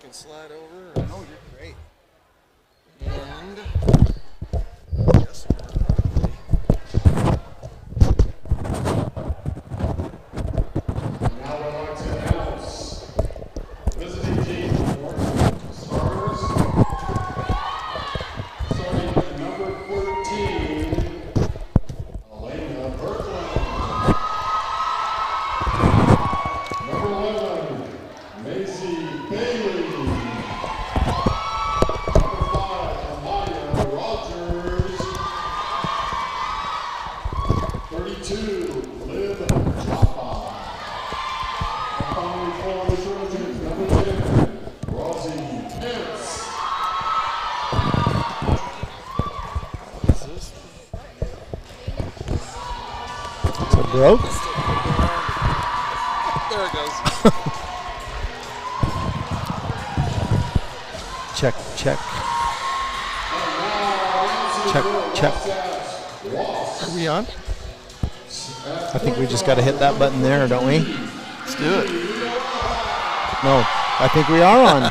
can slide over. Oh, you're great. And yes. Now I'd like to announce visiting team starters. Starting at number 14, Elena Berkland. Number 11, Macy Bailey. Number 5, Amaya Rogers. 32, Liv Joppa. And finally for the Trojans, number 10, Rosie Pence. So broke? There it goes. Check. Check. Are we on? I think we just got to hit that button there, don't we? Let's do it. No, I think we are on.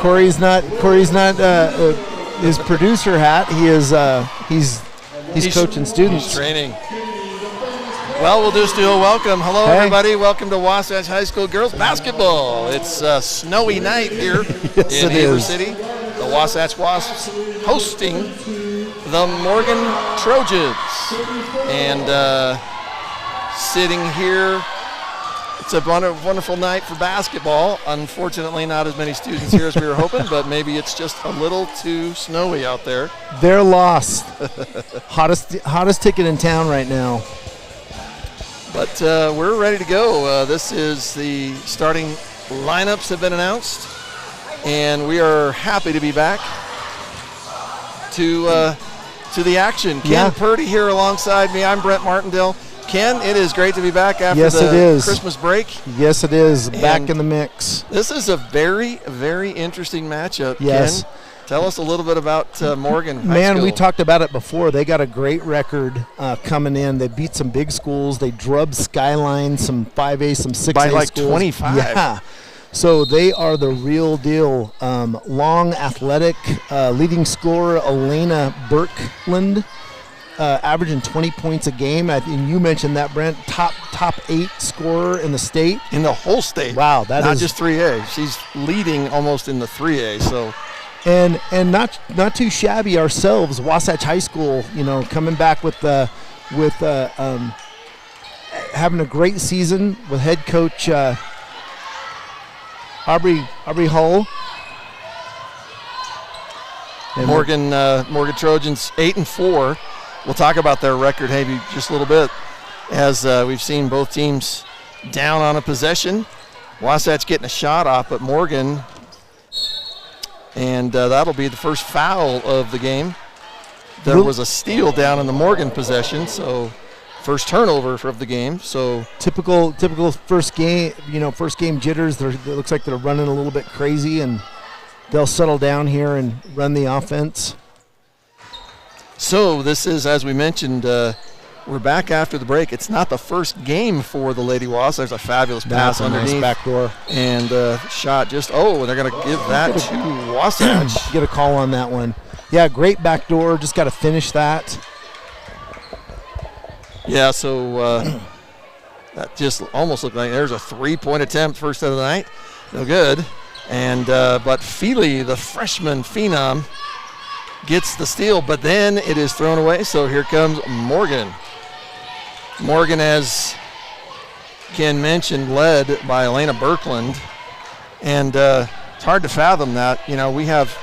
Corey's not his producer hat. He is he's coaching students. He's training. Well, we'll just do a welcome. Hello, Hey. everybody. Welcome to Wasatch High School girls basketball. It's a snowy night here Yes, in it Heber is. City. The Wasatch Wasps hosting the Morgan Trojans. And sitting here, it's a wonderful night for basketball. Unfortunately, not as many students here as we were hoping, but maybe it's just a little too snowy out there. They're lost. Hottest ticket in town right now. But we're ready to go. This is the starting lineups have been announced, and we are happy to be back to the action. Ken Yeah. Purdy here alongside me. I'm Brent Martindale. Ken, it is great to be back after Yes, it the is. Christmas break. Yes, it is. Back And in the mix. This is a very, very interesting matchup. Yes. Ken, tell us a little bit about Morgan High Man, School. we talked about it before. They got a great record coming in. They beat some big schools. They drubbed Skyline, some 5A, some 6A By like schools. 25. Yeah. So they are the real deal. Long, athletic, leading scorer Elena Berkland, averaging 20 points a game. And you mentioned that, Brent. Top 8 scorer in the state. in the whole state. Wow, that not is just 3A. She's leading almost in the 3A. So and not too shabby ourselves. Wasatch High School, coming back with having a great season with head coach Aubrey Hull. And Morgan Trojans 8-4. We'll talk about their record maybe just a little bit, as we've seen both teams down on a possession. Wasatch getting a shot off, but Morgan, and that'll be the first foul of the game. There was a steal down in the Morgan possession, so first turnover of the game. So typical first game jitters. It looks like they're running a little bit crazy, and they'll settle down here and run the offense. So this is, as we mentioned, we're back after the break. It's not the first game for the Lady Wasps. There's a fabulous pass That's a underneath. nice back door. And shot just, they're going to give that to Wasatch. Get a call on that one. Yeah, great back door. Just got to finish that. Yeah, so that just almost looked like there's a three-point attempt first of the night. No good. And but Feely, the freshman phenom, gets the steal, but then it is thrown away. So here comes Morgan. Morgan, as Ken mentioned, led by Elena Berkland. And it's hard to fathom that. We have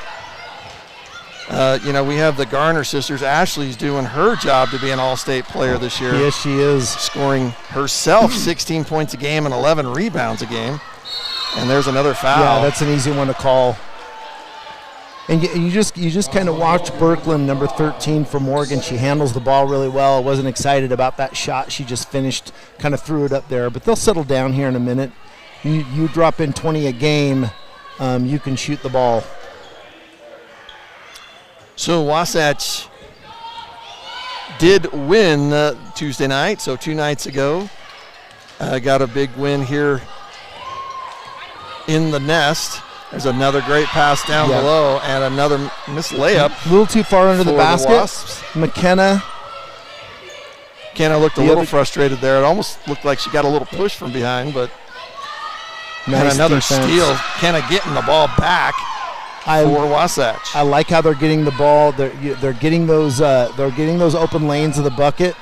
the Garner sisters. Ashley's doing her job to be an all-state player this year. Yes, she is. Scoring herself 16 points a game and 11 rebounds a game. And there's another foul. Yeah, that's an easy one to call. And you just kind of watch Berkland, number 13 for Morgan. She handles the ball really well. I wasn't excited about that shot. She just finished, kind of threw it up there. But they'll settle down here in a minute. You drop in 20 a game, you can shoot the ball. So Wasatch did win Tuesday night, so 2 nights ago. Got a big win here in the nest. There's another great pass down Yep. below and another missed layup. A little too far under the for basket. Wasps. McKenna. Kenna looked a The little other- frustrated there. It almost looked like she got a little push from behind, but and Nice another defense. steal. Kenna getting the ball back for Wasatch. I like how they're getting the ball. They're getting those open lanes of the bucket.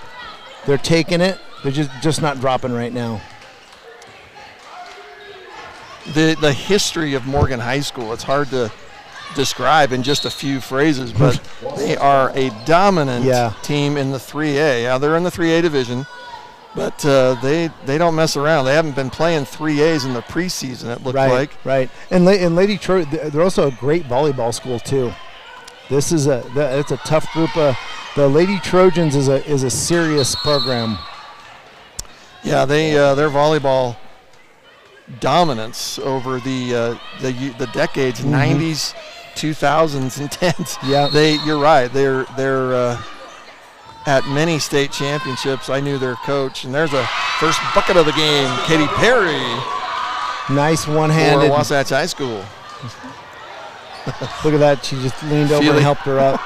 They're taking it. They're just not dropping right now. The history of Morgan High School, it's hard to describe in just a few phrases, but they are a dominant Yeah. team in the 3A. Now they're in the 3A division, but they don't mess around. They haven't been playing 3As in the preseason, it looked like. Right. And Lady Troy, they're also a great volleyball school too. This is it's a tough group. The Lady Trojans is a serious program. Yeah, their volleyball dominance over the decades, 90s, 2000s, and 10s. Yeah. You're right. They're at many state championships. I knew their coach, and there's a first bucket of the game. Katie Perry Nice for one-handed. Wasatch High School. Look at that. She just leaned over Feely. and helped her up.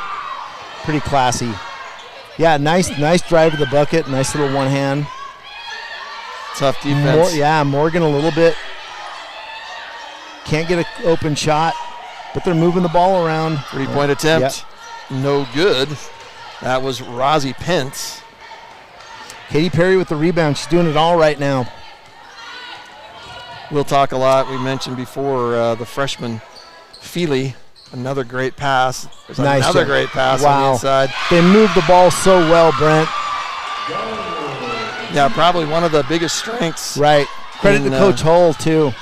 Pretty classy. Yeah, nice drive to the bucket. Nice little one hand. Tough defense. Morgan a little bit. Can't get an open shot, but they're moving the ball around. 3-point attempt, no good. That was Rosie Pence. Katy Perry with the rebound. She's doing it all right now. We'll talk a lot. We mentioned before the freshman Feely, another great pass. There's Nice another job. great pass on the Wow. inside. They moved the ball so well, Brent. Yeah, probably one of the biggest strengths. Right. Credit in, to Coach Hull too.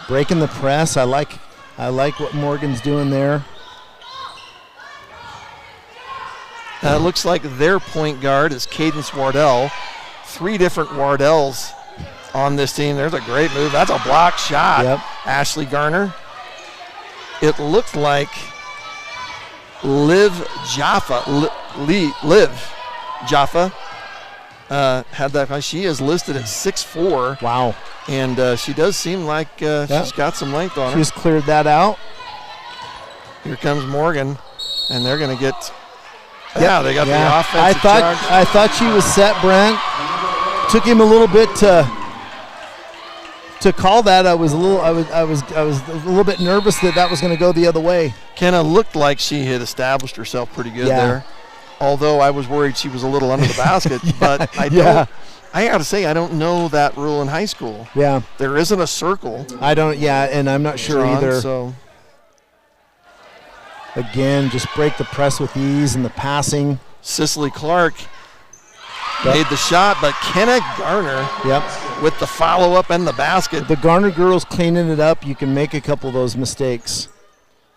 Breaking the press. I like what Morgan's doing there. It looks like their point guard is Cadence Wardell. 3 different Wardells on this team. There's a great move. That's a block shot. Yep. Ashley Garner. It looked like Liv Jaffa had that. She is listed at 6'4", Wow. and she does seem like she's got some length on her. She's cleared that out. Here comes Morgan, and they're going to get. Yeah, they got the offensive charge. I thought she was set, Brent. Took him a little bit to call that. I was a little bit nervous that was going to go the other way. Kenna looked like she had established herself pretty good Yeah. there. Although I was worried she was a little under the basket, but I got to say I don't know that rule in high school. Yeah. There isn't a circle. I don't. Yeah, and I'm not sure drawn, either. So Again, just break the press with ease and the passing. Cicely Clark made the shot, but Kenna Garner Yep. with the follow-up and the basket. The Garner girls cleaning it up. You can make a couple of those mistakes.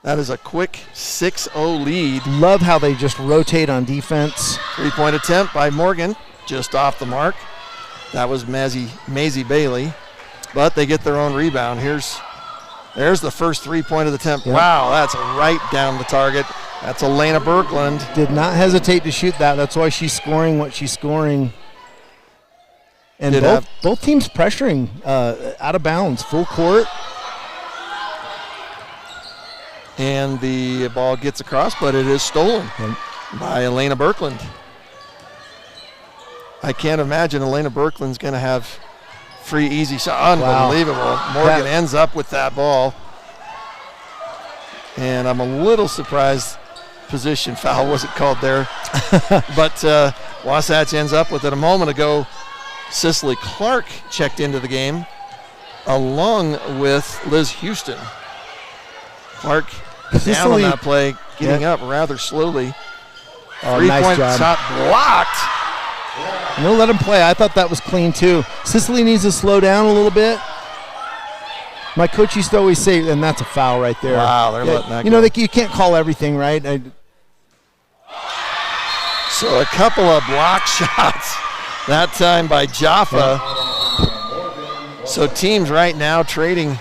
That is a quick 6-0 lead. Love how they just rotate on defense. 3-point attempt by Morgan, just off the mark. That was Maisie Bailey, but they get their own rebound. There's the first 3-point of the attempt. Yep. Wow, that's right down the target. That's Elena Birkland. Did not hesitate to shoot that. That's why she's scoring what she's scoring. And both teams pressuring out of bounds, full court. And the ball gets across, but it is stolen by Elena Birkland. I can't imagine Elena Birkland's going to have free, easy shot. Unbelievable. Wow. Morgan ends up with that ball. And I'm a little surprised position foul wasn't called there. But Wasatch ends up with it. A moment ago, Cicely Clark checked into the game along with Liz Houston. Clark down on that play, getting up rather slowly. Oh, nice 3-point job. shot blocked. No, let him play. I thought that was clean too. Cicely needs to slow down a little bit. My coach used to always say, and that's a foul right there. Wow, they're letting that go. You know, you can't call everything, right? So a couple of block shots, that time by Jaffa. So teams right now trading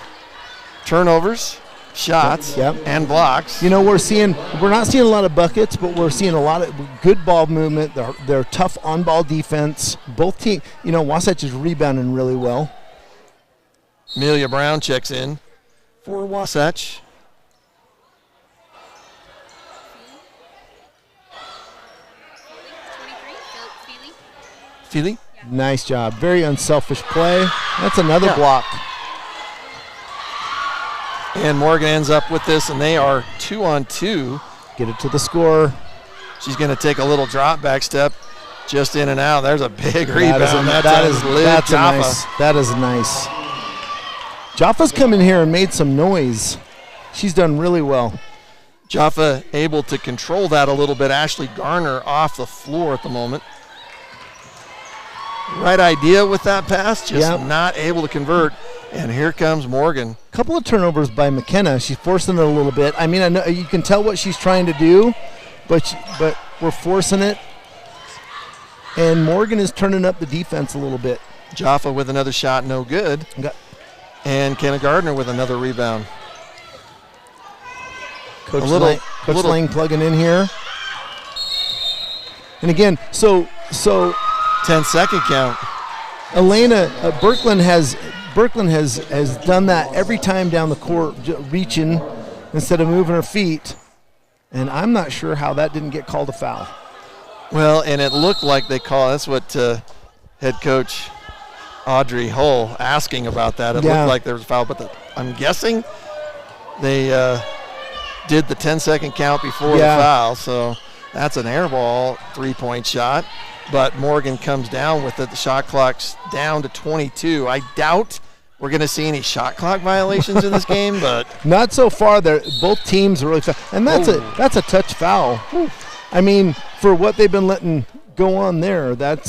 turnovers, shots, and blocks. You know, we're not seeing a lot of buckets, but we're seeing a lot of good ball movement. They're tough on-ball defense. Both teams, Wasatch is rebounding really well. Amelia Brown checks in for Wasatch. Feely? Nice job. Very unselfish play. That's another block. And Morgan ends up with this, and they are 2-on-2. Get it to the score. She's going to take a little drop back step, just in and out. There's a big rebound. That's nice. That is nice. Jaffa's come in here and made some noise. She's done really well. Jaffa able to control that a little bit. Ashley Garner off the floor at the moment. Right idea with that pass, just not able to convert. And here comes Morgan. A couple of turnovers by McKenna. She's forcing it a little bit. I mean, I know you can tell what she's trying to do, but we're forcing it. And Morgan is turning up the defense a little bit. Jaffa with another shot, no good. And Kenna Gardner with another rebound. Coach Lang plugging in here. And again, so 10-second count. Elena Berkland has done that every time down the court, reaching instead of moving her feet. And I'm not sure how that didn't get called a foul. Well, and it looked like they call. That's what head coach Audrey Hull asking about that. It looked like there was a foul, but I'm guessing they did the 10-second count before the foul. So that's an air ball 3-point shot. But Morgan comes down with it. The shot clock's down to 22. I doubt we're going to see any shot clock violations in this game, but not so far. Both teams are really fast, and that's a touch foul. I mean, for what they've been letting go on there, that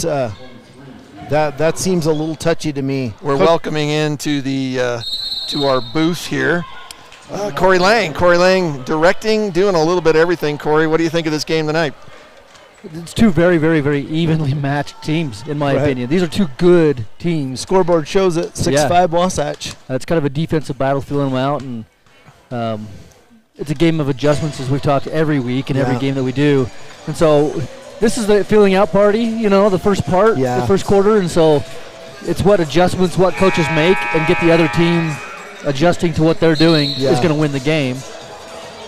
seems a little touchy to me. We're welcoming into the to our booth here, Corey Lang. Corey Lang directing, doing a little bit of everything. Corey, what do you think of this game tonight? It's two very, very, very evenly matched teams, in my opinion. These are two good teams. Scoreboard shows it, 6-5 Wasatch. It's kind of a defensive battle, feeling them out, and it's a game of adjustments, as we've talked every week and every game that we do. And so this is the feeling out party, the first part, the first quarter, and so it's what adjustments, what coaches make, and get the other team adjusting to what they're doing is going to win the game.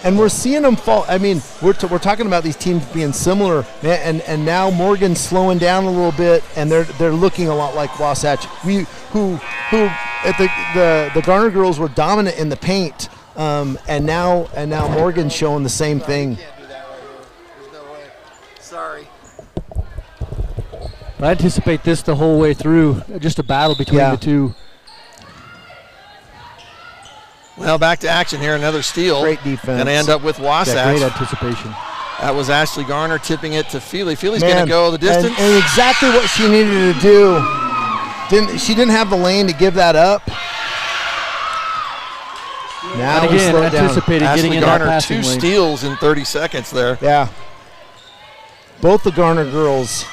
And we're seeing them fall. I mean, we're talking about these teams being similar, and now Morgan's slowing down a little bit, and they're looking a lot like Wasatch. Who at the Garner girls were dominant in the paint, and now Morgan's showing the same thing. Can't do that right here. There's no way. Sorry. I anticipate this the whole way through, just a battle between the two. Well, back to action here. Another steal. Great defense. Going to end up with Wasatch. Great anticipation. That was Ashley Garner tipping it to Feely. Feely's going to go the distance. And exactly what she needed to do. She didn't have the lane to give that up. Now and again, anticipated getting in Garner, that passing 2 lane. steals in 30 seconds there. Yeah. Both the Garner girls.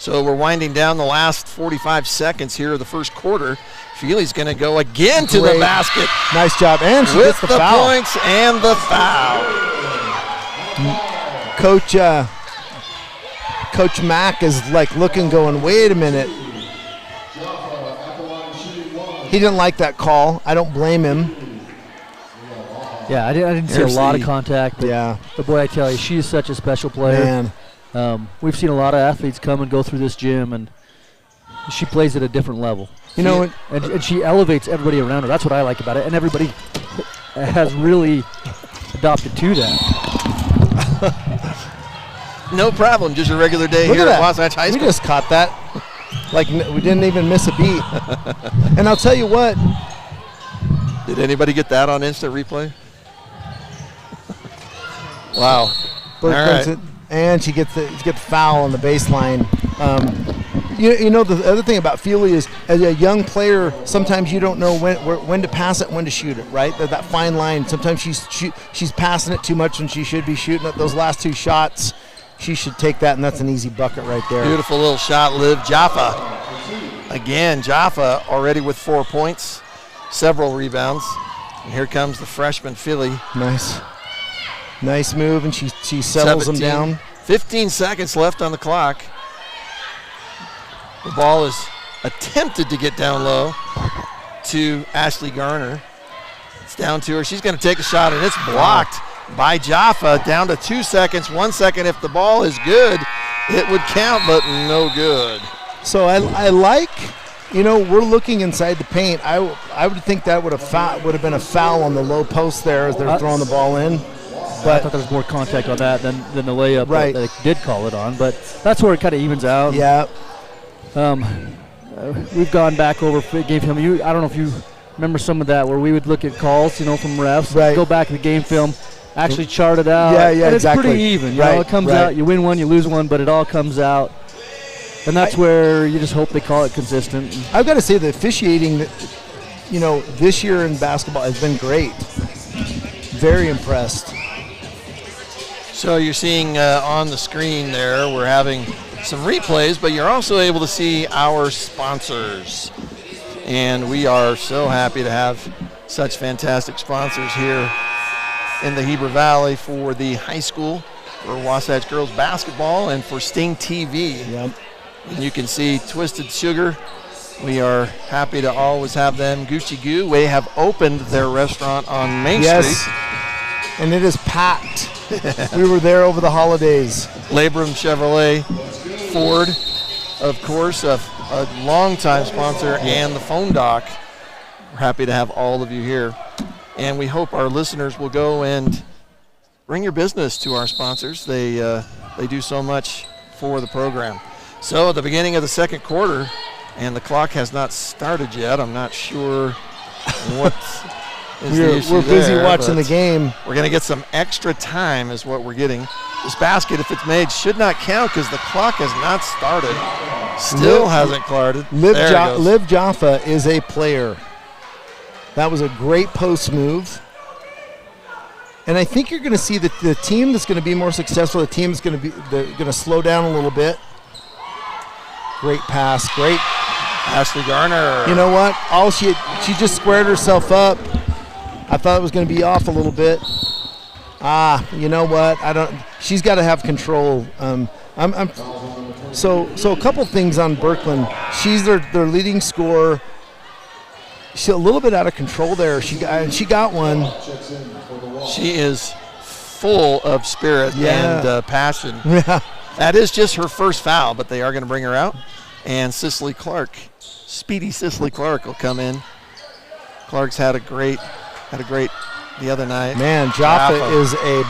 So we're winding down the last 45 seconds here of the first quarter. Feely's going to go again to the basket. Nice job. And she with gets the foul. Points and the foul. Coach Mack is like looking, going, wait a minute. He didn't like that call. I don't blame him. Yeah, I didn't see a lot of contact. But boy, I tell you, she is such a special player. Man. We've seen a lot of athletes come and go through this gym, and she plays at a different level. And she elevates everybody around her. That's what I like about it. And everybody has really adopted to that. No problem. Just a regular day here at Wasatch High School. We just caught that. Like we didn't even miss a beat. And I'll tell you what. Did anybody get that on instant replay? Wow. All right. And she gets the foul on the baseline. The other thing about Feely is, as a young player, sometimes you don't know when to pass it, when to shoot it. Right, that fine line. Sometimes she's passing it too much when she should be shooting it. Those last 2 shots, she should take that, and that's an easy bucket right there. Beautiful little shot, Liv Jaffa. Again, Jaffa already with 4 points, several rebounds. And here comes the freshman Feely. Nice move, and she settles 17, them down. 15 seconds left on the clock. The ball is attempted to get down low to Ashley Garner. It's down to her. She's going to take a shot, and it's blocked by Jaffa. Down to 2 seconds. 1 second. If the ball is good, it would count, but no good. So I like, we're looking inside the paint. I would think that would have been a foul on the low post there as they're throwing the ball in. But I thought there was more contact on that than the layup right. that they did call it on. But that's where it kind of evens out. Yeah. We've gone back over game film. I don't know if you remember some of that where we would look at calls, from refs, right. go back in the game film, actually chart it out. Yeah, and exactly. It's pretty even. Right, It comes right. out. You win one, you lose one, but it all comes out. And that's where you just hope they call it consistent. I've got to say the officiating, this year in basketball has been great. Very impressed. So you're seeing on the screen there, we're having some replays, but you're also able to see our sponsors. And we are so happy to have such fantastic sponsors here in the Heber Valley for the high school, for Wasatch girls basketball, and for Stingtv. Yep. And you can see Twisted Sugar. We are happy to always have them. Gucci Goo, they have opened their restaurant on Main Street. And it is packed. We were there over the holidays. Labrum Chevrolet, Ford, of course, a longtime sponsor, and the Phone Doc. We're happy to have all of you here. And we hope our listeners will go and bring your business to our sponsors. They do so much for the program. So at the beginning of the second quarter, and the clock has not started yet. I'm not sure what is the issue. We're busy there, watching the game. We're going to get some extra time is what we're getting. This basket, if it's made, should not count because the clock has not started. Still hasn't started. Liv Jaffa is a player. That was a great post move. And I think you're going to see that the team that's going to be more successful, the team that's going to slow down a little bit. Great pass, great. Ashley Garner. You know what? She just squared herself up. I thought it was going to be off a little bit. You know what? She's got to have control. So a couple things on Birkeland. She's their leading scorer. She's a little bit out of control there. She got one. She is full of spirit and passion. Yeah. That is just her first foul, but they are going to bring her out. And Cicely Clark, speedy Cicely Clark, will come in. Clark's had a great the other night. Man, Jaffa is a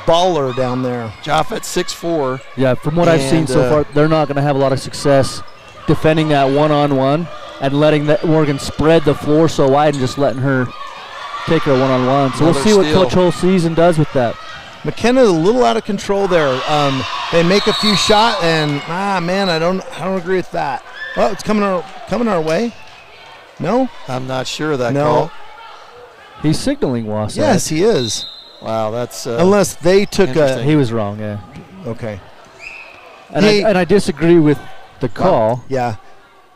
baller down there. Jaffa at 6'4". Yeah, from what I've seen so far, they're not going to have a lot of success defending that one-on-one and letting Morgan spread the floor so wide and just letting her take her one-on-one. So we'll see what Coach Holseason does with that. McKenna's a little out of control there. They make a few shots, and man, I don't agree with that. Oh, it's coming our way. No, I'm not sure of that call. He's signaling Wasatch. Yes, he is. Wow, that's unless they took a. He was wrong. Yeah. Okay. And I disagree with the call. Well, yeah.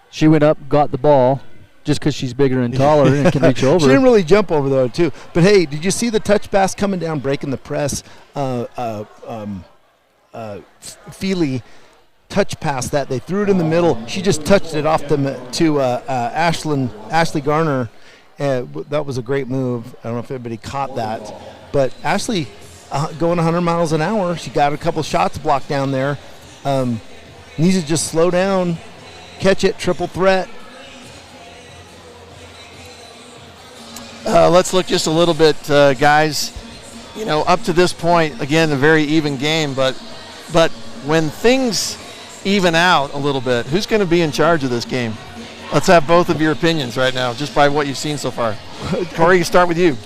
She went up, got the ball, just because she's bigger and taller and can reach over. She didn't really jump over though, too. But hey, did you see the touch pass coming down, breaking the press? Feely touch pass that they threw it in the middle. She just touched it off to Ashley Garner. That was a great move. I don't know if everybody caught that, but Ashley going 100 miles an hour. She got a couple shots blocked down there. Needs to just slow down, catch it, triple threat. Let's look just a little bit, guys. Up to this point, again, a very even game, but when things even out a little bit, who's going to be in charge of this game? Let's have both of your opinions right now, just by what you've seen so far. Corey, start with you.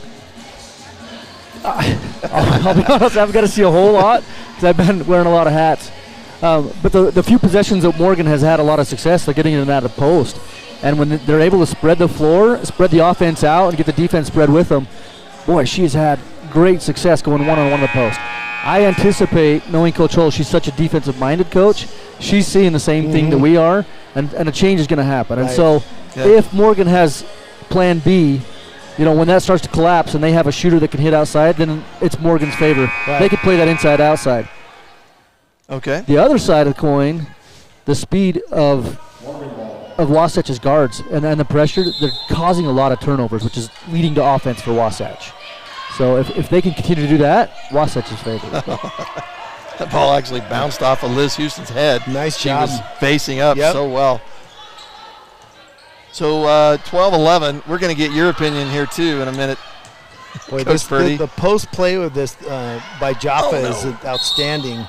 I'll be honest, I've got to see a whole lot because I've been wearing a lot of hats. But the few possessions that Morgan has had a lot of success, they're getting in and out of post. And when they're able to spread the floor, spread the offense out, and get the defense spread with them, boy, she's had great success going one-on-one at the post. I anticipate, knowing Coach Hull, she's such a defensive-minded coach, she's seeing the same thing that we are, and a change is going to happen. Right. And so if Morgan has plan B, when that starts to collapse and they have a shooter that can hit outside, then it's Morgan's favor. Right. They could play that inside-outside. Okay. The other side of the coin, the speed of of Wasatch's guards and the pressure, they're causing a lot of turnovers, which is leading to offense for Wasatch. So if they can continue to do that, Wasatch is favored. That ball actually bounced off of Liz Houston's head. Nice she job. was facing up so well. So 12-11, we're going to get your opinion here too in a minute. Boy, Coach Purdy. the post play with this by Jaffa is outstanding.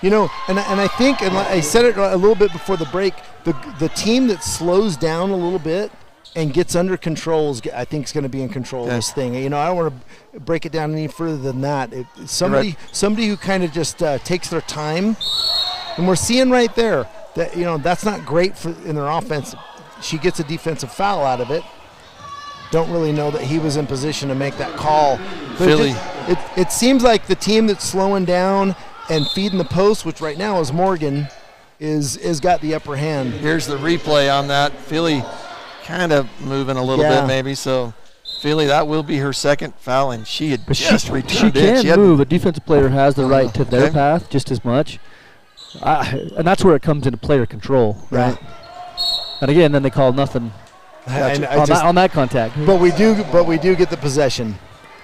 You know, and I think, and I said it a little bit before the break, the team that slows down a little bit and gets under control, I think, is going to be in control of this thing. You know, I don't want to break it down any further than that. Somebody who kind of just takes their time, and we're seeing right there that, you know, that's not great in their offense. She gets a defensive foul out of it. Don't really know that he was in position to make that call. But it seems like the team that's slowing down and feeding the post, which right now is Morgan, is got the upper hand. Here's the replay on that. Philly kind of moving a little bit maybe. So Philly, that will be her second foul, and she had just returned it. She can move. A defensive player has the right to their path just as much. And that's where it comes into player control, right? And again, then they call nothing on that contact. But we do get the possession.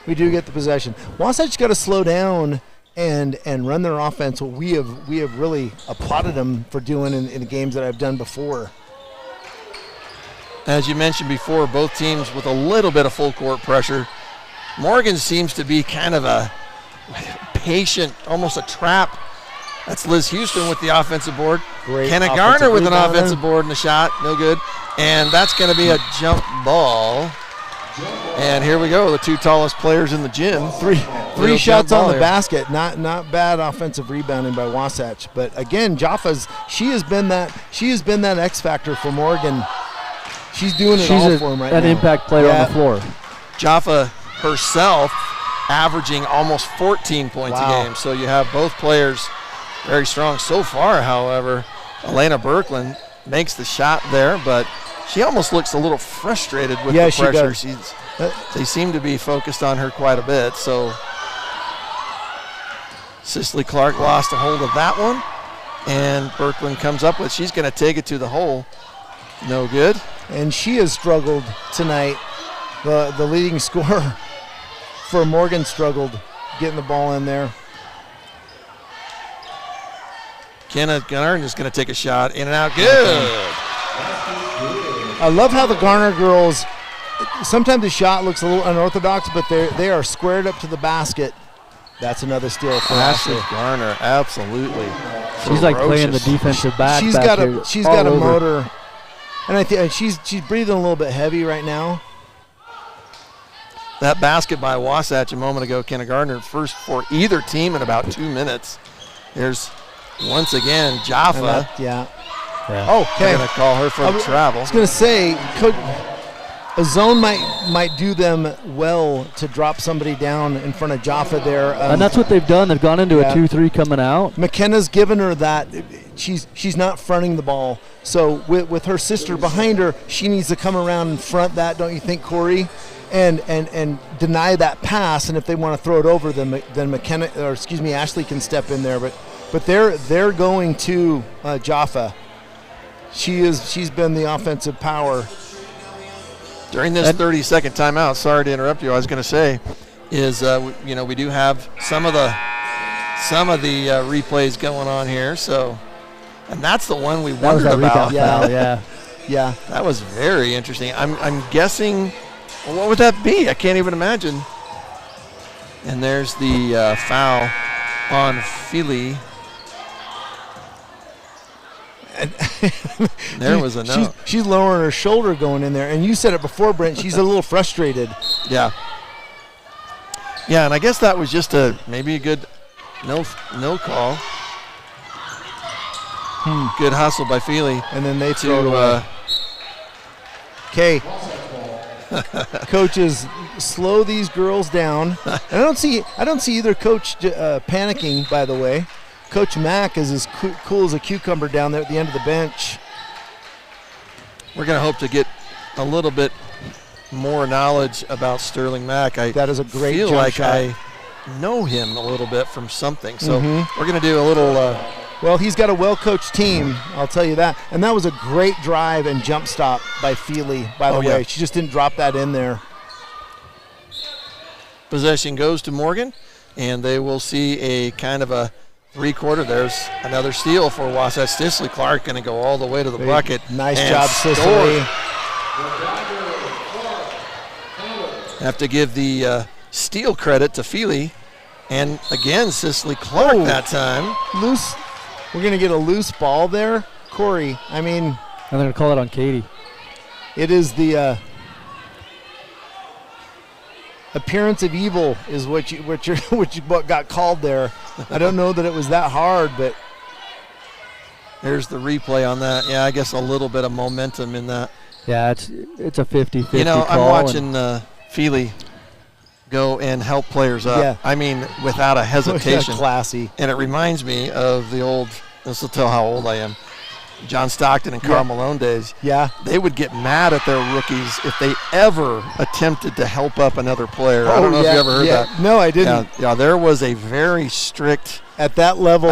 We do get the possession. Wasatch's got to slow down and run their offense. What we have really applauded them for doing in the games that I've done before. As you mentioned before, both teams with a little bit of full court pressure. Morgan seems to be kind of a patient, almost a trap. That's Liz Houston with the offensive board. Great. Kenna Garner with an offensive board and a shot. No good. And that's going to be a jump ball. And here we go, the two tallest players in the gym. Three shots on the basket. Not bad offensive rebounding by Wasatch. But again, Jaffa's she has been that X factor for Morgan. She's doing it all for him right now. An impact player on the floor. Jaffa herself averaging almost 14 points a game. So you have both players very strong. So far, however, Elena Berkland makes the shot there, but she almost looks a little frustrated with the pressure. They seem to be focused on her quite a bit. So Cicely Clark lost a hold of that one, and Berkland comes up with. She's going to take it to the hole. No good. And she has struggled tonight. The leading scorer for Morgan struggled getting the ball in there. Kenna Garner is going to take a shot. In and out. Good. I love how the Garner girls, sometimes the shot looks a little unorthodox, but they are squared up to the basket. That's another steal for Ashley Garner. Absolutely. She's like playing the defensive back. She's got a motor. And I think she's breathing a little bit heavy right now. That basket by Wasatch a moment ago, Kenna Gardner, first for either team in about 2 minutes. Here's once again Jaffa. Oh, okay. They're going to call her for the travel. I was going to say, a zone might do them well to drop somebody down in front of Jaffa there. And that's what they've done. They've gone into a 2-3 coming out. McKenna's given her that. She's not fronting the ball. So with her sister behind her, she needs to come around and front that, don't you think, Corey? And deny that pass. And if they want to throw it over, then Ashley can step in there. But they're going to Jaffa. She's been the offensive power. During this 30-second timeout, sorry to interrupt you, I was going to say, is we do have some of the replays going on here. So, and that's the one we wondered about. Yeah. That was very interesting. I'm guessing, well, what would that be? I can't even imagine. And there's the foul on Philly. There was a note. She's lowering her shoulder going in there, and you said it before, Brent. She's a little frustrated. Yeah, and I guess that was just maybe a good no call. Good hustle by Feely, and then they throw it away. Okay, coaches, slow these girls down. I don't see either coach panicking. By the way. Coach Mack is as cool as a cucumber down there at the end of the bench. We're going to hope to get a little bit more knowledge about Sterling Mack. That is a great feel jump like shot. I know him a little bit from something. So we're going to do a little Well, he's got a well-coached team, I'll tell you that. And that was a great drive and jump stop by Feely, by the way. She just didn't drop that in there. Possession goes to Morgan, and they will see a kind of a three-quarter. There's another steal for Wasatch. Cicely Clark going to go all the way to the bucket. Nice job, Cicely. Have to give the steal credit to Feely. And again, Cicely Clark that time. Loose. We're going to get a loose ball there. Corey, I mean. And they're going to call it on Katie. It is the appearance of evil is what got called there. I don't know that it was that hard, but. There's the replay on that. Yeah, I guess a little bit of momentum in that. Yeah, it's a 50-50 You know, call. I'm watching Feely go and help players up. Yeah. I mean, without a hesitation. Classy. And it reminds me of the old, this will tell how old I am, John Stockton and Carl Malone days. Yeah. They would get mad at their rookies if they ever attempted to help up another player. I don't know if you ever heard that. No, I didn't. Yeah, there was a very strict. At that level,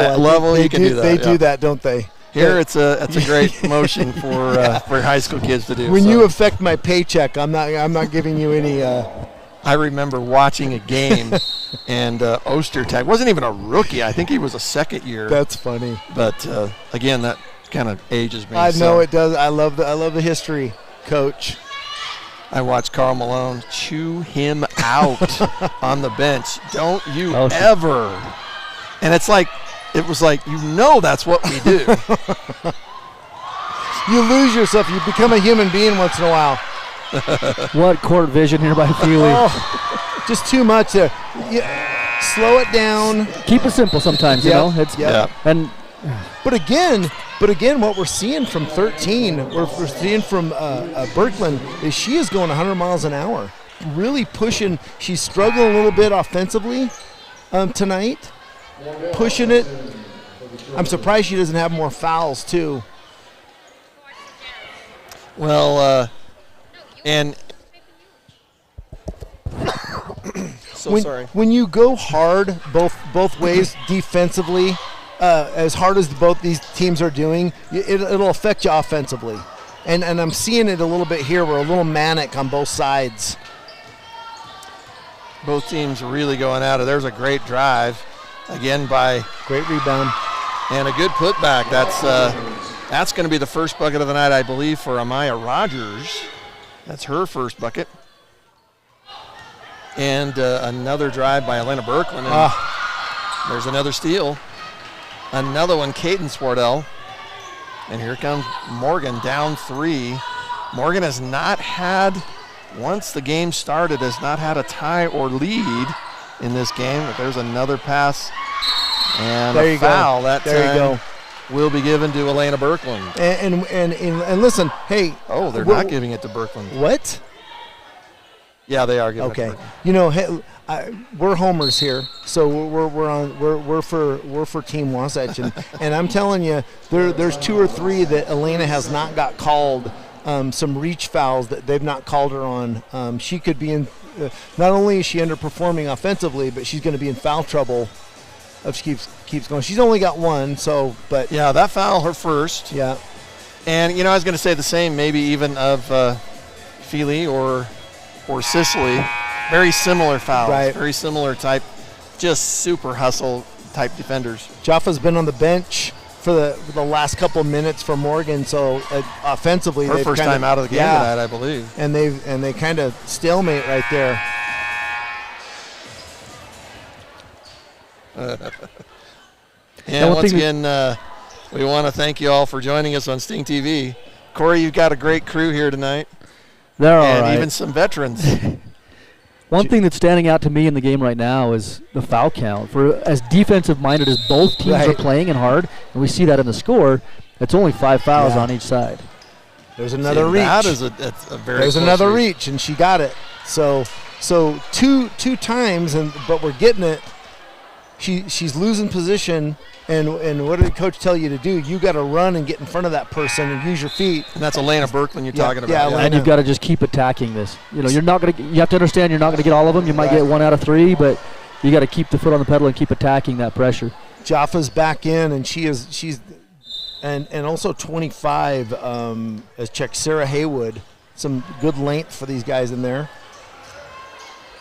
you can do that. They do that, don't they? Here, it's a great motion for high school kids to do. When you affect my paycheck, I'm not giving you any. I remember watching a game, and Ostertag wasn't even a rookie. I think he was a second year. That's funny. But again, that kind of ages me. I know it does. I love the history, Coach. I watched Carl Malone chew him out on the bench. Don't you ever? And it was like, that's what we do. You lose yourself. You become a human being once in a while. What court vision here by Feely. Just too much there. Slow it down. Keep it simple sometimes, you know. And But again, what we're seeing from 13, we're seeing from Birkeland is she is going 100 miles an hour, really pushing. She's struggling a little bit offensively tonight, pushing it. I'm surprised she doesn't have more fouls too. Well, and sorry. When you go hard both ways defensively, as hard as both these teams are doing, it'll affect you offensively. And I'm seeing it a little bit here. We're a little manic on both sides. Both teams really going at it. There's a great drive, again by great rebound and a good putback. That's going to be the first bucket of the night, I believe, for Amaya Rogers. That's her first bucket. And another drive by Elena Birkeland. There's another steal. Another one, Caden Swardell. And here comes Morgan down 3. Morgan has not had, once the game started, has not had a tie or lead in this game. But there's another pass and a foul. That time will be given to Elena Birkeland. And listen, hey. Oh, they're not giving it to Birkeland. What? Yeah, they are giving it to Birkeland. You know, hey, we're homers here, so we're for Team Wasatch, and I'm telling you, there's 2 or 3 that Elena has not got called, some reach fouls that they've not called her on. She could be in. Not only is she underperforming offensively, but she's going to be in foul trouble if she keeps going. She's only got 1, so but yeah, that foul her first. Yeah, and I was going to say the same, maybe even of Feely or Cicely. Very similar fouls, right. Very similar type, just super hustle type defenders. Jaffa's been on the bench for the last couple minutes for Morgan, so offensively, her first time out of the game tonight, I believe. And they kind of stalemate right there. And once again, we want to thank you all for joining us on Stingtv. Corey, you've got a great crew here tonight. They're all right. Even some veterans. One thing that's standing out to me in the game right now is the foul count. For as defensive-minded as both teams are playing and hard, and we see that in the score, it's only 5 fouls on each side. There's another reach. That's a very There's another reach, and she got it. So two times, but we're getting it. She's losing position, and what did the coach tell you to do? You got to run and get in front of that person and use your feet. And that's Elena Birkeland you're talking about. Yeah, and you've got to just keep attacking this. You know, you're not going to. You have to understand you're not going to get all of them. You might get 1 out of 3, but you got to keep the foot on the pedal and keep attacking that pressure. Jaffa's back in, and she's also 25. As check Sarah Haywood, some good length for these guys in there.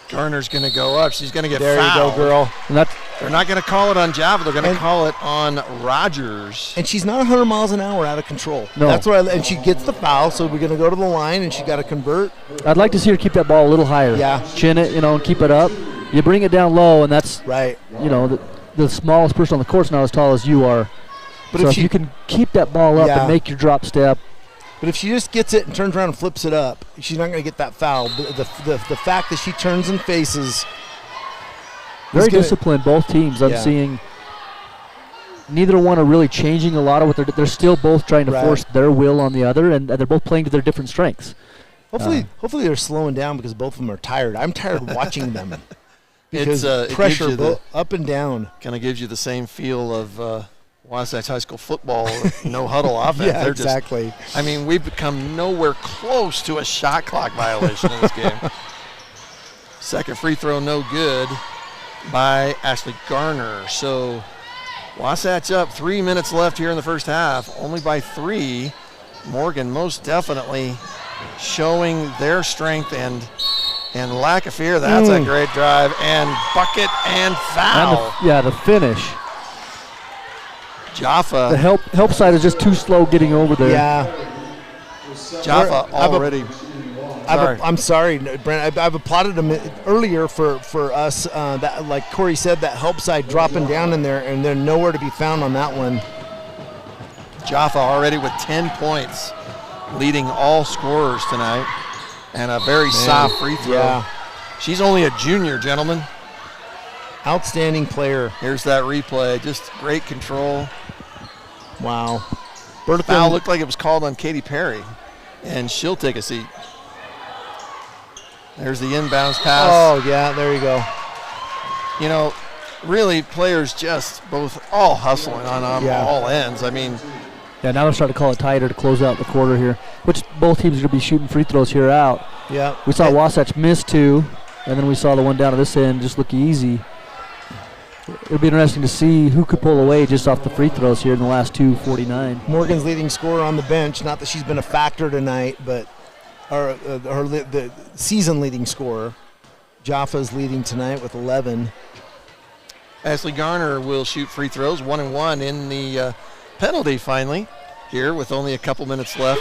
Garner's going to go up. She's going to get there fouled. There you go, girl. And they're not going to call it on Jaffa. They're going to call it on Rogers. And she's not 100 miles an hour out of control. No. That's why. And she gets the foul, so we're going to go to the line, and she got to convert. I'd like to see her keep that ball a little higher. Yeah. Chin it, and keep it up. You bring it down low, and that's right. The smallest person on the court's not as tall as you are. But so if you can keep that ball up and make your drop step. But if she just gets it and turns around and flips it up, she's not going to get that foul. The fact that she turns and faces. Very disciplined, both teams. I'm seeing neither one are really changing a lot of what they're still both trying to force their will on the other, and they're both playing to their different strengths. Hopefully they're slowing down because both of them are tired. I'm tired watching them. Because pressure up and down. Kind of gives you the same feel of Wasatch High School football, no huddle offense. Yeah, exactly. We've become nowhere close to a shot clock violation in this game. Second free throw, no good by Ashley Garner. So Wasatch up, 3 minutes left here in the first half, only by 3. Morgan most definitely showing their strength and lack of fear. That's a great drive, and bucket and foul. And the finish. Jaffa. The help side is just too slow getting over there. Yeah. Jaffa already. I'm sorry, Brent. I've applauded him earlier for us. That, like Corey said, that help side dropping down in there, and they're nowhere to be found on that one. Jaffa already with 10 points, leading all scorers tonight, and a very soft free throw. Yeah. She's only a junior, gentlemen. Outstanding player. Here's that replay. Just great control. Wow. Foul looked like it was called on Katy Perry, and she'll take a seat. There's the inbounds pass. Oh, yeah, there you go. Really, players just all hustling on all ends. Yeah, now they're starting to call it tighter to close out the quarter here, which both teams are going to be shooting free throws here out. Yeah. We saw Wasatch miss 2, and then we saw the one down at this end just look easy. It'll be interesting to see who could pull away just off the free throws here in the last 2:49. Morgan's leading scorer on the bench. Not that she's been a factor tonight, but the season leading scorer. Jaffa's leading tonight with 11. Ashley Garner will shoot free throws, 1-1 in the penalty finally here with only a couple minutes left.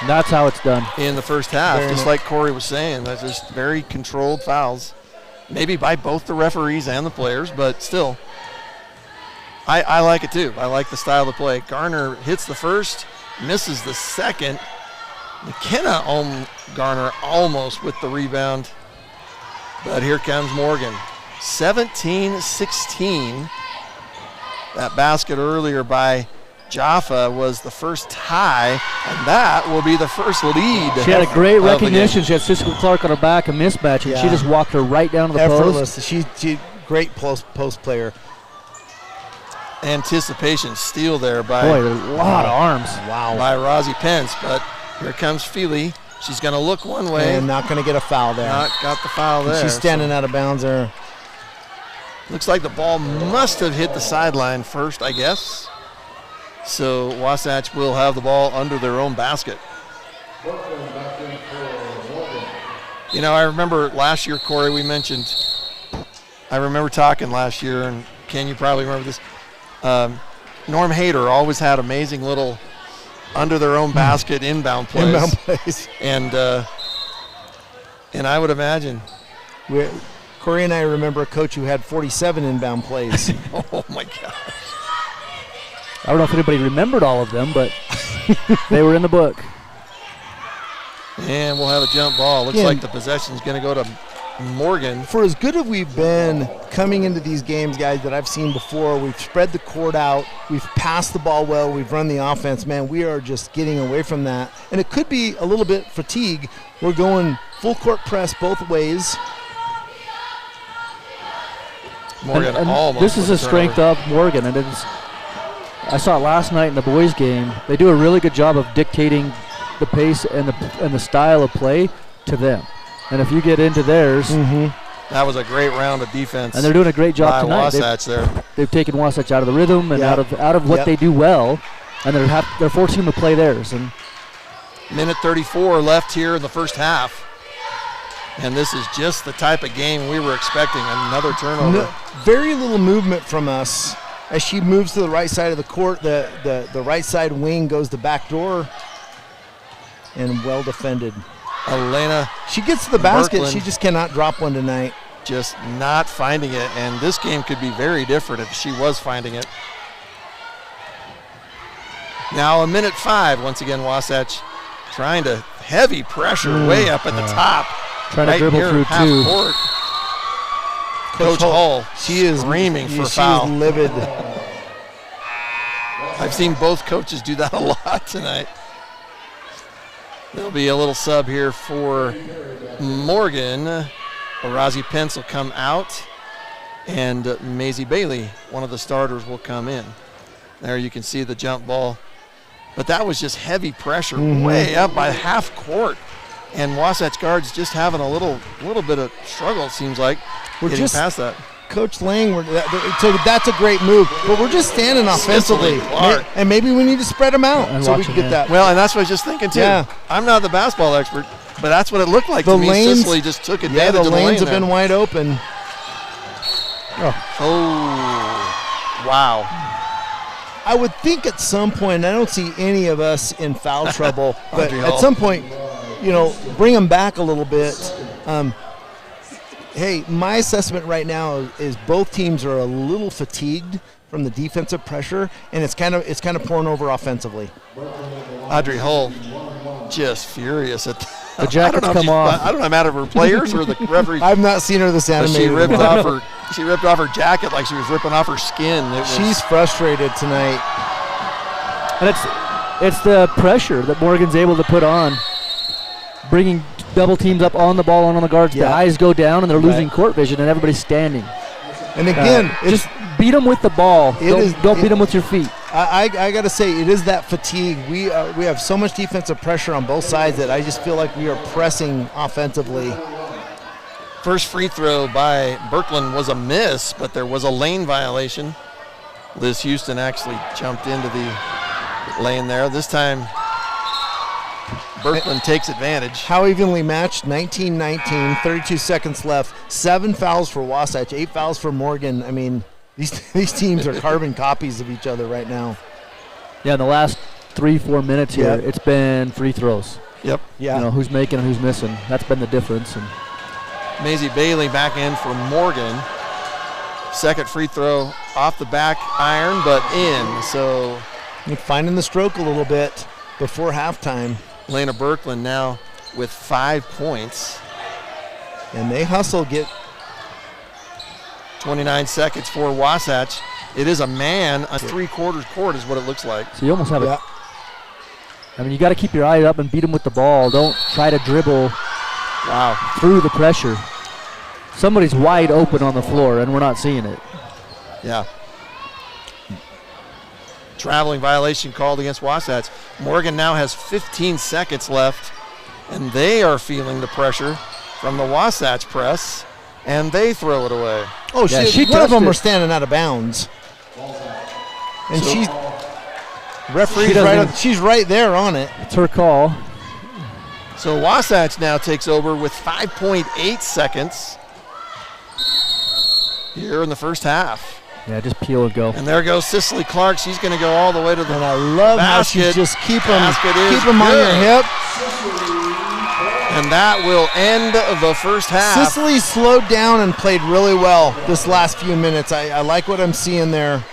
And that's how it's done. In the first half, just like Corey was saying. That's just very controlled fouls. Maybe by both the referees and the players, but still, I like it too. I like the style of play. Garner hits the first, misses the second. McKenna Garner almost with the rebound, but here comes Morgan. 17-16. That basket earlier by Jaffa was the first tie, and that will be the first lead. She had a great recognition. She had Cisco Clark on her back, a mismatch, and she just walked her right down to the post. She great post player. Anticipation steal there by a lot of arms. Wow. By Rosie Pence, but here comes Feely. She's going to look one way. And not going to get a foul there. Not got the foul there. She's standing out of bounds there. Looks like the ball must have hit the sideline first, I guess. So Wasatch will have the ball under their own basket. I remember last year, Corey, I remember talking last year, and Ken, you probably remember this. Norm Hader always had amazing little under their own basket inbound plays. And I would imagine. Corey and I remember a coach who had 47 inbound plays. Oh, my gosh. I don't know if anybody remembered all of them, but they were in the book. And we'll have a jump ball. Looks like the possession's going to go to Morgan. For as good as we've been coming into these games, guys, that I've seen before, we've spread the court out, we've passed the ball well, we've run the offense. Man, we are just getting away from that. And it could be a little bit fatigue. We're going full court press both ways. Morgan and almost. This is a strength of Morgan, and I saw it last night in the boys' game. They do a really good job of dictating the pace and the style of play to them. And if you get into theirs, That was a great round of defense. And they're doing a great job tonight. Wasatch there. They've taken Wasatch out of the rhythm and out of what they do well, and they're forcing them to play theirs. And minute 34 left here in the first half. And this is just the type of game we were expecting. Another turnover. No, very little movement from us. As she moves to the right side of the court, the right side wing goes the back door. And well defended. Elena. She gets to the basket. Berkland she just cannot drop one tonight. Just not finding it. And this game could be very different if she was finding it. Now a minute 5. Once again, Wasatch trying to heavy pressure way up at the top. Trying to dribble through two. Court. Coach Hull, she is screaming for foul. She is livid. I've seen both coaches do that a lot tonight. There'll be a little sub here for Morgan. Arazi Pence will come out, and Maisie Bailey, one of the starters, will come in. There you can see the jump ball. But that was just heavy pressure way up by half court. And Wasatch guards just having a little bit of struggle, it seems like, getting past that. Coach Lang, so that's a great move. But we're just standing offensively. And maybe we need to spread them out so we can get that. Well, and that's what I was just thinking, too. Yeah. I'm not the basketball expert, but that's what it looked like to me. Sicily just took advantage of the lane. The lanes have been wide open. Oh, wow. I would think at some point, I don't see any of us in foul trouble, but at some point, bring them back a little bit. Hey, my assessment right now is both teams are a little fatigued from the defensive pressure, and it's kind of pouring over offensively. Audrey Hull just furious at the jackets come off. I don't know if her players or the referees. I've not seen her this animated. She ripped off her jacket like she was ripping off her skin. She's frustrated tonight. And it's the pressure that Morgan's able to put on, bringing double teams up on the ball and on the guards. The eyes go down and they're losing court vision, and everybody's standing. And again, just beat them with the ball. Don't beat them with your feet. I got to say, it is that fatigue. We have so much defensive pressure on both sides that I just feel like we are pressing offensively. First free throw by Berkland was a miss, but there was a lane violation. Liz Houston actually jumped into the lane there. This time, Berkland takes advantage. How evenly matched, 19-19, 32 seconds left. 7 fouls for Wasatch, 8 fouls for Morgan. I mean, these teams are carbon copies of each other right now. Yeah, in the last 3-4 minutes here, it's been free throws. Yep. Yeah. Who's making and who's missing. That's been the difference. And Maisie Bailey back in for Morgan. Second free throw off the back iron, but in. So finding the stroke a little bit before halftime. Lena Berkland now with 5 points. And they hustle, get 29 seconds for Wasatch. It is a three-quarters court is what it looks like. So you almost have you got to keep your eye up and beat them with the ball. Don't try to dribble through the pressure. Somebody's wide open on the floor, and we're not seeing it. Yeah. Traveling violation called against Wasatch. Morgan now has 15 seconds left, and they are feeling the pressure from the Wasatch press, and they throw it away. Oh, one of them are standing out of bounds. And she's right there on it. It's her call. So Wasatch now takes over with 5.8 seconds here in the first half. Yeah, just peel and go. And there goes Cicely Clark. She's going to go all the way to the basket. And I love how she just keep them on your hip. And that will end the first half. Cicely slowed down and played really well this last few minutes. I like what I'm seeing there.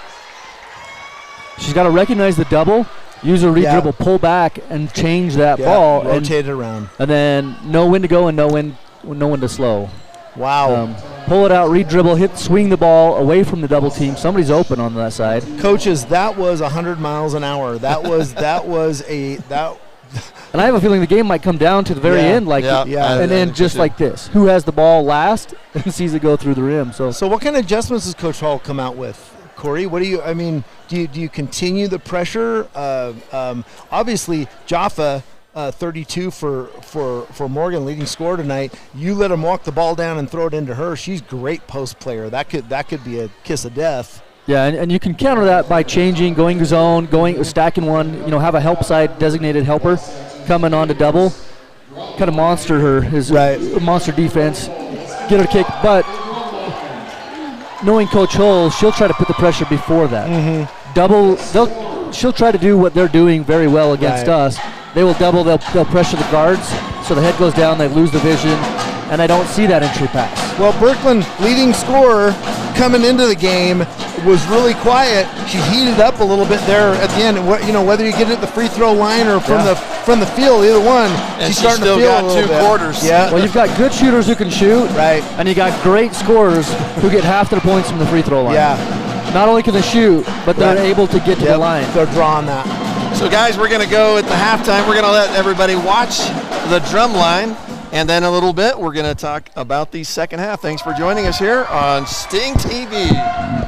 She's got to recognize the double, use her re-dribble, pull back, and change that ball. Rotate it around. And then know when to go and know when to slow. Wow. Pull it out, re-dribble, swing the ball away from the double team. Somebody's open on that side. Coaches, that was 100 miles an hour. That was And I have a feeling the game might come down to the very end, and then just like this. Who has the ball last and sees it go through the rim? So what kind of adjustments does Coach Hall come out with? Corey, what do you continue the pressure? Obviously, Jaffa 32 for Morgan, leading scorer tonight. You let him walk the ball down and throw it into her. She's great post player. That could be a kiss of death. Yeah, and you can counter that by changing, going zone, stacking one. Have a help side designated helper coming on to double, kind of monster her, his monster defense, get her kick. But knowing Coach Hull, she'll try to put the pressure before that. She'll try to do what they're doing very well against us. They will double, they'll pressure the guards, so the head goes down, they lose the vision, and I don't see that entry pass. Well, Birkeland, leading scorer, coming into the game, was really quiet. She heated up a little bit there at the end. Whether you get it at the free throw line or from the field, either one, and she's starting still to feel got a little 2 bit. quarters. Yeah. Well, you've got good shooters who can shoot, and you got great scorers who get half their points from the free throw line. Yeah. Not only can they shoot, but they're able to get to the line. They're drawing that. So, guys, we're going to go at the halftime. We're going to let everybody watch the drum line, and then a little bit we're going to talk about the second half. Thanks for joining us here on Stingtv.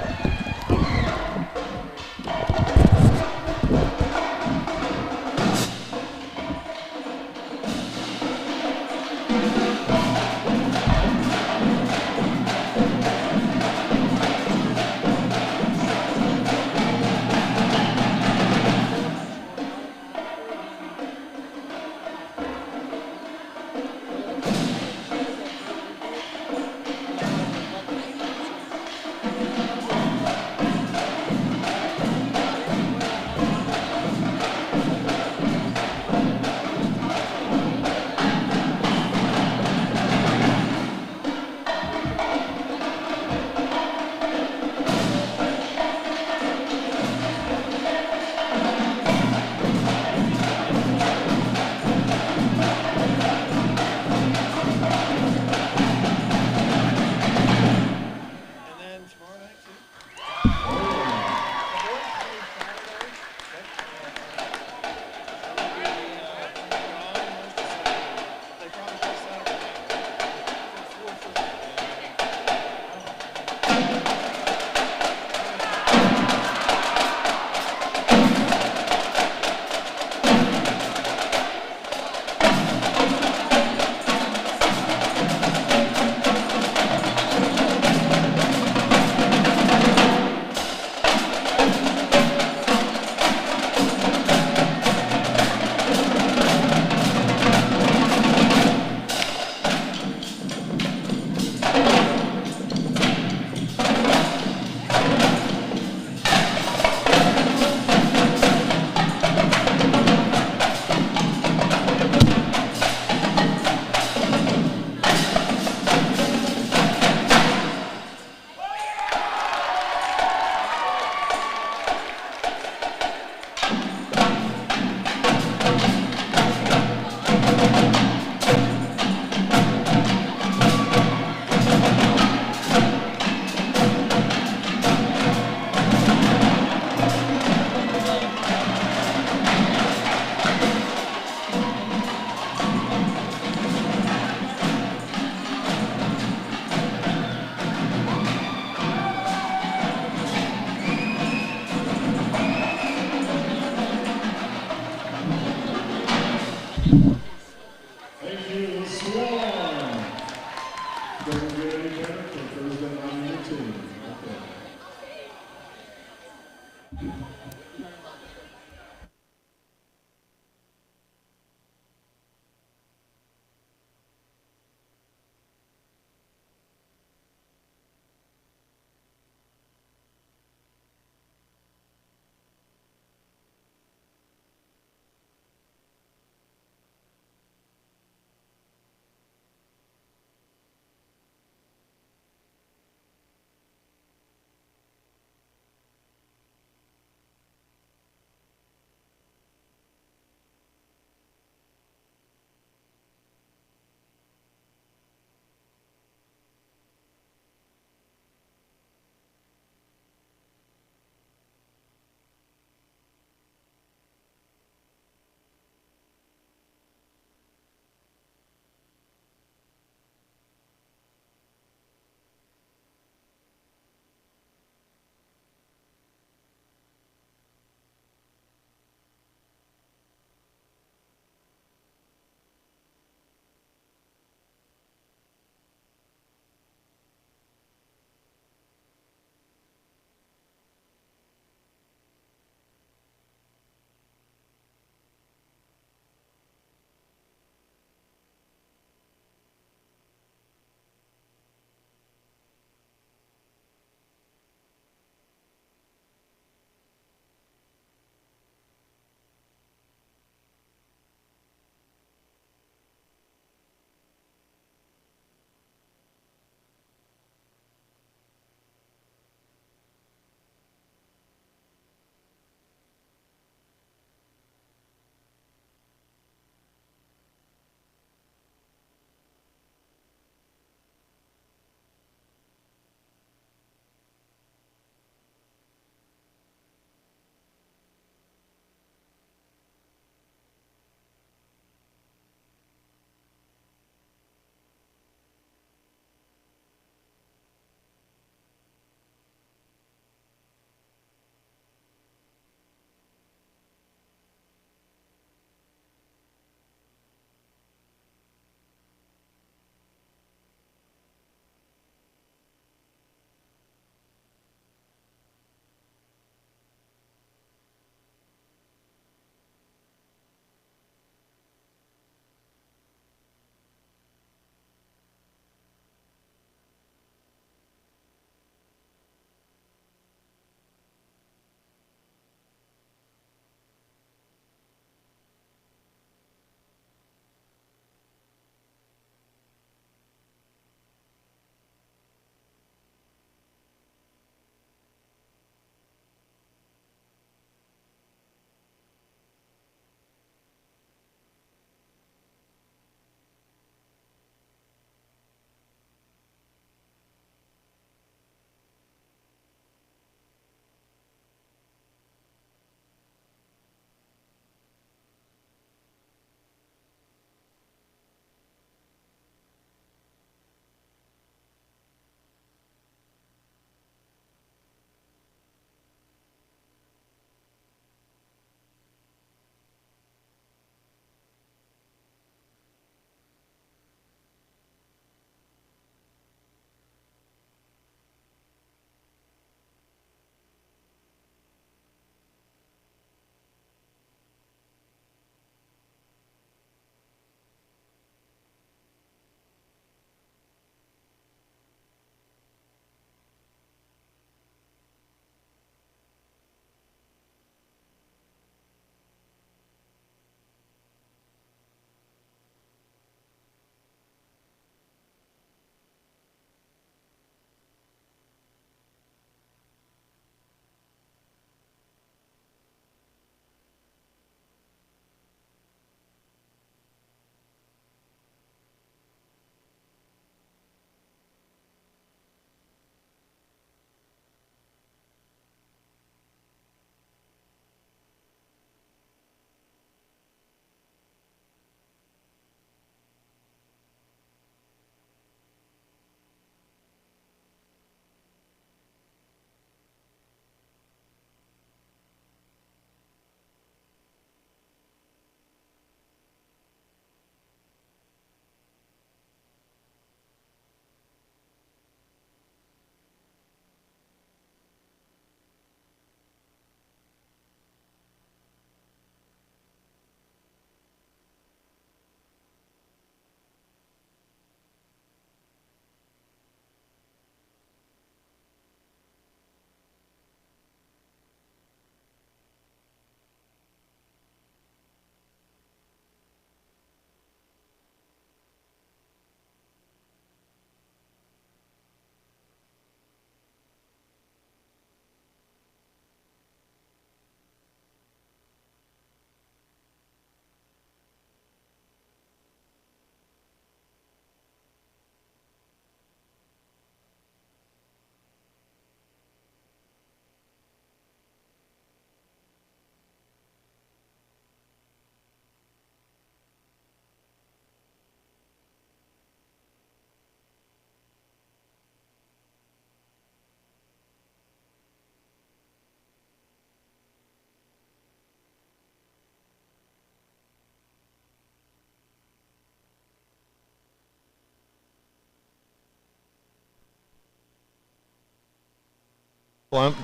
Blunt.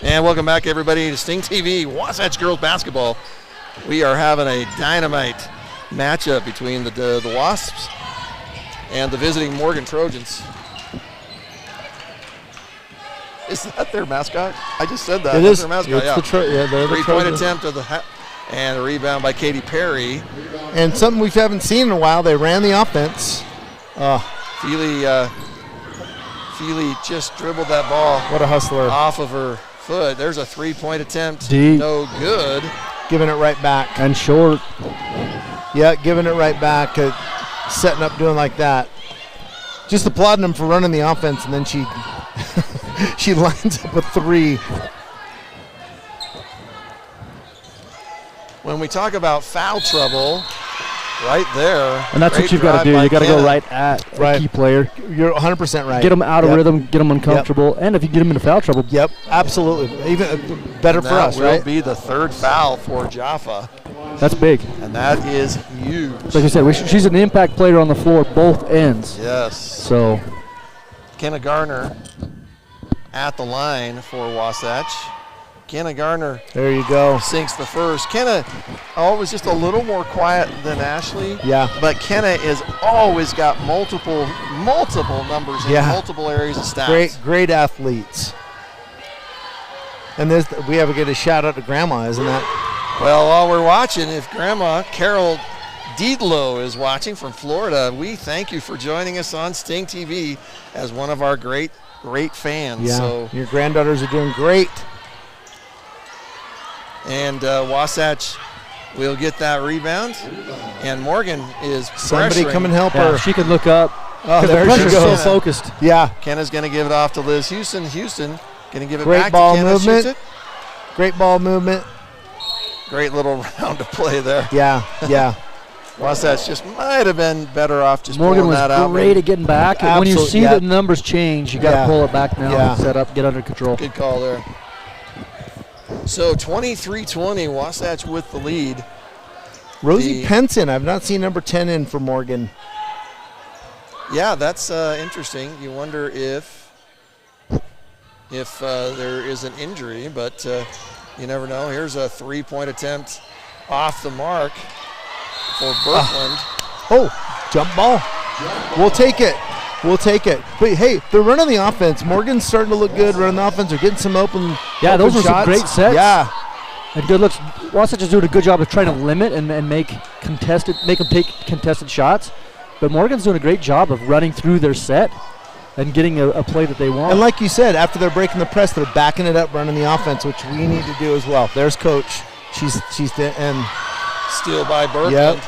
And welcome back, everybody, to Stingtv Wasatch Girls Basketball. We are having a dynamite matchup between the Wasps and the visiting Morgan Trojans. Is that their mascot? I just said that. It That's is. their mascot. It's Yeah. they're the Three-point Trojans. attempt and a rebound by Katie Perry. And something we haven't seen in a while, they ran the offense. Feely just dribbled that ball What a hustler. off of her foot. There's a three-point attempt. Deep. No good. Giving it right back. And short. Yeah, giving it right back. Setting up, doing like that. Just applauding them for running the offense, and then she she lines up a three. When we talk about foul trouble, right there. And that's great what you've got to drive do. by You got to go Kenna. right at Right. a key player. You're 100% right. Get them out of Yep. rhythm, get them uncomfortable, and if you get them into foul trouble, Yep, absolutely. Even better And for that us, will right? be the third foul for Jaffa, that's big. and that is huge. Like I said, she's an impact player on the floor, both ends. Yes. So Kenna Garner at the line for Wasatch. Kenna Garner There you go. sinks the first. Kenna always just a little more quiet than Ashley. Yeah. But Kenna is always got multiple numbers in Yeah. multiple areas of stats. Great athletes. And we have to get a shout out to Grandma, isn't that? Well, while we're watching, if Grandma Carol Diedlow is watching from Florida, we thank you for joining us on Sting TV as one of our great fans. Yeah. So, Your granddaughters are doing great. and Wasatch will get that rebound, and Morgan is Somebody pressuring. come and help yeah, her. she can look up. Oh, 'Cause the there she pressure's so goes. focused. Yeah. Kenna's going to give it off to Liz Houston. Houston going to give it Great back ball to Kenna. movement. Shoots it. Great ball movement. Great little round of play there. Yeah, yeah. Wasatch just might have been better off just Morgan pulling was that out. great at getting back. And when you Absolute- see yeah. the numbers change, you got to Yeah. pull it back now, Yeah. and set up, get under control. Good call there. So 23-20, Wasatch with the lead. Rosie The- Penson. I've not seen number 10 in for Morgan. Yeah, that's interesting. You wonder if there is an injury, but you never know. Here's a three-point attempt off the mark for Birkland. Oh, jump ball. We'll take it. We'll take it. But hey, they're running the offense. Morgan's starting to look good running the offense. They're getting some open. Yeah, open those were some shots. great sets. Yeah, And good looks. Wasatch is doing a good job of trying to limit and make them take contested shots. But Morgan's doing a great job of running through their set and getting a play that they want. and like you said, after they're breaking the press, they're backing it up, running the offense, which we need to do as well. There's Coach. She's and Steal by Birkland. Yep.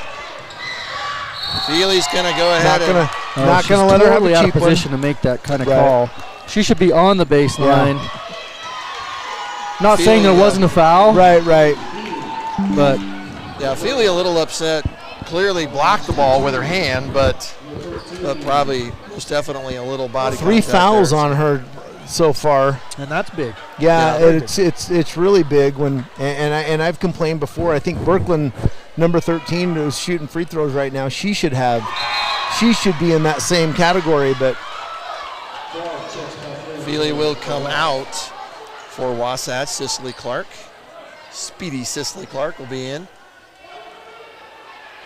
Feely's going to go ahead not she's gonna let her have totally a out of cheap one. position to make that kind of Right. call. She should be on the baseline. Not saying there Feely, wasn't a foul, Right, but Feely a little upset. Clearly blocked the ball with her hand, but probably most definitely a little body 3 contact fouls there. on her so far. and that's big. Yeah, Yeah. it's really big when and I've complained before. I think Birkland, number 13, who's shooting free throws right now. She should be in that same category. But Feely will come out for Wasatch. Cicely Clark, speedy Cicely Clark will be in.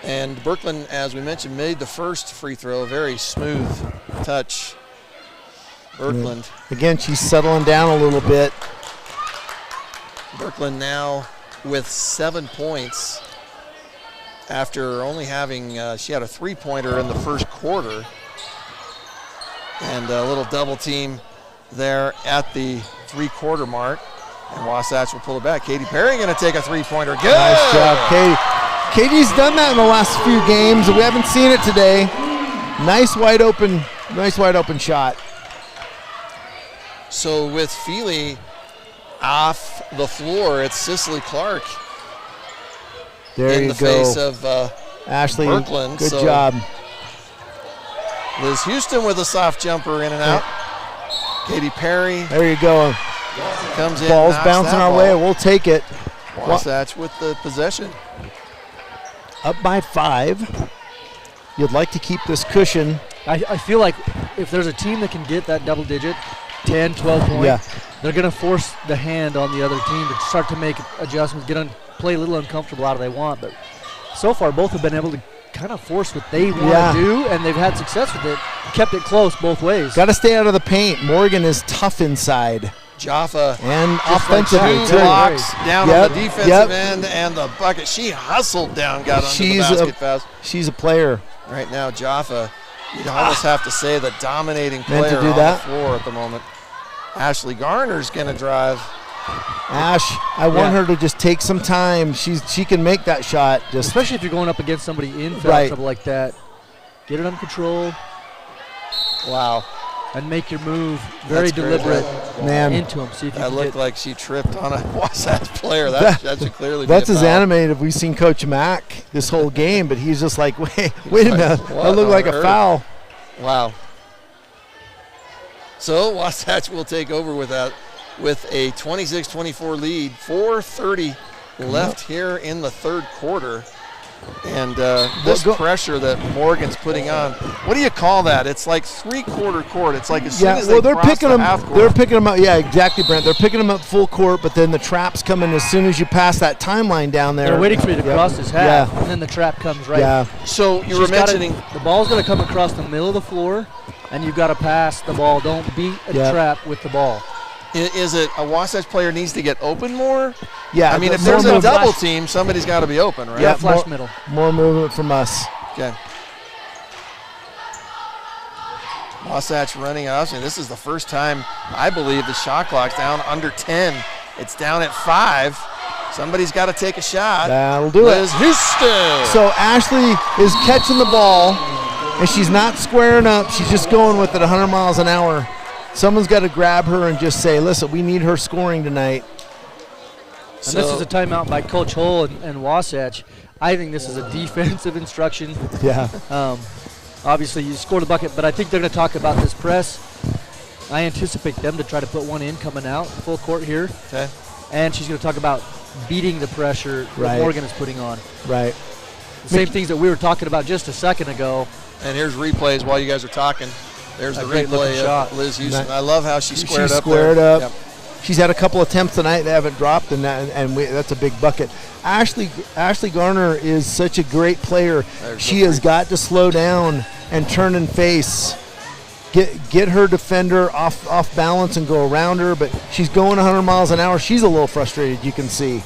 And Birkland, as we mentioned, made the first free throw. Very smooth touch. Birkland. again, she's settling down a little bit. Birkland now with 7 points after only having, she had a three-pointer in the first quarter. And a little double team there at the three-quarter mark. And Wasatch will pull it back. Katie Perry going to take a three-pointer. Good. Nice job, Katie. Katie's done that in the last few games. We haven't seen it today. Nice wide open shot. So with Feely off the floor, it's Cicely Clark There in you the go, face of Ashley. Birkland, Good so- job. Liz Houston with a soft jumper in and out. Katie Perry There you go. comes in. Ball's knocks bouncing that our ball. way. We'll take it. Wasatch with the possession. Up by 5. You'd like to keep this cushion. I feel like if there's a team that can get that double digit, 10, 12 points, Yeah. they're going to force the hand on the other team to start to make adjustments, play a little uncomfortable out of they want. But so far, both have been able to kind of force what they want to do, and they've had success with it. Kept it close both ways. Got to stay out of the paint. Morgan is tough inside. Jaffa And just offensively, like too. 2 blocks down on the defensive Yep. end and the bucket. She hustled down, got under the She's basket fast. She's a player. Right now, Jaffa, you'd almost have to say the dominating Meant to player do on that. the floor at the moment. Ashley Garner's going to drive. Ash, I want her to just take some time. She can make that shot. Just Especially if you're going up against somebody in foul Right. trouble like that. Get it under control Wow. and make your move very That's great. deliberate man. into him. See if you That can looked get like she tripped on a Wasatch player. That should clearly That's be a as foul. animated we've seen Coach Mack this whole game, but he's just like, wait a minute, what that looked like on a earth? foul. Wow. So Wasatch will take over with that with a 26-24 lead. 4:30 left here in the third quarter. And this pressure that Morgan's putting on, what do you call that? It's like three-quarter court. It's like as soon as Well, they they're cross picking the them. half court. They're picking them up. Yeah, exactly, Brent. They're picking them up full court, but then the traps come in as soon as you pass that timeline down there. They're waiting for you to cross his half, and then the trap comes right. Yeah. So you were She's gotta- mentioning the ball's going to come across the middle of the floor, and you've got to pass the ball. Don't beat a trap with the ball. is it a Wasatch player needs to get open more? Yeah. I mean, if more there's a movement. double team, somebody's got to be open, right? Yeah, Flash middle. More movement from us. Okay. Wasatch running us, and this is the first time I believe the shot clock's down under 10. It's down at 5. Somebody's got to take a shot. That'll do Liz it. Houston. So Ashley is catching the ball, and she's not squaring up. She's just going with it 100 miles an hour. Someone's got to grab her and just say, listen, we need her scoring tonight. And this is a timeout by Coach Hull and Wasatch. I think this is a defensive instruction. Yeah. Obviously, you scored the bucket, but I think they're going to talk about this press. I anticipate them to try to put one in coming out, full court here. Okay. And she's going to talk about beating the pressure that Morgan is putting on. Right. The same things that we were talking about just a second ago. And here's replays while you guys are talking. There's the great looking replay shot. of Liz Houston. I love how she squared She up squared there. up. Yep. She's had a couple attempts tonight that haven't dropped, and that's a big bucket. Ashley Garner is such a great player. She has got to slow down and turn and face. Get her defender off balance and go around her, but she's going 100 miles an hour. She's a little frustrated, you can see.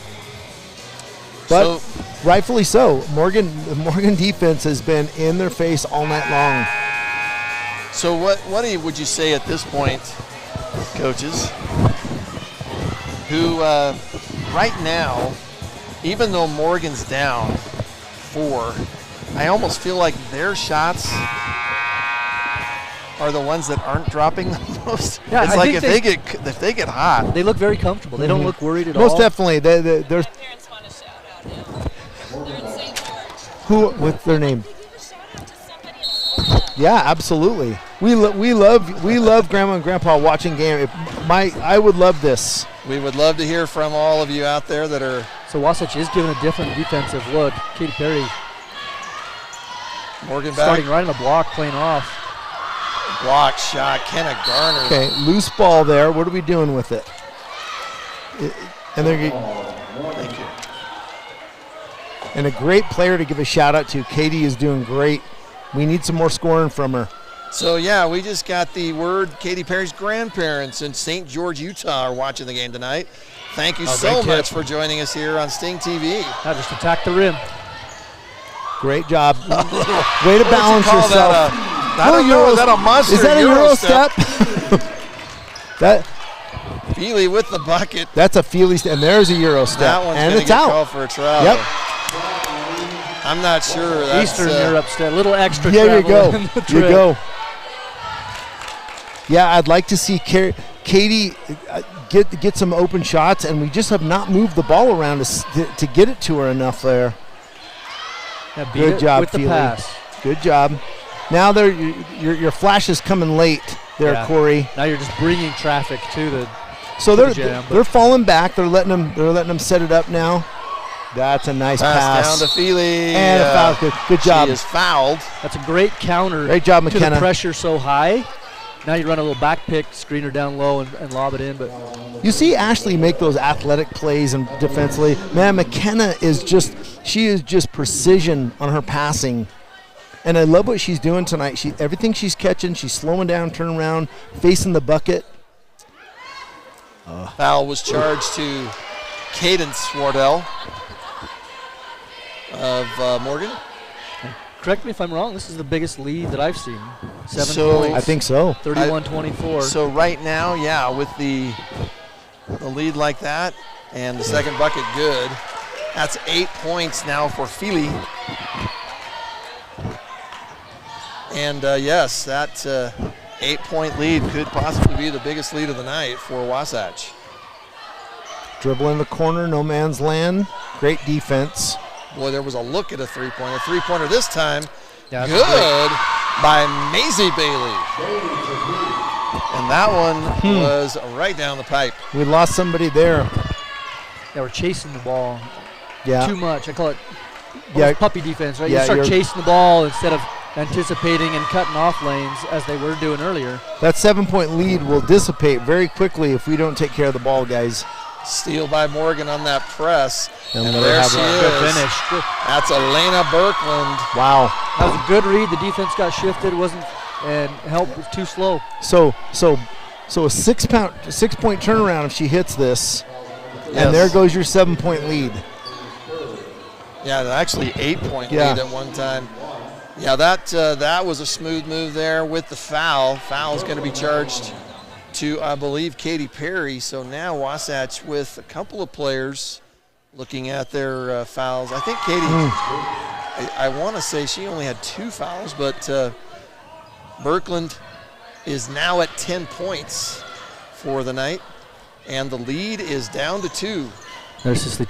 But rightfully so. The Morgan defense has been in their face all night long. So what would you say at this point, coaches, who right now, even though Morgan's down 4, I almost feel like their shots are the ones that aren't dropping the most. Yeah, it's I like think if they get hot. They look very comfortable. They don't look worried at all. Most definitely. They're Parents want to shout out him. They're in St. George. what's their name? Shout out to somebody in Florida. Yeah, absolutely. We love Grandma and Grandpa watching game. I would love this. We would love to hear from all of you out there that are. So Wasatch is giving a different defensive look. Katy Perry Morgan back. starting right on the block, playing off. Block shot. Kenna Garner. Okay, loose ball there. What are we doing with it? And they're Thank you. and a great player to give a shout out to. Katie is doing great. We need some more scoring from her. So, yeah, we just got the word Katy Perry's grandparents in St. George, Utah are watching the game tonight. Thank you so great much tip. for joining us here on Stingtv. Now just attack the rim. Great job. Way to What balance would you call yourself. that? I don't know. Is that a monster Is that a Euro step? Feely with the bucket. That's a Feely step, and there's a Euro step. That one's and going to it's get out. called for a travel. Yep. I'm not sure. That's, Eastern Europe step. Little extra There you travel go. in the You trip. go. Yeah, I'd like to see Katie get some open shots, and we just have not moved the ball around to get it to her enough there. Yeah, beat Good it job, with the Feely. pass. Good job. Now your flash is coming late there, Yeah. Corey. Now you're just bringing traffic to the. So the jam, they're falling back. They're letting them set it up now. That's a nice pass. down to Feely. And a foul. Good job. She is fouled. That's a great counter. Great job, to McKenna. the pressure so high. Now you run a little back pick, screen her down low, and lob it in. But you see Ashley make those athletic plays and defensively. Man, McKenna is just precision on her passing. And I love what she's doing tonight. Everything she's catching, she's slowing down, turning around, facing the bucket. Foul was charged to Cadence Wardell of Morgan. Correct me if I'm wrong, this is the biggest lead that I've seen. 7 So- points. I think so. 31-24. So right now, yeah, with the lead like that and the second bucket good, that's 8 points now for Feely. And yes, that 8-point lead could possibly be the biggest lead of the night for Wasatch. Dribble in the corner, no man's land. Great defense. Boy, there was a look at a three-pointer. Three-pointer this time. Yeah, Good by Maisie Bailey. And that one was right down the pipe. We lost somebody there. Yeah, we're chasing the ball Yeah. too much. I call it Yeah. puppy defense, right? Yeah, You start you're- chasing the ball instead of anticipating and cutting off lanes as they were doing earlier. That 7-point lead will dissipate very quickly if we don't take care of the ball, guys. Steal by Morgan on that press. And And let her there have she it. Good is. finish. Good. That's Elena Birkland. Wow. That was a good read. The defense got shifted, and help was too slow. So a 6-point turnaround if she hits this, Yes. and there goes your 7-point lead. Yeah, actually 8-point Yeah. lead at one time. Yeah, that was a smooth move there with the foul. Foul is going to be charged to, I believe, Katie Perry. So now Wasatch with a couple of players looking at their fouls. I think Katie, I want to say she only had 2 fouls, but Birkland is now at 10 points for the night, and the lead is down to 2. There's Cicely.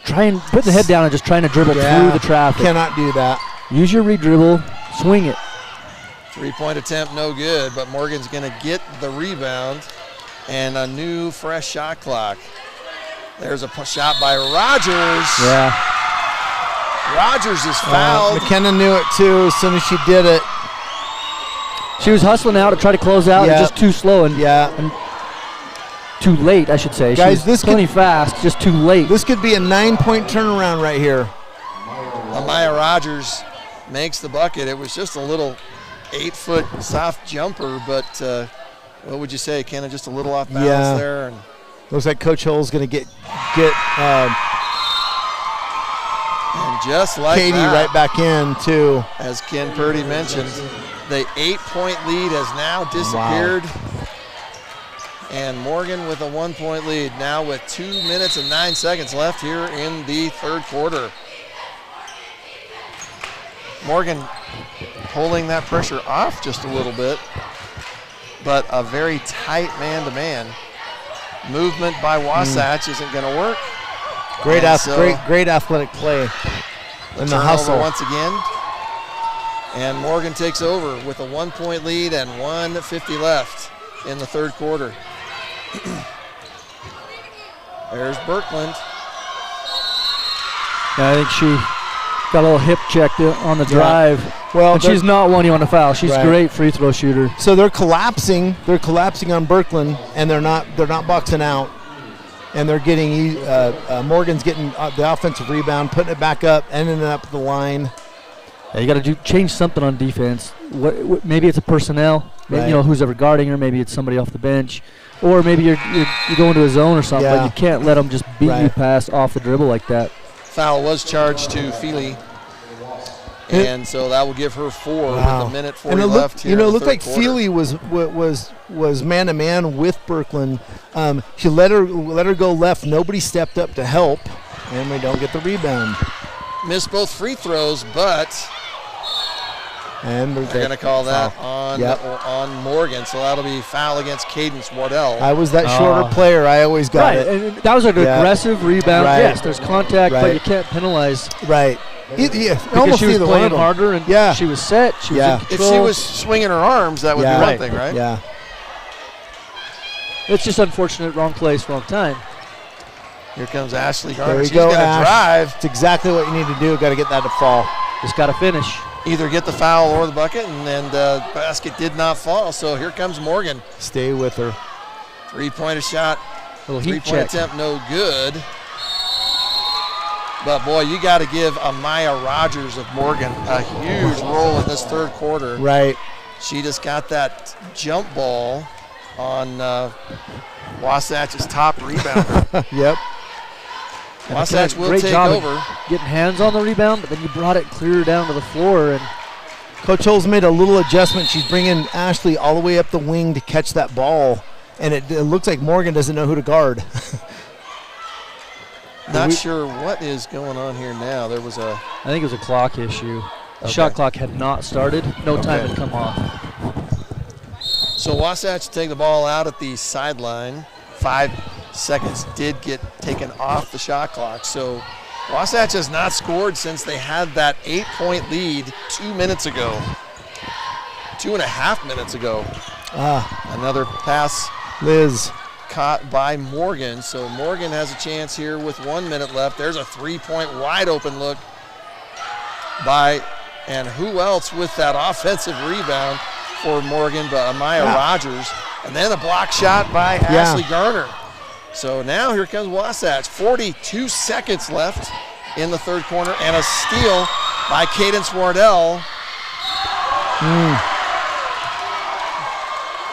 Try and put the head down and just trying to dribble through the traffic. Cannot do that. Use your re-dribble, swing it. 3-point attempt, no good, but Morgan's going to get the rebound and a new fresh shot clock. There's a shot by Rogers. Yeah. Rogers is fouled. McKenna knew it too as soon as she did it. She was hustling out to try to close out, Yeah. and just too slow and Yeah. too late, I should say. Guys, she was this plenty fast, just too late. This could be a 9-point turnaround right here. Amaya Rogers makes the bucket. It was just a little 8-foot soft jumper, but what would you say, Kenna? Just a little off balance there. And Looks like Coach Hull's going to get just like Katie that, right back in too. as Ken Purdy mentioned, the 8-point lead has now disappeared. And Morgan with a 1-point lead now with 2 minutes and 9 seconds left here in the third quarter. Morgan pulling that pressure off just a little bit, but a very tight man-to-man. Movement by Wasatch isn't going to work. Great And great athletic play in the turnover hustle. once again. And Morgan takes over with a 1-point lead and 1:50 left in the third quarter. There's Birkland. Yeah, I think she got a little hip checked on the drive. Well, and she's not one you want to foul. She's Right. a great free throw shooter. So they're collapsing. They're collapsing on Birkland, and they're not boxing out. And they're getting Morgan's getting the offensive rebound, putting it back up, ending it up the line. Yeah, you got to change something on defense. What maybe it's a personnel. Maybe, Right. you know, who's ever guarding her. Maybe it's somebody off the bench, or maybe you're going to a zone or something. Yeah. But you can't let them just beat you Right. past off the dribble like that. Foul was charged to Feely. And so that will give her 4 with a minute 40 And it left looked, here in the it looked third like quarter. Feely was man to man with Birkland. She let her go left. Nobody stepped up to help, and we don't get the rebound. Missed both free throws, but And they're going to call that foul. on Morgan. So that'll be foul against Cadence Wardell. I was that shorter player. I always got Right, it. and that was an aggressive rebound. Right. Yes, there's contact, but Right. you can't penalize Right. Yeah, because almost she was either one playing of them. harder and Yeah. she was set. She was Yeah. in If control. she was swinging her arms, that would Yeah. be one Right. thing, right? Yeah. It's just unfortunate, wrong place, wrong time. Here comes Ashley There Garner. we She's go, going to Ash. drive. It's exactly what you need to do. Got to get that to fall. Just got to finish. either get the foul or the bucket, and then the basket did not fall. So here comes Morgan. Stay with her. Three-pointer shot. Little heat Three-point check. attempt, no good. But, boy, you got to give Amaya Rogers of Morgan a huge role in this third quarter. Right. She just got that jump ball on Wasatch's top rebounder. Yep. Wasatch will Great take job over. getting hands on the rebound, but then you brought it clear down to the floor. And Coach Hull's made a little adjustment. She's bringing Ashley all the way up the wing to catch that ball, and it looks like Morgan doesn't know who to guard. Not sure what is going on here now. There was a I think it was a clock issue. The Okay. shot clock had not started. No time had come off. So Wasatch take the ball out at the sideline. 5 seconds did get taken off the shot clock. So Wasatch has not scored since they had that 8-point lead 2 minutes ago. 2.5 minutes ago. Another pass Liz. caught by Morgan. So Morgan has a chance here with 1 minute left. There's a 3-point wide open look by, and who else with that offensive rebound for Morgan but Amaya Rogers. And then a block shot by Ashley Garner. So now here comes Wasatch. 42 seconds left in the third quarter, and a steal by Cadence Wardell.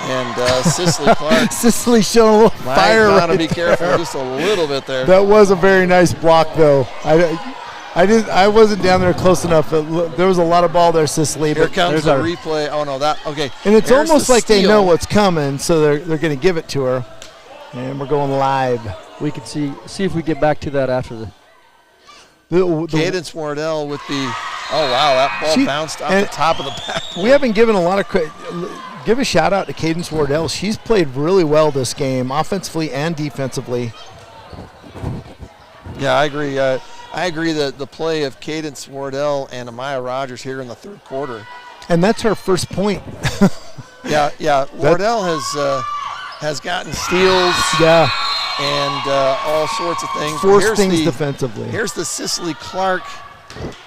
And Cicely Clark Sicily showing a little fire. might want to right be there. careful just a little bit there. That was a very nice block, though. I wasn't down there close enough. There was a lot of ball there, Cicely. Here But comes the replay. Oh, no, that, okay. and it's Here's almost the like they steal. know what's coming, so they're going to give it to her. And we're going live. We can see if we get back to that after the. The- Cadence Wardell with the, oh, wow, that ball She- bounced off and the top of the backboard. We haven't given a lot of credit. Give a shout out to Cadence Wardell. She's played really well this game, offensively and defensively. Yeah, I agree. I agree that the play of Cadence Wardell and Amaya Rogers here in the third quarter. And that's her first point. Yeah. Wardell has gotten steals Yeah, and all sorts of things. forced Here's things the- defensively. Here's the Cicely Clark.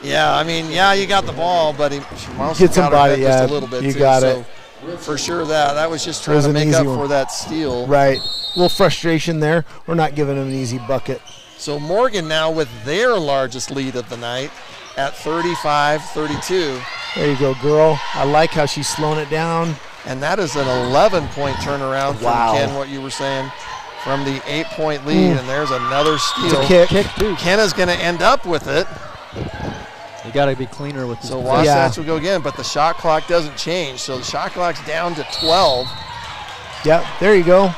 Yeah, I mean, you got the ball, but she almost Hit got somebody, her head just yeah, a little bit you too. got so it. For sure that was just It trying was to an make easy up one. for that steal. Right. A little frustration there. We're not giving them an easy bucket. So Morgan now with their largest lead of the night at 35-32. There you go, girl. I like how she's slowing it down. And that is an 11-point turnaround from Wow. Ken, what you were saying, from the 8-point lead. And there's another steal. It's a kick. Kick too. Kenna's going to end up with it. You got to be cleaner with this. So possession. Wasatch will go again, but the shot clock doesn't change. So the shot clock's down to 12. Yep, there you go.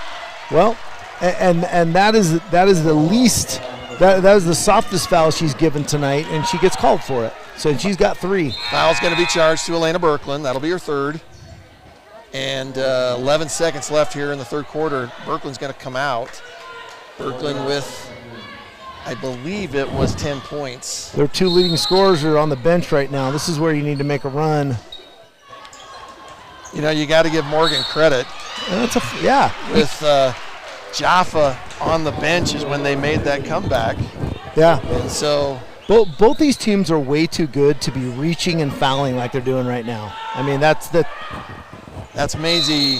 Well, and that is the least, that is the softest foul she's given tonight, and she gets called for it. So she's got 3. Foul's going to be charged to Elena Berkland. That'll be her third. And 11 seconds left here in the third quarter. Berkland's going to come out. Berkland with, I believe it was 10 points. Their 2 leading scorers are on the bench right now. This is where you need to make a run. You know, you got to give Morgan credit. And yeah. With Jaffa on the bench is when they made that comeback. Yeah. And so Both these teams are way too good to be reaching and fouling like they're doing right now. I mean, that's Maisie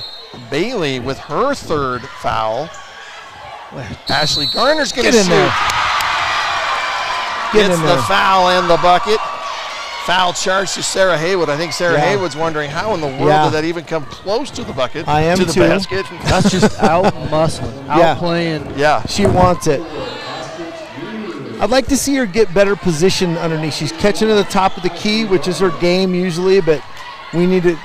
Bailey with her third foul. Ashley Garner's going to Get in shoot. there. Get Gets in the there. foul and the bucket. Foul charge to Sarah Haywood. I think Sarah Yeah. Haywood's wondering how in the world Yeah. did that even come close to the bucket, I am to the too. basket. That's just out muscling, Yeah. out playing. Yeah. She wants it. I'd like to see her get better position underneath. She's catching to the top of the key, which is her game usually, but we need to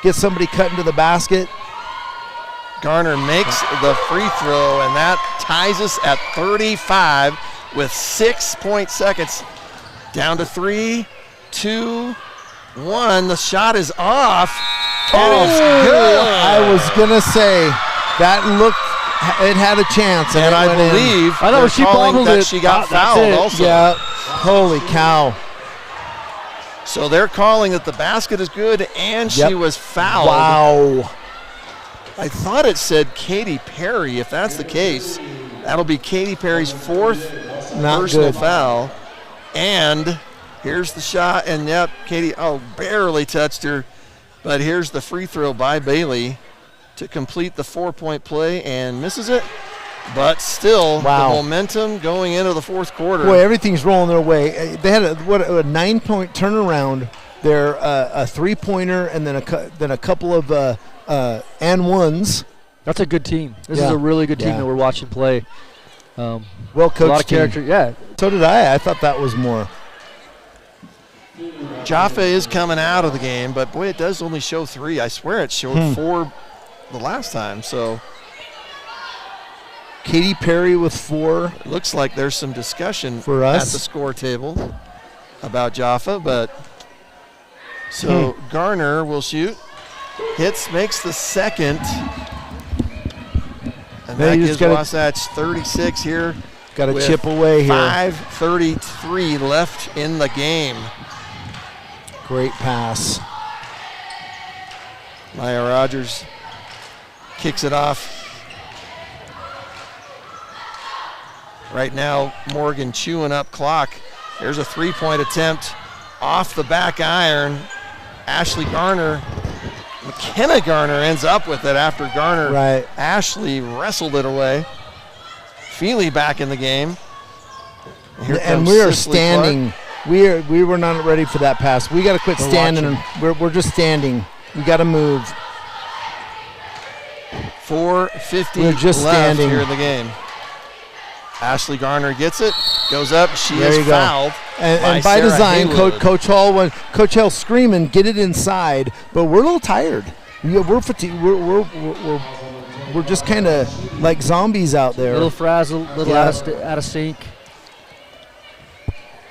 get somebody cut into the basket. Garner makes the free throw, and that ties us at 35 with 6.seconds. Down to 3, 2, 1. The shot is off. And it's good. I was going to say, that looked, it had a chance. And it I went in. believe I know, they're she calling bobbled that it. she got That's fouled it. also. Yeah, holy cow. So they're calling that the basket is good and Yep. she was fouled. Wow. I thought it said Katy Perry. If that's the case, that'll be Katy Perry's 4th Not personal good. foul. And Here's the shot, and yep, Katie, barely touched her. But here's the free throw by Bailey to complete the 4-point play and misses it. But still, the momentum going into the fourth quarter. Boy, everything's rolling their way. They had a 9-point turnaround there, a 3-pointer, and then a couple of and ones. That's a good team. This is a really good team that we're watching play. Well coached. A lot of character. Yeah. So did I. I thought that was more. Jaffa is coming out of the game, but boy, it does only show 3. I swear it showed 4 the last time. So Katy Perry with 4. It looks like there's some discussion for us at the score table about Jaffa, but so Garner will shoot. Hits, makes the second. And that gives Wasatch 36 here. Got to chip away here. 5:33 left in the game. Great pass. Maya Rogers kicks it off. Right now, Morgan chewing up clock. There's a 3-point attempt off the back iron. Ashley Garner, McKenna Garner ends up with it after Garner. Right. Ashley wrestled it away. Feely back in the game. And we are standing. We were not ready for that pass. We got to quit standing. We're just standing. We got to move. 4:50 just left standing here in the game. Ashley Garner gets it, goes up. She is fouled. And by design, Coach Hall screaming, "Get it inside!" But we're a little tired. We're fatigued. We're just kind of like zombies out there. A little frazzled, a little out of sync.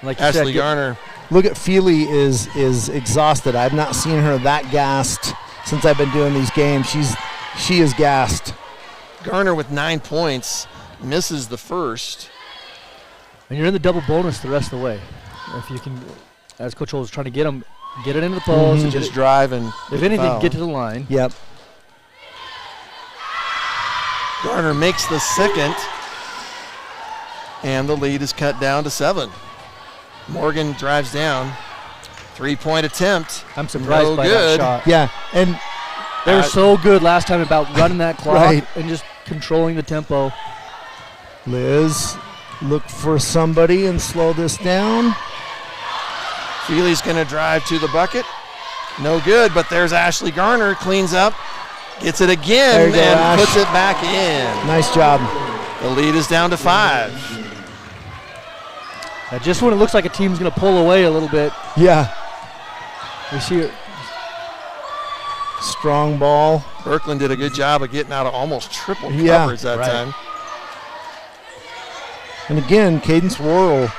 Like Ashley Garner. Look at Feely is exhausted. I've not seen her that gassed since I've been doing these games. She is gassed. Garner with 9 points. Misses the first. And you're in the double bonus the rest of the way. If you can, as Coach Hall was trying to get it into the post. And just drive and if anything, get to the line. Yep. Garner makes the second. And the lead is cut down to 7. Morgan drives down. 3-point attempt. I'm surprised by that shot. Yeah, and they were so good last time about running that clock and just controlling the tempo. Liz, look for somebody and slow this down. Feely's going to drive to the bucket. No good, but there's Ashley Garner. Cleans up, gets it again, and puts it back in. Nice job. The lead is down to 5. Now just when it looks like a team's going to pull away a little bit. Yeah. We see it. Strong ball. Berkland did a good job of getting out of almost triple coverage that time. And again, Cadence Wardell.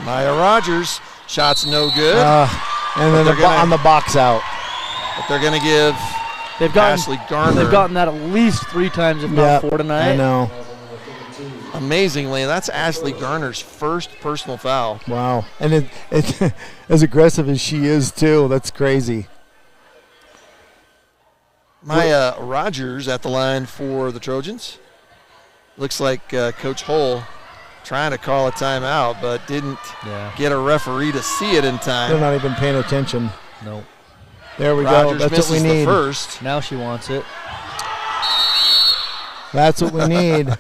Maya Rogers, shots no good. And then on the box out. But they're going to give Ashley Garner. They've gotten that at least 3 times, if not 4 tonight. I know. Amazingly, that's Ashley Garner's first personal foul. Wow. And it as aggressive as she is, too. That's crazy. Maya Rogers at the line for the Trojans. Looks like Coach Hull trying to call a timeout, but didn't get a referee to see it in time. They're not even paying attention. No. There we Rogers go. That's what we need. The first. Now she wants it. That's what we need.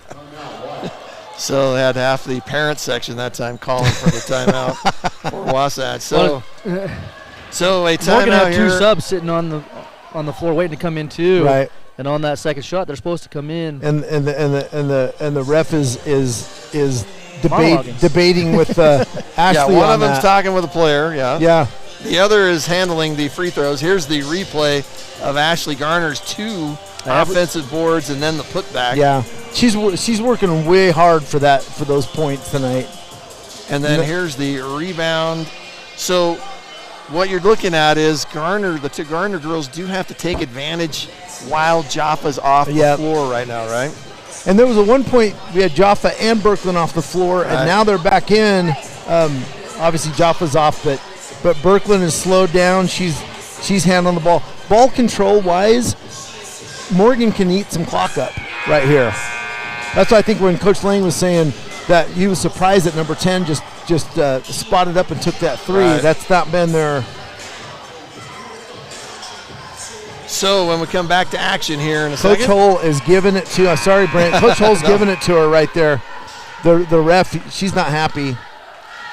So they had half the parent section that time calling for the timeout for Wasatch. So a timeout Morgan had 2 here. subs sitting on the floor waiting to come in too. Right. And on that second shot, they're supposed to come in. And the ref is debating with Ashley. One of them's talking with a player. Yeah. The other is handling the free throws. Here's the replay of Ashley Garner's 2 offensive boards and then the putback. Yeah, she's working way hard for those points tonight. And then here's the rebound. So what you're looking at is the 2 Garner girls do have to take advantage while Jaffa's off the floor right now, right? And there was a one point we had Jaffa and Berkland off the floor, and now they're back in. Obviously Jaffa's off, but Berkland is slowed down. She's handling the ball. Ball control wise, Morgan can eat some clock up right here. That's why I think when Coach Lang was saying, that he was surprised that number 10 just spotted up and took that three. Right. That's not been their. So when we come back to action here in a Coach second. Hull is giving it to. Sorry, Brent. Coach Hull's giving it to her right there. The ref, she's not happy.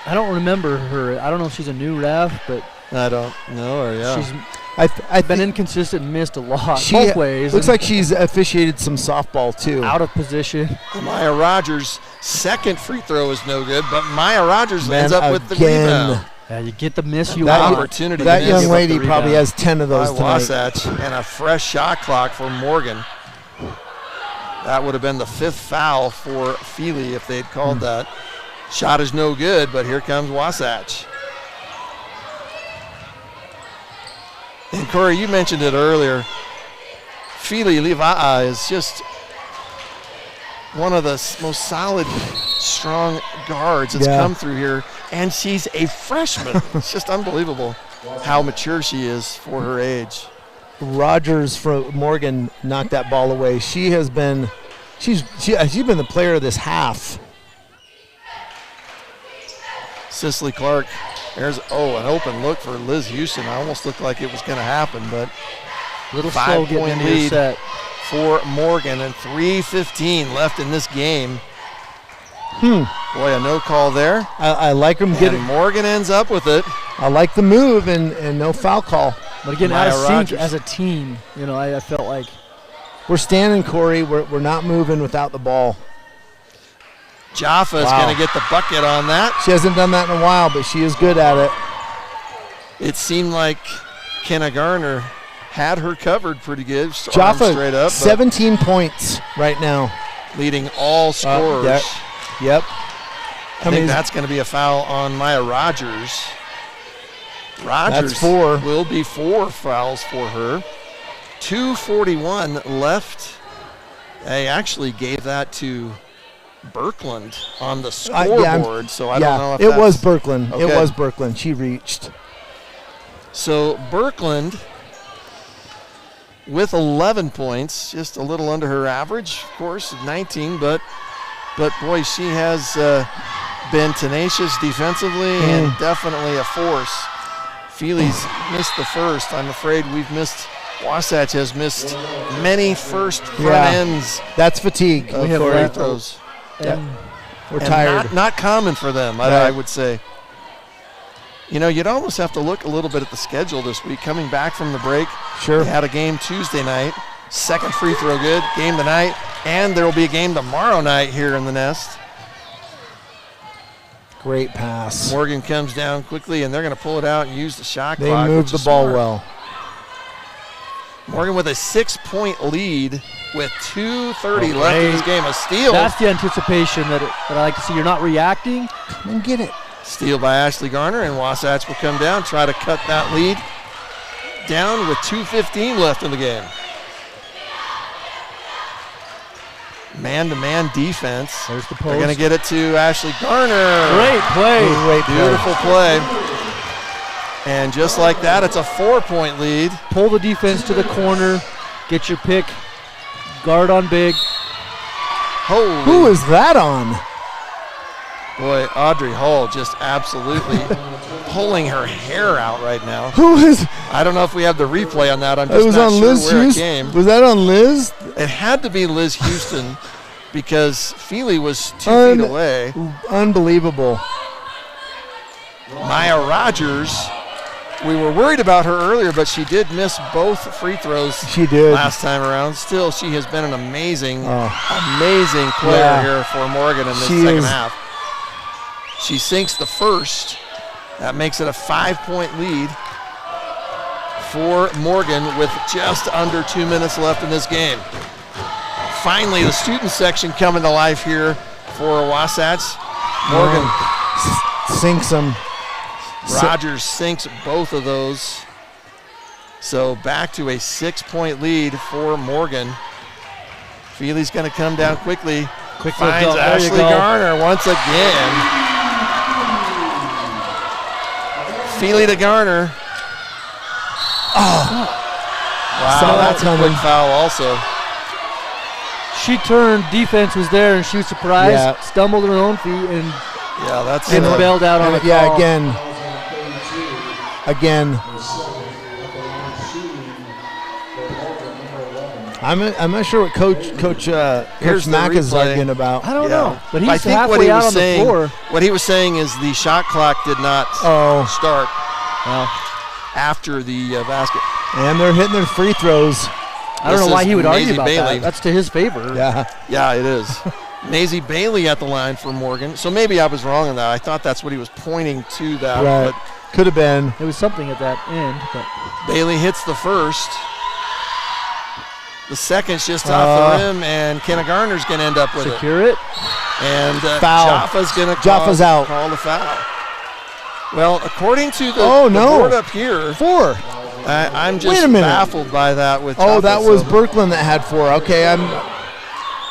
I don't remember her. I don't know if she's a new ref, but I don't know her, yeah. she's I've been inconsistent and missed a lot She both ways. looks and like she's officiated some softball too. out of position. Maya Rogers' second free throw is no good, but Maya Rogers Man, ends up with the again. rebound. Yeah, you get the miss you That want. opportunity That to young give up lady the probably rebound. has 10 of those By tonight. Wasatch, and a fresh shot clock for Morgan. That would have been the 5th foul for Feely if they'd called that. Shot is no good, but here comes Wasatch. And Corey, you mentioned it earlier. Feely Leva'a is just one of the most solid, strong guards that's Yeah. come through here, and she's a freshman. It's just unbelievable how mature she is for her age. Rogers from Morgan knocked that ball away. She has been, she's been the player of this half. Cicely Clark, there's an open look for Liz Houston. I almost looked like it was going to happen, but Little slow getting 5-point into your lead set. for Morgan and 3:15 left in this game. Boy, a no call there. I like them And getting. Morgan ends up with it. I like the move and no foul call. But again, Maya out of sync Rogers. as a team, I felt like We're standing, Corey. We're not moving without the ball. Jaffa is Wow. going to get the bucket on that. She hasn't done that in a while, but she is good at it. It seemed like Kenna Garner had her covered pretty good. Arm Jaffa, straight up, but 17 points right now. leading all scorers. Yep. I think that's going to be a foul on Maya Rogers. Rogers That's 4. will be 4 fouls for her. 2:41 left. They actually gave that to Birkland on the scoreboard, so I don't know if it that's, was Birkland. It Okay. was Birkland. She reached. So Birkland with 11 points, just a little under her average, of course, 19, but boy, she has been tenacious defensively and definitely a force. Feely's missed the first. I'm afraid Wasatch has missed many first front ends That's fatigue. of have free that. throws. and We're And tired. Not common for them, I Right. would say. You'd almost have to look a little bit at the schedule this week. Coming back from the break, Sure. they had a game Tuesday night, second free throw good, game tonight, and there will be a game tomorrow night here in the Nest. Great pass. Morgan comes down quickly, and they're going to pull it out and use the shot They clock. moved which the is ball smart. well. Morgan with a 6-point lead with 2:30 left in this game. A steal. that's the anticipation that I like to see. You're not reacting. Come and get it. Steal by Ashley Garner, and Wasatch will come down, try to cut that lead down with 2:15 left in the game. Man-to-man defense. There's the They're going to post. get it to Ashley Garner. Great play. Great play. Beautiful play. And just like that, it's a 4-point lead. Pull the defense to the corner. Get your pick. Guard on big. Holy Who is that on? boy, Audrey Hull just absolutely pulling her hair out right now. Who is? I don't know if we have the replay on that. I'm It just was not on sure Liz where it Houston. came. Was that on Liz? It had to be Liz Houston because Feely was 2 feet away. Unbelievable. Maya Rogers, we were worried about her earlier, but she did miss both free throws She did. last time around. Still, she has been an amazing, amazing player Yeah. here for Morgan in this She second is. half. She sinks the first. That makes it a 5-point lead for Morgan with just under 2 minutes left in this game. Finally, the student section coming to life here for Wasatch. Morgan Sinks them. Rogers sinks both of those. So back to a 6-point lead for Morgan. Feely's going to come down quickly. Quick Finds field goal. There you Ashley go. Garner once again. Feely to Garner. Wow, Saw that that's a quick coming. foul also. She turned, defense was there, and she was surprised, stumbled on her own feet, and that's bailed out on the call. Yeah, again. I'm not sure what Coach Mack is arguing about. I don't know, but he's I think halfway out on the floor. What he was saying is the shot clock did not start after the basket. And they're hitting their free throws. I don't know why he would argue about Bailey. that. That's to his favor. Yeah, it is. Maisie Bailey at the line for Morgan. So maybe I was wrong on that. I thought that's what he was pointing to that. Right. But could have been. It was something at that end. But Bailey hits the first. The second's just off the rim, and Kenna Garner's going to end up with secure it. And foul. Jaffa's going to call the foul. Well, according to the board up here, 4. I'm just baffled by that. With Jaffa, that was Birkeland that had 4. Okay,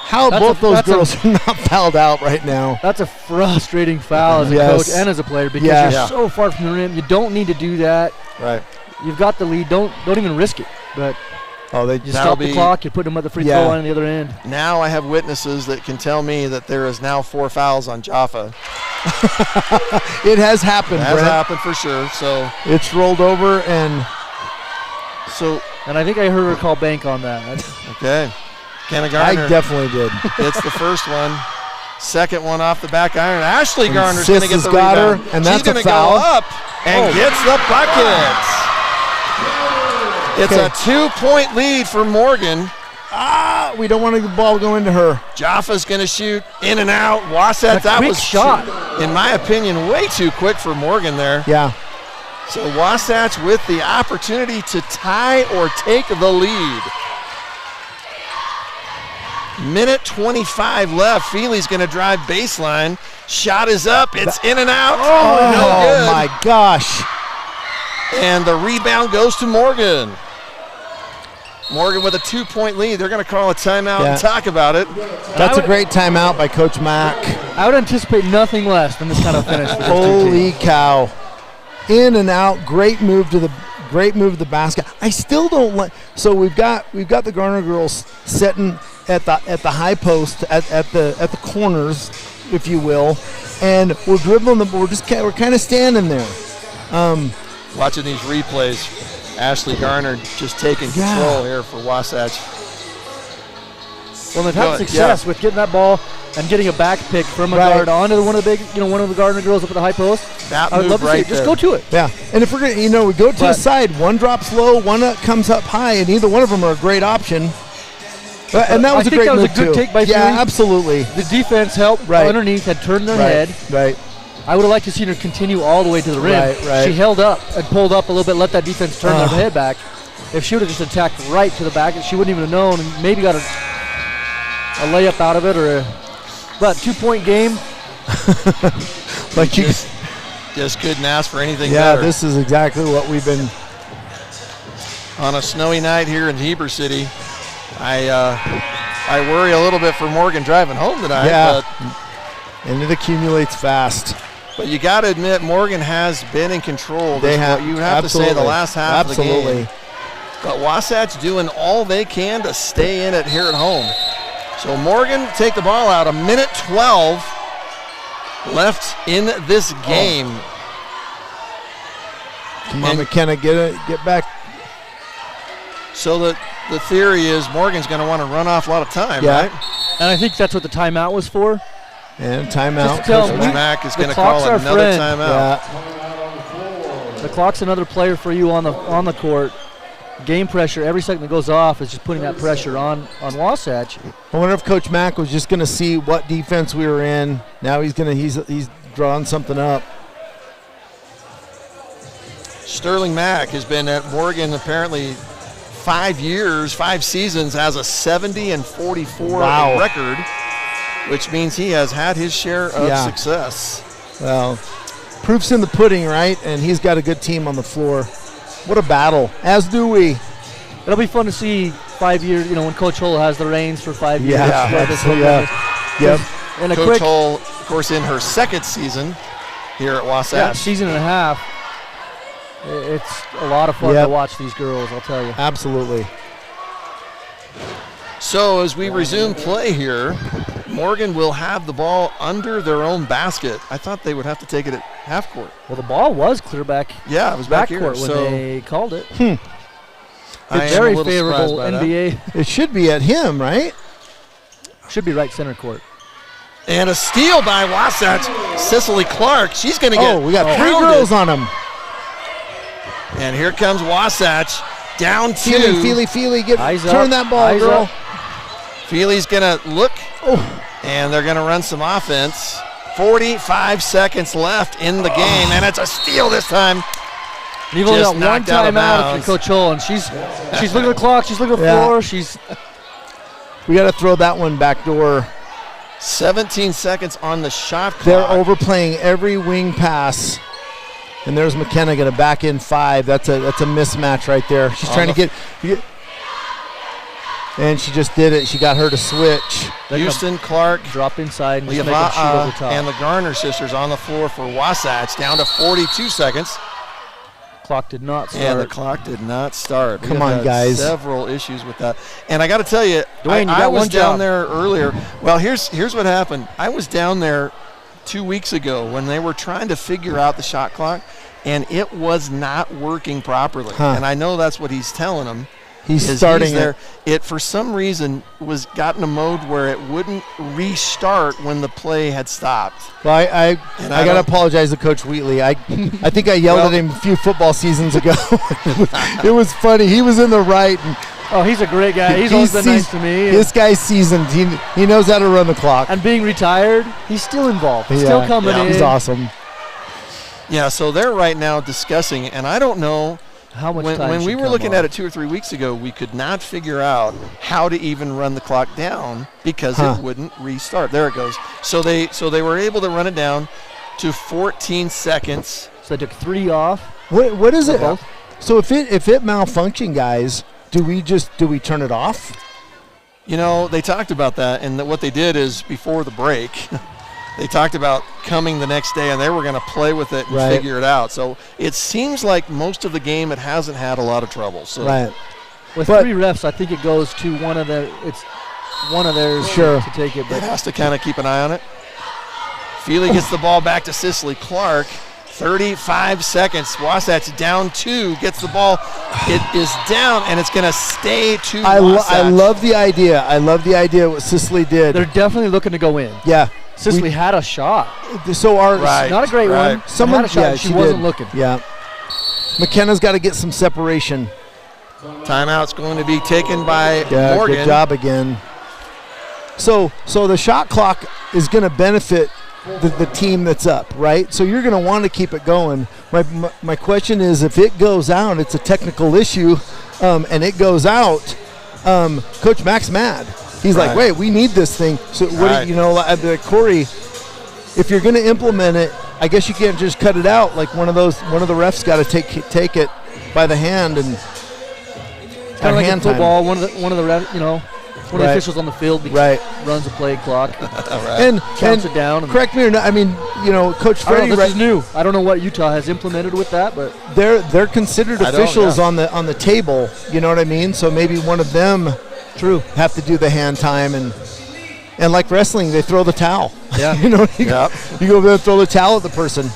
how both those girls are not fouled out right now. That's a frustrating foul as a coach and as a player because you're so far from the rim. You don't need to do that. Right. You've got the lead. Don't even risk it. But you stop the clock. You put them at the free throw line on the other end. Now I have witnesses that can tell me that there is now 4 fouls on Jaffa. It has happened. It has happened for sure. So it's rolled over and I think I heard her call bank on that. Okay. Kenna Garner. I definitely did. It's the first one. Second one off the back iron. Ashley Garner's going to get the rebound. rebound. And that's She's going to go up and gets the bucket. It's a 2-point lead for Morgan. We don't want the ball go into her. Jaffa's going to shoot in and out. Wasatch, that was shot. In my opinion, way too quick for Morgan there. Yeah. So Wasatch with the opportunity to tie or take the lead. Minute 25 left. Feely's going to drive baseline. Shot is up. It's in and out. No good. Oh, my gosh. And the rebound goes to Morgan. Morgan with a 2-point lead. They're going to call a timeout and talk about it. That's a great timeout by Coach Mack. I would anticipate nothing less than this kind of finish. Holy cow. In and out. Great move to the basket. I still don't like. So we've got the Garner girls sitting at the high post at the corners, if you will, and we're dribbling them. We're kind of standing there. Watching these replays, Ashley Garner just taking control here for Wasatch. Well, they've had success with getting that ball and getting a back pick from a guard onto one of the Gardner girls up at the high post. I would love to see it. Just go to it. Yeah, and if we're gonna, we go to the side. One drops low, one comes up high, and either one of them are a great option. And that was a great move too. I think that was a good take by Feely. Yeah, absolutely. The defense helped underneath, had turned their head. Right. I would have liked to see her continue all the way to the rim. Right. She held up and pulled up a little bit, let that defense turn their head back. If she would have just attacked right to the back, she wouldn't even have known, and maybe got a layup out of it, but 2-point game. Like you just couldn't ask for anything better. Yeah, this is exactly what we've been. On a snowy night here in Heber City, I worry a little bit for Morgan driving home tonight. Yeah, and it accumulates fast. But you got to admit, Morgan has been in control. They have. You have to say the last half of the game. Absolutely. But Wasatch doing all they can to stay in it here at home. So Morgan take the ball out. 1:12 left in this game. Come on, McKenna, get back. So the theory is Morgan's going to want to run off a lot of time, right? And I think that's what the timeout was for. And timeout. Coach Mack is going to call another timeout. Yeah. The clock's another player for you on the court. Game pressure, every second that goes off is just putting that pressure on Wasatch. I wonder if Coach Mack was just going to see what defense we were in. Now he's drawing something up. Sterling Mack has been at Morgan apparently 5 years, 5 seasons, has a 70-44 record, which means he has had his share of success. Well, proof's in the pudding, right? And he's got a good team on the floor. What a battle, as do we. It'll be fun to see 5 years, when Coach Hull has the reins for 5 years. Yep. And Coach Hull, of course, in her second season here at Wasatch. Yeah, season and a half. It's a lot of fun to watch these girls, I'll tell you. Absolutely. So as we resume play here, Morgan will have the ball under their own basket. I thought they would have to take it at half court. Well, the ball was clear back. Yeah, it was back here. Court when so they called it. I am Very a little favorable surprised by that. NBA. It should be at him, right? Should be right center court. And a steal by Wasatch. Cicely Clark. She's going to get We got 3 pounded. girls on him. And here comes Wasatch. Down 2. Feely, Eyes turn up, that ball, eyes girl. up. Feely's going to look, and they're going to run some offense. 45 seconds left in the game, and it's a steal this time. You've only Just got one knocked out of timeout if bounds. you're Coach Hull, and she's looking at the clock, she's looking at the Yeah. floor, she's We got to throw that one back door. 17 seconds on the shot clock. They're overplaying every wing pass. And there's McKenna going to back in 5. That's a mismatch right there. She's trying to get, and she just did it. She got her to switch. Houston, Clark, drop inside and just make them shoot over top. and the Garner sisters on the floor for Wasatch, down to 42 seconds. Clock did not start. And the clock did not start. We Come have on, had guys. Several issues with that. And I got to tell you, Dwayne, you got I was one down job. there earlier. Well, here's what happened. I was down there 2 weeks ago when they were trying to figure out the shot clock, and it was not working properly. Huh. And I know that's what he's telling them. He's is starting he's there. it. It for some reason was got in a mode where it wouldn't restart when the play had stopped. Well, I And got I to don't- apologize to Coach Wheatley. I think I yelled Well- at him a few football seasons ago. It was funny. He was in the right. And Oh, he's a great guy. He's always been nice to me. This guy's seasoned. He knows how to run the clock. And being retired, he's still involved. He's still coming in. He's awesome. Yeah, so they're right now discussing, and I don't know. How much When, time when we should were come looking off. at it 2 or 3 weeks ago, we could not figure out how to even run the clock down because it wouldn't restart. There it goes. So they were able to run it down to 14 seconds. So they took 3 off. What is it? Both. So if it malfunctioned, guys, do we turn it off? You know, they talked about that, and what they did is before the break, they talked about coming the next day, and they were going to play with it and figure it out. So it seems like most of the game it hasn't had a lot of trouble. So With But- 3 refs, I think it goes to one of theirs Sure. to take it. it But has to kind of keep an eye on it. Feely gets the ball back to Cicely Clark. 35 seconds. Wasatch down 2, gets the ball. It is down, and it's going to stay to Wasatch. I love the idea. I love the idea what Cicely did. they're definitely looking to go in. Yeah. Cicely had a shot. So our Right. Not a great one. someone had a shot. yeah, and she she wasn't did. looking. Yeah. McKenna's got to get some separation. Timeout's going to be taken by Yeah, Morgan. good job again. So the shot clock is going to benefit the team that's up, right? So you're going to want to keep it going. My question is, if it goes out, it's a technical issue, and it goes out, Coach Mac's mad. He's like, wait, we need this thing. So what do Corey, if you're going to implement it, I guess you can't just cut it out. Like one of the refs got to take it by the hand and Kind of like in hand time. football, one of the officials on the field runs a play clock, and counts it down. And correct me or not. I mean, Coach I don't Freddie, know, this is new. I don't know what Utah has implemented with that, but they're considered I don't, officials yeah. on the table. You know what I mean? So maybe one of them have to do the hand time and like wrestling, they throw the towel. Yeah. You go over there and throw the towel at the person.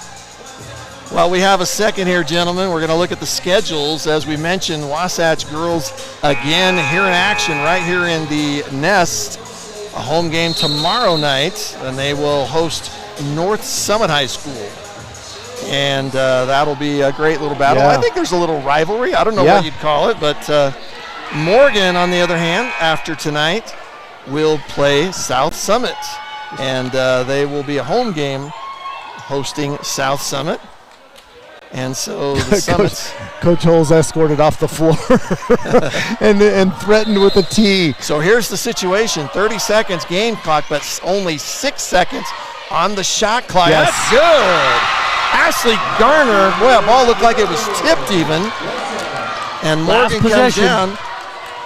Well, we have a second here, gentlemen. We're going to look at the schedules. As we mentioned, Wasatch girls again here in action right here in the Nest. A home game tomorrow night, and they will host North Summit High School. And that'll be a great little battle. Yeah. I think there's a little rivalry. I don't know what you'd call it, but Morgan, on the other hand, after tonight, will play South Summit. And they will be a home game hosting South Summit. And so the Summits. Coach Holes escorted off the floor and threatened with a tee. So here's the situation: 30 seconds game clock, but only 6 seconds on the shot clock. Yes. That's good. Ashley Garner. Boy, that ball looked like it was tipped even. And Last Morgan comes possession. down.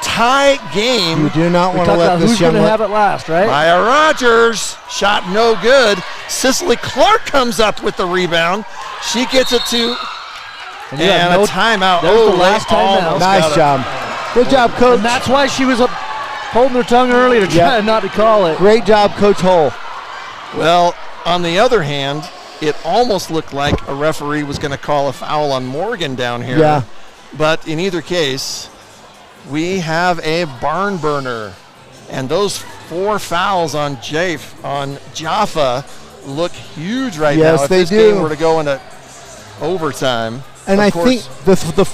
Tie game. You do not we want to talked let about this who's young going to have it last, right? Maya Rogers, shot no good. Cicely Clark comes up with the rebound. She gets it to, And you have and no- a timeout. there's the last they timeout. almost Nice got it. job. Good job, Coach. And that's why she was holding their tongue early to try not to call it. Great job, Coach Hull. Well, on the other hand, it almost looked like a referee was going to call a foul on Morgan down here. Yeah. But in either case, we have a barn burner. And those 4 fouls on Jaffa look huge right now. Yes, if they this do. game were to go into overtime. And of I course, think the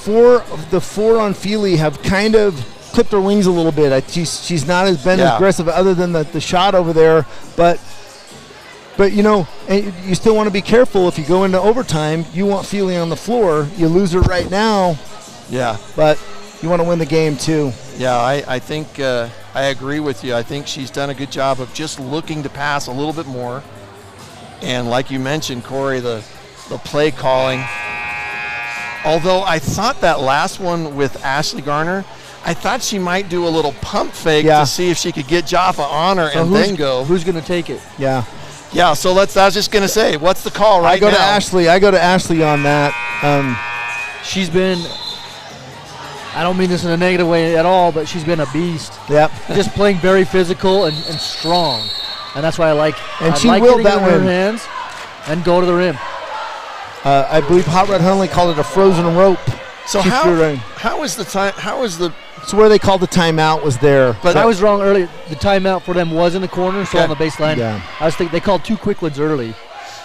four on Feely have kind of clipped her wings a little bit. She's not as aggressive other than the shot over there, but you know, you still want to be careful if you go into overtime. You want Feely on the floor. You lose her right now. Yeah. But you want to win the game too. Yeah, I think I agree with you. I think she's done a good job of just looking to pass a little bit more. And like you mentioned, Corey, the play calling. Although I thought that last one with Ashley Garner, I thought she might do a little pump fake to see if she could get Jaffa on her and then go. Who's going to take it? Yeah. Yeah, so I was just going to say, what's the call right now? I go to Ashley on that. She's been, I don't mean this in a negative way at all, but she's been a beast. Yep. Just playing very physical and strong. And that's why I like she like willed getting that it in her one. hands and go to the rim. I believe Hot Rod Hunley called it a frozen rope. So how is the time? How is the? It's where they called the timeout was there. But I was wrong earlier. The timeout for them was in the corner, so on the baseline. Yeah. I was thinking they called 2 quick ones early.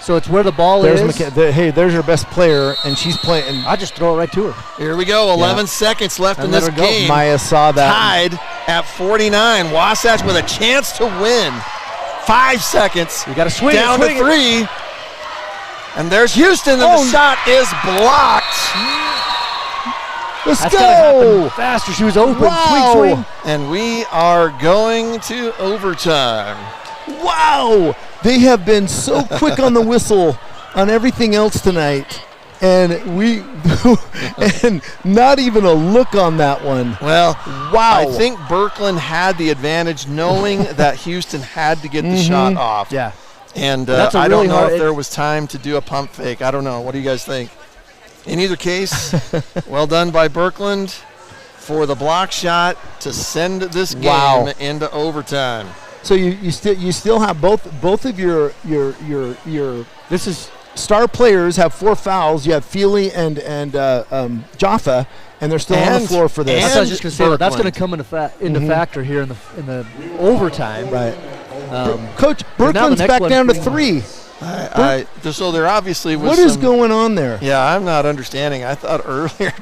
So it's where the ball is. Hey, there's your best player, and she's playing. I just throw it right to her. Here we go. 11 seconds left in this game. Maya saw that. Tied at 49. Wasatch with a chance to win. 5 seconds. You got to swing down it, swing to 3. And there's Houston, and the shot is blocked. Let's That's go. gotta happen faster. She was open. Wow. Swing. And we are going to overtime. Wow. They have been so quick on the whistle on everything else tonight. And and not even a look on that one. Well, wow. I think Birkeland had the advantage knowing that Houston had to get the shot off. Yeah. And I don't know if there was time to do a pump fake. I don't know. What do you guys think? In either case, well done by Birkeland for the block shot to send this game into overtime. So you still have both of your this is star players have 4 fouls. You have Feely and Jaffa, and they're still on the floor for this. That's what I was just going to say. That's going to come into factor here in the overtime. Right. Coach, Birkeland's back down to 3. So there obviously was what is going on there? Yeah, I'm not understanding. I thought earlier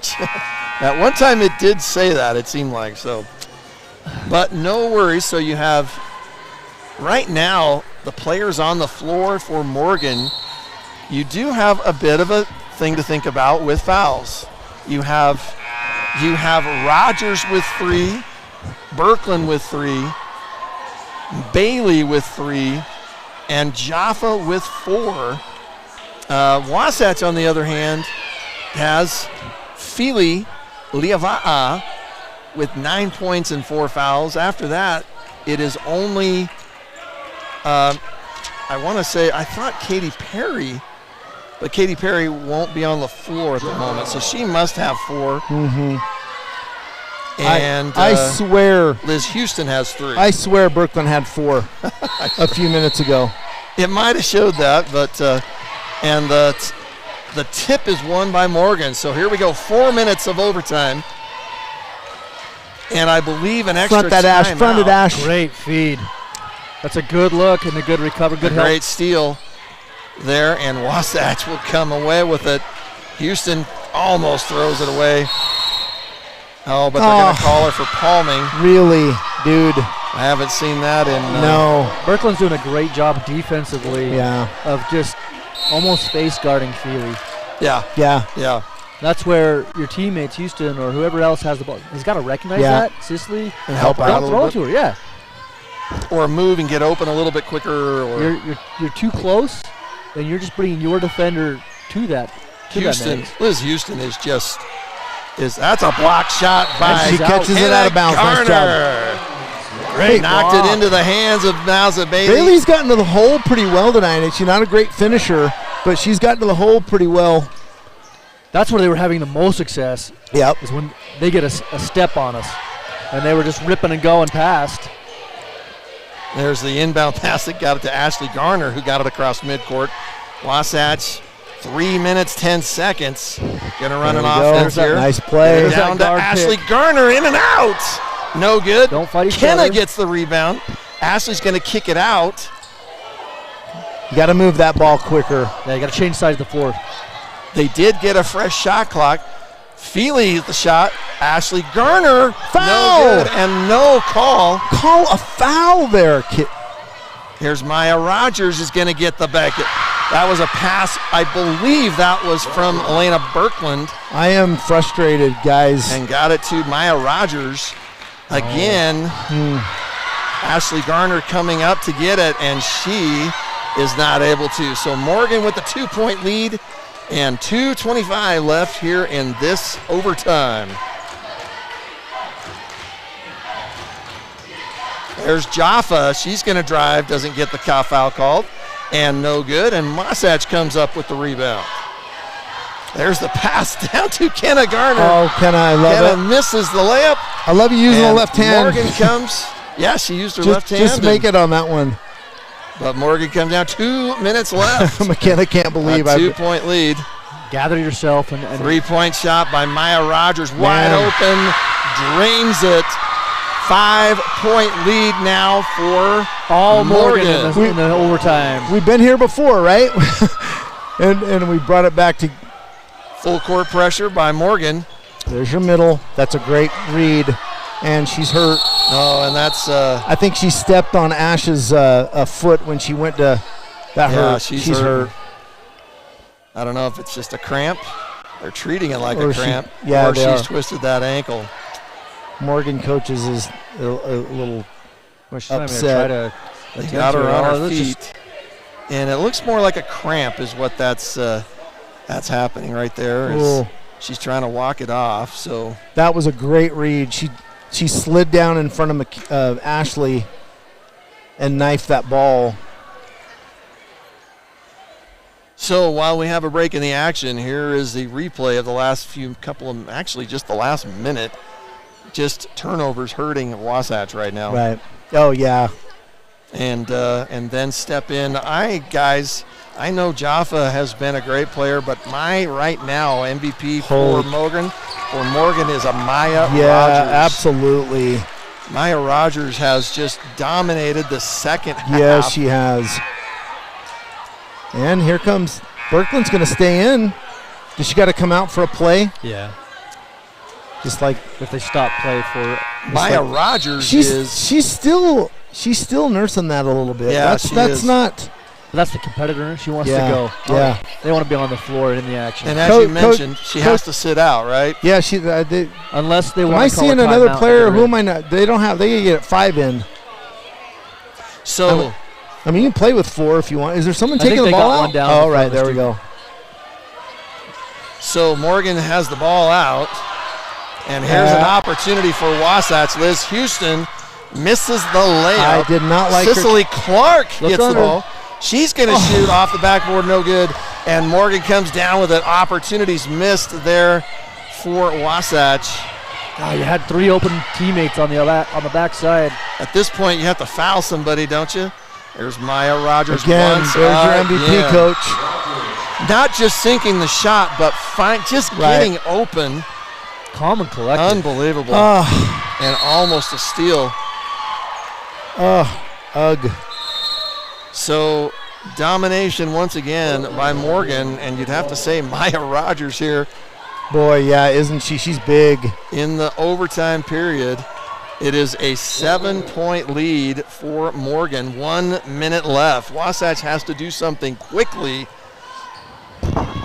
at one time it did say that, it seemed like so. But no worries. So you have right now the players on the floor for Morgan. You do have a bit of a thing to think about with fouls. You have Rogers with 3, Birkeland with 3, Bailey with 3, and Jaffa with 4. Wasatch, on the other hand, has Feely Liava'a with 9 points and 4 fouls. After that, it is only, I thought Katy Perry, but Katy Perry won't be on the floor at the moment, so she must have 4. Mm-hmm. And I swear Liz Houston has 3. I swear Birkeland had 4 a few minutes ago. It might have showed that, but and the tip is won by Morgan. So here we go, 4 minutes of overtime, and I believe an extra time. Fronted Ash. Great feed. That's a good look and a good recovery. Good help. Great steal there, and Wasatch will come away with it. Houston almost throws it away. Oh, but they're going to call her for palming. Really, dude? I haven't seen that in. No. Birkeland's doing a great job defensively. Yeah. Of just almost face guarding Feely. Yeah. That's where your teammates, Houston or whoever else has the ball, he's got to recognize that, Sicily, and help out a throw little it to her. Yeah. Or move and get open a little bit quicker. Or you're too close, and you're just bringing your defender to that. Liz Houston is that's a block shot by. She catches it out of bounds. Nice job. Great. Knocked it into the hands of Mausa Bailey. Bailey's gotten to the hole pretty well tonight. She's not a great finisher, but she's gotten to the hole pretty well. That's where they were having the most success. Yep. Is when they get a step on us. And they were just ripping and going past. There's the inbound pass that got it to Ashley Garner, who got it across midcourt. Wasatch, 3 minutes, 10 seconds. Gonna run an offense here. Nice play. Down to Ashley Garner, in and out. No good. Don't fight each Kenna other. gets the rebound. Ashley's gonna kick it out. You got to move that ball quicker. Yeah, you got to change sides of the floor. They did get a fresh shot clock. Feely the shot. Ashley Garner, Foul! no good and no call. Call a foul there, kid. Here's Maya Rogers is going to get the bucket. That was a pass. I believe that was from Elena Birkland. I am frustrated, guys. And got it to Maya Rogers. Again, Ashley Garner coming up to get it, and she is not able to. So Morgan with the 2-point lead and 2:25 left here in this overtime. There's Jaffa. She's going to drive, doesn't get the foul called, and no good. And Wasatch comes up with the rebound. There's the pass down to Kenna Garner. Oh, Kenna, I love Kenna it. misses the layup. I love you using the And left hand. Morgan comes. Yeah, she used her left hand. Just make it on that one. But Morgan comes down. 2 minutes left. McKenna can't believe A I. 2-point lead. Gather yourself and 3-point shot by Maya Rogers. Wide Man. open. Drains it. 5-point lead now for all Morgan Morgan. in the overtime. We've been here before, right? and we brought it back to. Full court pressure by Morgan. There's your middle. That's a great read, and she's hurt. Oh, and that's I think she stepped on Ash's foot when she went to. That yeah, hurt. she's hurt. I don't know if it's just a cramp. They're treating it like Or a she- cramp, yeah, or they she's are. twisted that ankle. Morgan coaches is a little. Well, she's not even Upset. gonna try They to got her attempt on it. her Let's feet, just- and it looks more like a cramp is what that's happening right there. is Oh, She's trying to walk it off. So that was a great read. She slid down in front of Ashley and knifed that ball. So while we have a break in the action, here is the replay of the last actually just the last minute. Just turnovers hurting Wasatch right now. Right. Oh yeah. And then step in. I know Jaffa has been a great player, but my right now MVP for Morgan is a Maya Yeah, Rogers. absolutely. Maya Rogers has just dominated the second half. Yes, she has. And here comes Birkeland's going to stay in. Does she got to come out for a play? Yeah. Just like If they stop play for Maya like- Rogers she's still nursing that a little bit. Yeah, that's she that's is. not. But that's the competitor. She wants Yeah, to go. yeah. They want to be on the floor and in the action. And as Coach- you mentioned, she has to sit out, right? Yeah, Unless they am want I to call seeing a another timeout player? to Who am I not? They don't have. They get 5 in. So I mean, you can play with 4 if you want. Is there someone I think taking the they ball got out? one down Oh, in right. front of There we the go. So Morgan has the ball out, and here's an opportunity for Wasatch. Liz Houston misses the layup. I did not like her. Cicely Clark gets the under. ball. She's going to shoot off the backboard, no good. And Morgan comes down with it. Opportunities missed there for Wasatch. Oh, you had 3 open teammates on the backside. At this point, you have to foul somebody, don't you? There's Maya Rogers Again, once there's your MVP again. coach. Not just sinking the shot, but just getting open. Calm and collected. Unbelievable. Oh, And almost a steal. ugh. So domination once again by Morgan, and you'd have to say Maya Rogers here Boy, yeah, isn't she? She's big. in the overtime period. It is a 7-point lead for Morgan. 1 minute left. Wasatch has to do something quickly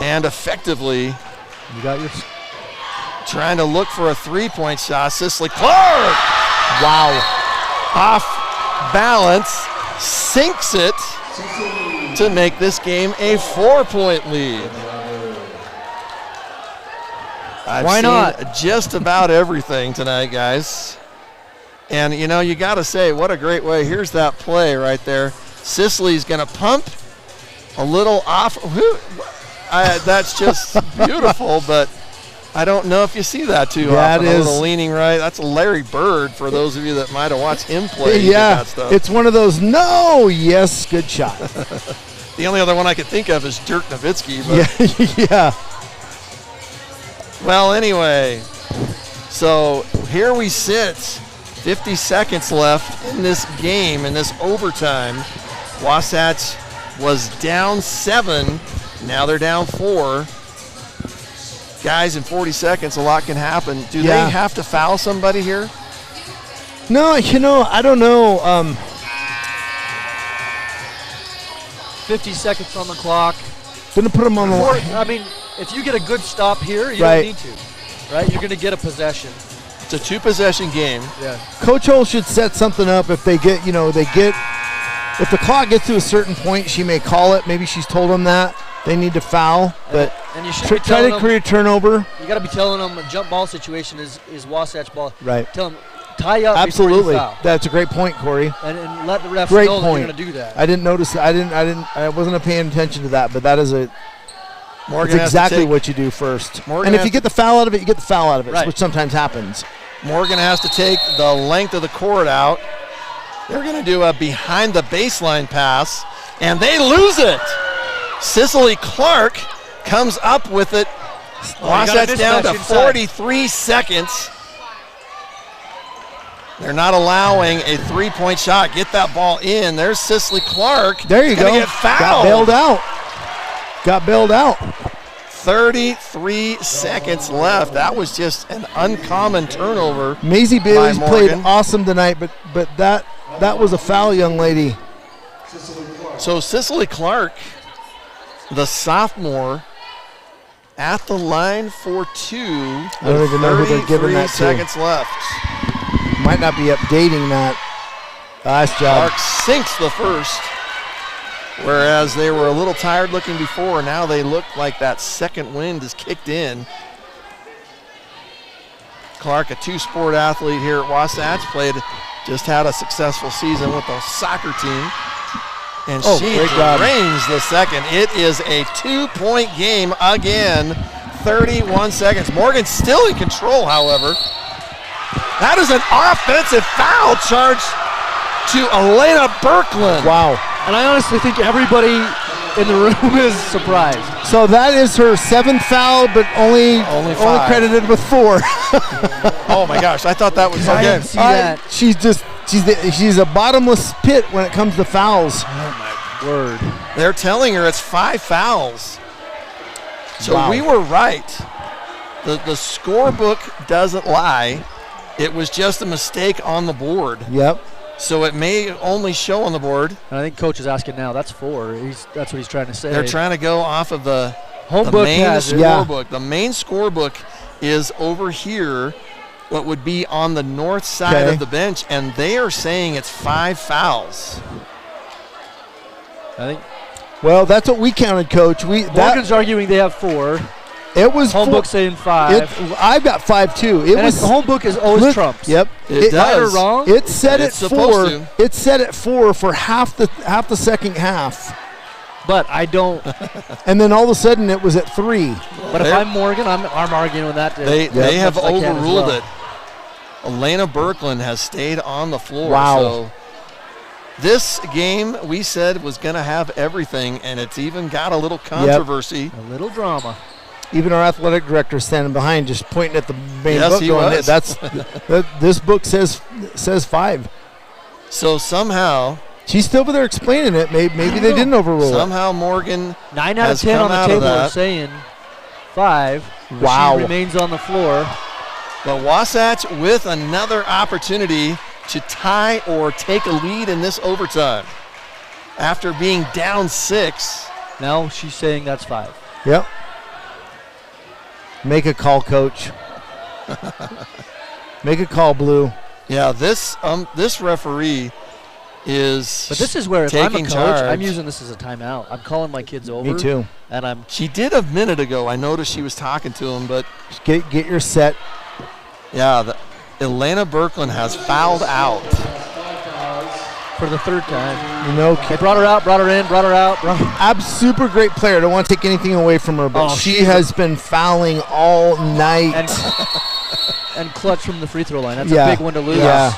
and effectively. You got your. Trying to look for a 3-point shot. Cicely Clark! Wow. Off balance, sinks it to make this game a 4-point lead. I've Why seen not? just about everything tonight, guys. And, you know, you got to say, what a great way. Here's that play right there. Cicely's going to pump a little off. That's just beautiful, but I don't know if you see that too Yeah, often. it A is. little leaning right. That's Larry Bird for those of you that might have watched him play. Yeah, That stuff. it's one of those. No, yes, good shot. The only other one I could think of is Dirk Nowitzki. But Yeah. Well, anyway, so here we sit. 50 seconds left in this game, in this overtime. Wasatch was down 7. Now they're down 4. Guys, in 40 seconds, a lot can happen. Do Yeah. they have to foul somebody here? No, I don't know. 50 seconds on the clock. Gonna put them on the line. I mean, if you get a good stop here, you Right. don't need to. Right? You're going to get a possession. It's a 2-possession game. Yeah. Coach Hull should set something up if they get, if the clock gets to a certain point, she may call it. Maybe she's told them that they need to foul, but And you should try be telling to them, create a turnover. you got to be telling them a jump ball situation is Wasatch ball. Right. Tell them, tie up Absolutely. before you foul. That's a great point, Corey. And let the refs Great know that point. you're going to do that. I didn't notice that. I wasn't paying attention to that, but that is Morgan that's has to exactly take- what you do first. Morgan And if has you get the foul out of it, you get the foul out of it, Right. which sometimes happens. Morgan has to take the length of the court out. They're going to do a behind the baseline pass, and they lose it. Cicely Clark comes up with it. Wasatch down to 43 seconds. They're not allowing a three-point shot. Get that ball in. There's Cicely Clark. There you Gonna go. Get fouled. Got bailed out. 33 seconds left. That was just an uncommon turnover. Maisie Bailey's by played Morgan. awesome tonight, but that was a foul, young lady. So Cicely Clark, the sophomore, at the line for 2. I don't even know who they're giving 33 that to. seconds left. Might not be updating that. Nice job. Clark sinks the first. Whereas they were a little tired looking before, now they look like that second wind is kicked in. Clark, a two-sport athlete here at Wasatch, just had a successful season with the soccer team. And she great job. reigns the second. It is a 2-point game again. 31 seconds. Morgan's still in control, however. That is an offensive foul charge to Elena Birkland. Wow. And I honestly think everybody in the room is surprised. So that is her 7th foul, but only 5. credited with 4. Oh my gosh, I thought that was I again. didn't see that. She's a bottomless pit when it comes to fouls. Word. They're telling her it's 5 fouls. So Wow. we were right. The scorebook doesn't lie. It was just a mistake on the board. Yep. So it may only show on the board. And I think coach is asking now. That's 4. That's what he's trying to say. They're trying to go off of the Home book main has it. Yeah. scorebook. The main scorebook is over here, what would be on the north side Okay. of the bench, and they are saying it's 5 fouls. I think Well, that's what we counted, Coach. Morgan's arguing they have 4. It was Home 4. book saying 5. I've got 5 too. It And was the home book is always look, trumps. Yep. It Right or does. wrong? It said It's at supposed 4. to. It said at 4 for half the second half, But I don't. and then all of a sudden it was at 3. But if They're- I'm Morgan, I'm arguing with that. They have much as I can as overruled well. it. Elena Birkland has stayed on the floor. Wow. So this game we said was going to have everything, and it's even got a little controversy. A little drama. Even our athletic director standing behind, just pointing at the main Yes, book, he going, was. This book says 5. So somehow She's still over there explaining it. Maybe they didn't overrule it. Somehow Morgan 9 out of has 10 on come the out of table are that. saying 5. but Wow. She remains on the floor. But Wasatch with another opportunity to tie or take a lead in this overtime. After being down 6. Now she's saying that's 5. Yep. Make a call, Coach. Make a call, Blue. Yeah, this referee is But this is where if I'm a taking coach, charge. I'm using this as a timeout. I'm calling my kids over. Me too. And I'm She did a minute ago. I noticed she was talking to him, but Just get your set. yeah, Elena Birkland has fouled out. for the third time. You know, They brought her out, brought her in, brought her out. super great player. I don't want to take anything away from her, but she has been fouling all night. And clutch from the free throw line. That's a big one to lose. Yeah,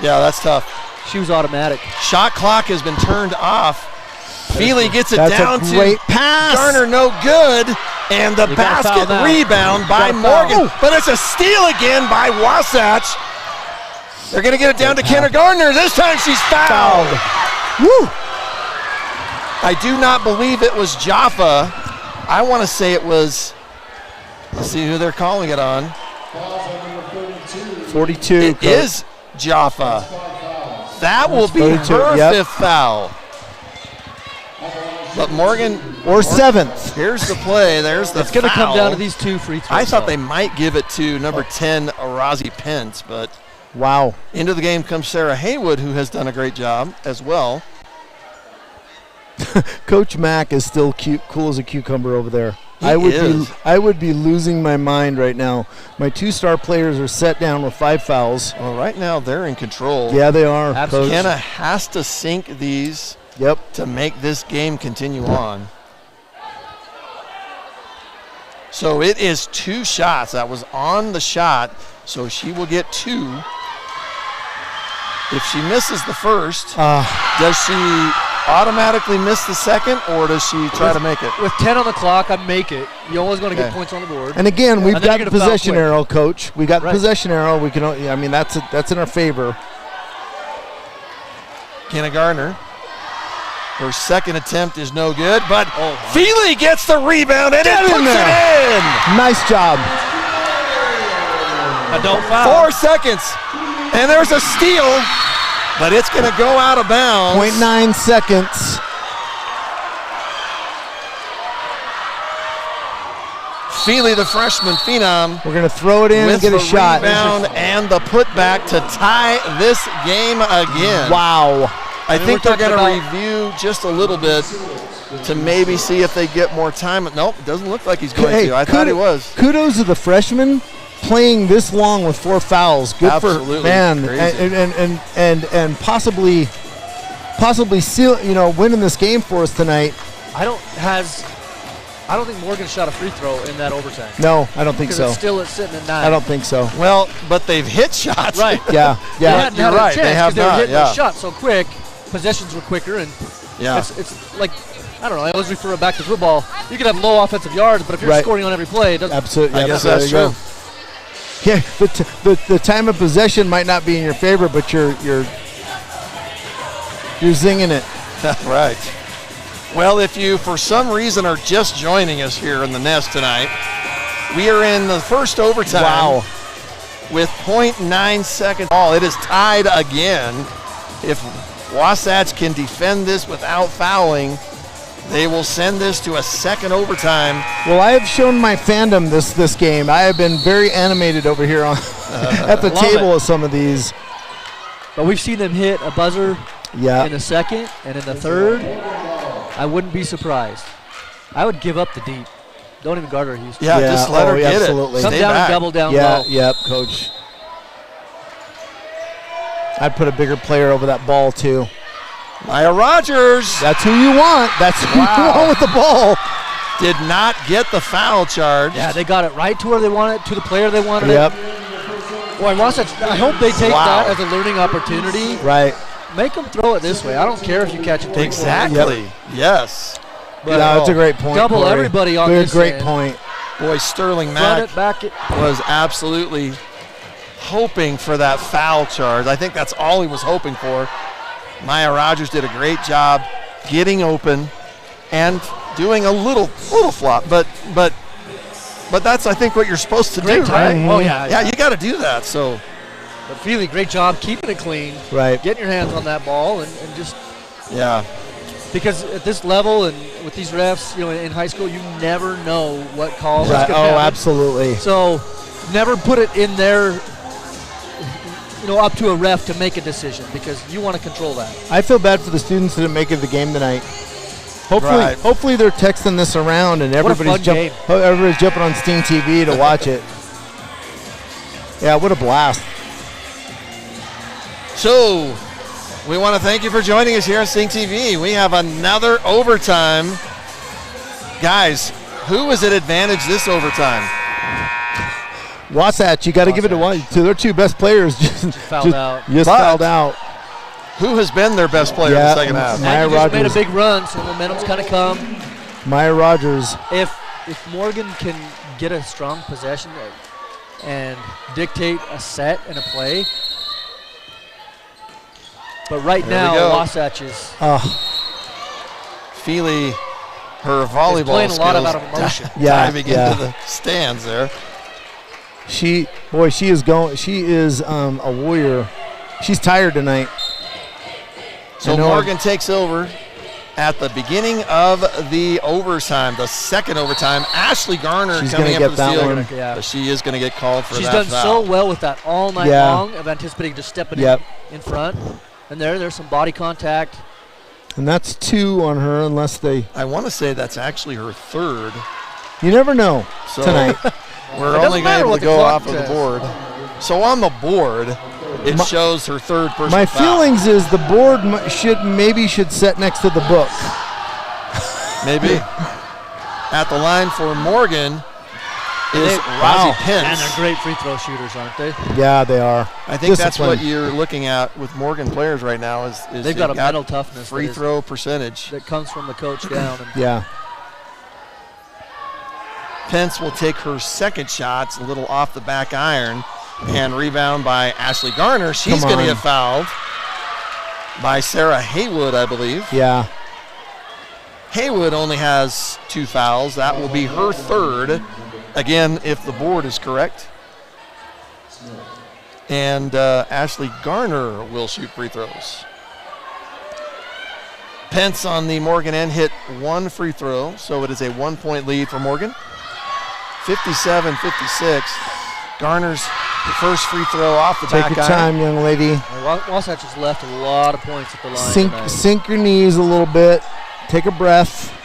that's tough. She was automatic. Shot clock has been turned off. Feely gets it that's down a great pass. Garner, no good. And the You gotta foul basket now. rebound by Morgan. But it's a steal again by Wasatch. They're going to get it down to Kenna Gardner. This time she's fouled. Woo! I do not believe it was Jaffa. I want to say it was, let's see who they're calling it on. 42. It is Jaffa. That will be 42, her yep. fifth foul. But Morgan, Or seventh. here's the play. There's the It's going to come foul. down to these two free throws. I thought though. they might give it to number 10, Arazi Pence, but Wow. into the game comes Sarah Haywood, who has done a great job as well. Coach Mack is still cool as a cucumber over there. He I would be losing my mind right now. My 2-star players are set down with 5 fouls. Well, right now they're in control. Yeah, they are. Absolutely. Coach. Kenna has to sink these Yep. to make this game continue on. So it is 2 shots. That was on the shot, so she will get 2. If she misses the first, does she automatically miss the second, or does she try to make it? With 10 on the clock, I make it. You're always going to Okay. get points on the board. And again, we've And then got you're the gonna foul possession quick. arrow, Coach. We got the Right. possession arrow. We can. I mean, that's in our favor. Kenna Gardner. Her second attempt is no good, but Feely gets the rebound and Get it in puts there. it in. Nice job. Don't foul. 4 seconds, and there's a steal, but it's going to go out of bounds. 0.9 seconds. Feely, the freshman phenom, We're gonna throw it in and with get the a shot. rebound and the putback to tie this game again. Wow. I mean, think we're they're going talking to review just a little bit to maybe see if they get more time. Nope, it doesn't look like he's going to. I thought he was. Kudos to the freshman playing this long with 4 fouls. Good Absolutely. for man, Crazy. and possibly seal, winning this game for us tonight. I don't think Morgan shot a free throw in that overtime. No, I don't think Because so. it's still sitting at 9. I don't think so. Well, but they've hit shots. Right. Yeah, They yeah. hadn't you're had right. a They chance have because they were not, hitting yeah. those shots so quick. Possessions were quicker, and Yeah. it's like, I don't know, I always refer it back to football. You can have low offensive yards, but if you're Right. scoring on every play, it doesn't. Absolutely. I guess there that's you go. true. Yeah, the time of possession might not be in your favor, but you're zinging it. Right. Well, if you, for some reason, are just joining us here in the Nest tonight, we are in the first overtime. Wow. With 0.9 seconds. It is tied again. If Wasatch can defend this without fouling, they will send this to a second overtime. Well, I have shown my fandom this game. I have been very animated over here on at the Love table it. of some of these. But we've seen them hit a buzzer Yeah. in the second and in the third. I wouldn't be surprised. I would give up the deep. Don't even guard her, Houston. Yeah, just let her get absolutely. it. Come Stay down back. and double down Yeah, low. yep, Coach. I'd put a bigger player over that ball, too. Maya Rogers That's who you want. That's who you Wow. want with the ball. did not get the foul charge. Yeah, they got it right to where they wanted it, to the player they wanted Yep, it. Boy, Wasatch, I hope they take Wow. that as a learning opportunity. right. Make them throw it this way. I don't care if you catch it. Exactly. Yes. But No, it's a great point. double Corey. everybody on Good, this great end. point. Boy, Sterling Front Mack it, back it. was absolutely hoping for that foul charge. I think that's all he was hoping for. Maya Rogers did a great job getting open and doing a little flop, but that's, I think, what you're supposed to do, Great time. right? Oh, yeah. Yeah, you got to do that. So But Feely, great job keeping it clean, Right. getting your hands on that ball, and just yeah, because at this level and with these refs, in high school, you never know what calls. Right. gonna Oh, happen. absolutely. So never put it in there, up to a ref to make a decision because you want to control that. I feel bad for the students that didn't make it to the game tonight. Right. Hopefully they're texting this around and What a everybody's fun game. everybody's jumping on Stingtv to watch it. Yeah, what a blast. So We want to thank you for joining us here on Stingtv. We have another overtime. Guys, who is at advantage this overtime? Wasatch, you got to give it to their two best players. Just fouled out. Just fouled out. Who has been their best player in the second half? Maya Just Rogers made a big run, so momentum's kind of come. Maya Rogers. If Morgan can get a strong possession and dictate a set and a play, but right now Wasatch is Feely, her volleyball playing a lot skills out of emotion. diving into the stands there. She is a warrior. She's tired tonight. So Morgan takes over at the beginning of the overtime, the second overtime. Ashley Garner coming up to the field, but she is going to get called for that foul. She's done so well with that all night long of anticipating just stepping in front. And there's some body contact. And that's 2 on her unless they... I want to say that's actually her third. You never know tonight. We're only going to go off of the board. So on the board, it shows her third personal My foul. feelings is the board should set next to the book. Maybe. At the line for Morgan is Rosie Pence. And they're great free throw shooters, aren't they? Yeah, they are. I think that's what you're looking at with Morgan players right now is they've got a mental toughness. Free throw percentage. That comes from the coach down. Yeah. Pence will take her second shot. It's a little off the back iron. And rebound by Ashley Garner. She's going to get fouled by Sarah Haywood, I believe. Yeah. Haywood only has 2 fouls. That will be her third. Again, if the board is correct. And Ashley Garner will shoot free throws. Pence on the Morgan end hit 1 free throw, so it is a 1-point lead for Morgan. 57-56. Garner's first free throw off the back iron. Take your time, young lady. Wasatch has left a lot of points at the line. Sink your knees a little bit. Take a breath.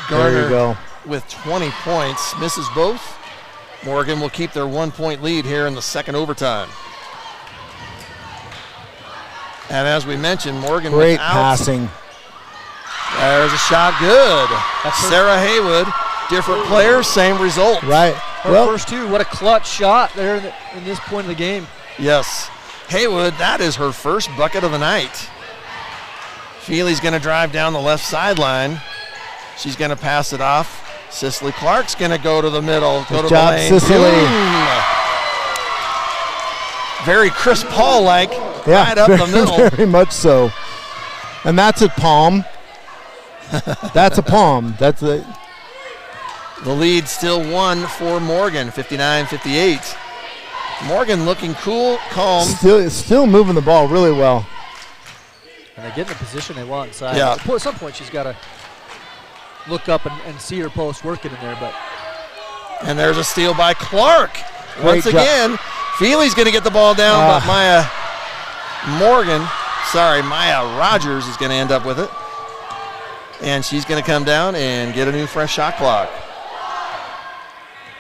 Garner there you go. with 20 points, misses both. Morgan will keep their 1-point lead here in the second overtime. And as we mentioned, Morgan great without passing. There's a shot, good. That's Sarah Haywood, different players, same result. Right. Her first 2, what a clutch shot there in this point of the game. Yes. Haywood, that is her first bucket of the night. Feely's going to drive down the left sideline. She's going to pass it off. Cicely Clark's going to go to the middle. Go to the lane. Cicely. Very Chris Paul-like, right up the middle. Very much so. And that's a palm. That's a palm. That's the lead still 1 for Morgan, 59-58. Morgan looking cool, calm. Still moving the ball really well. And they get in the position they want inside. Yeah. At some point she's got to look up and see her post working in there. And there's a steal by Clark. Once again, Feely's going to get the ball down, but Maya Rogers is going to end up with it. And she's going to come down and get a new fresh shot clock.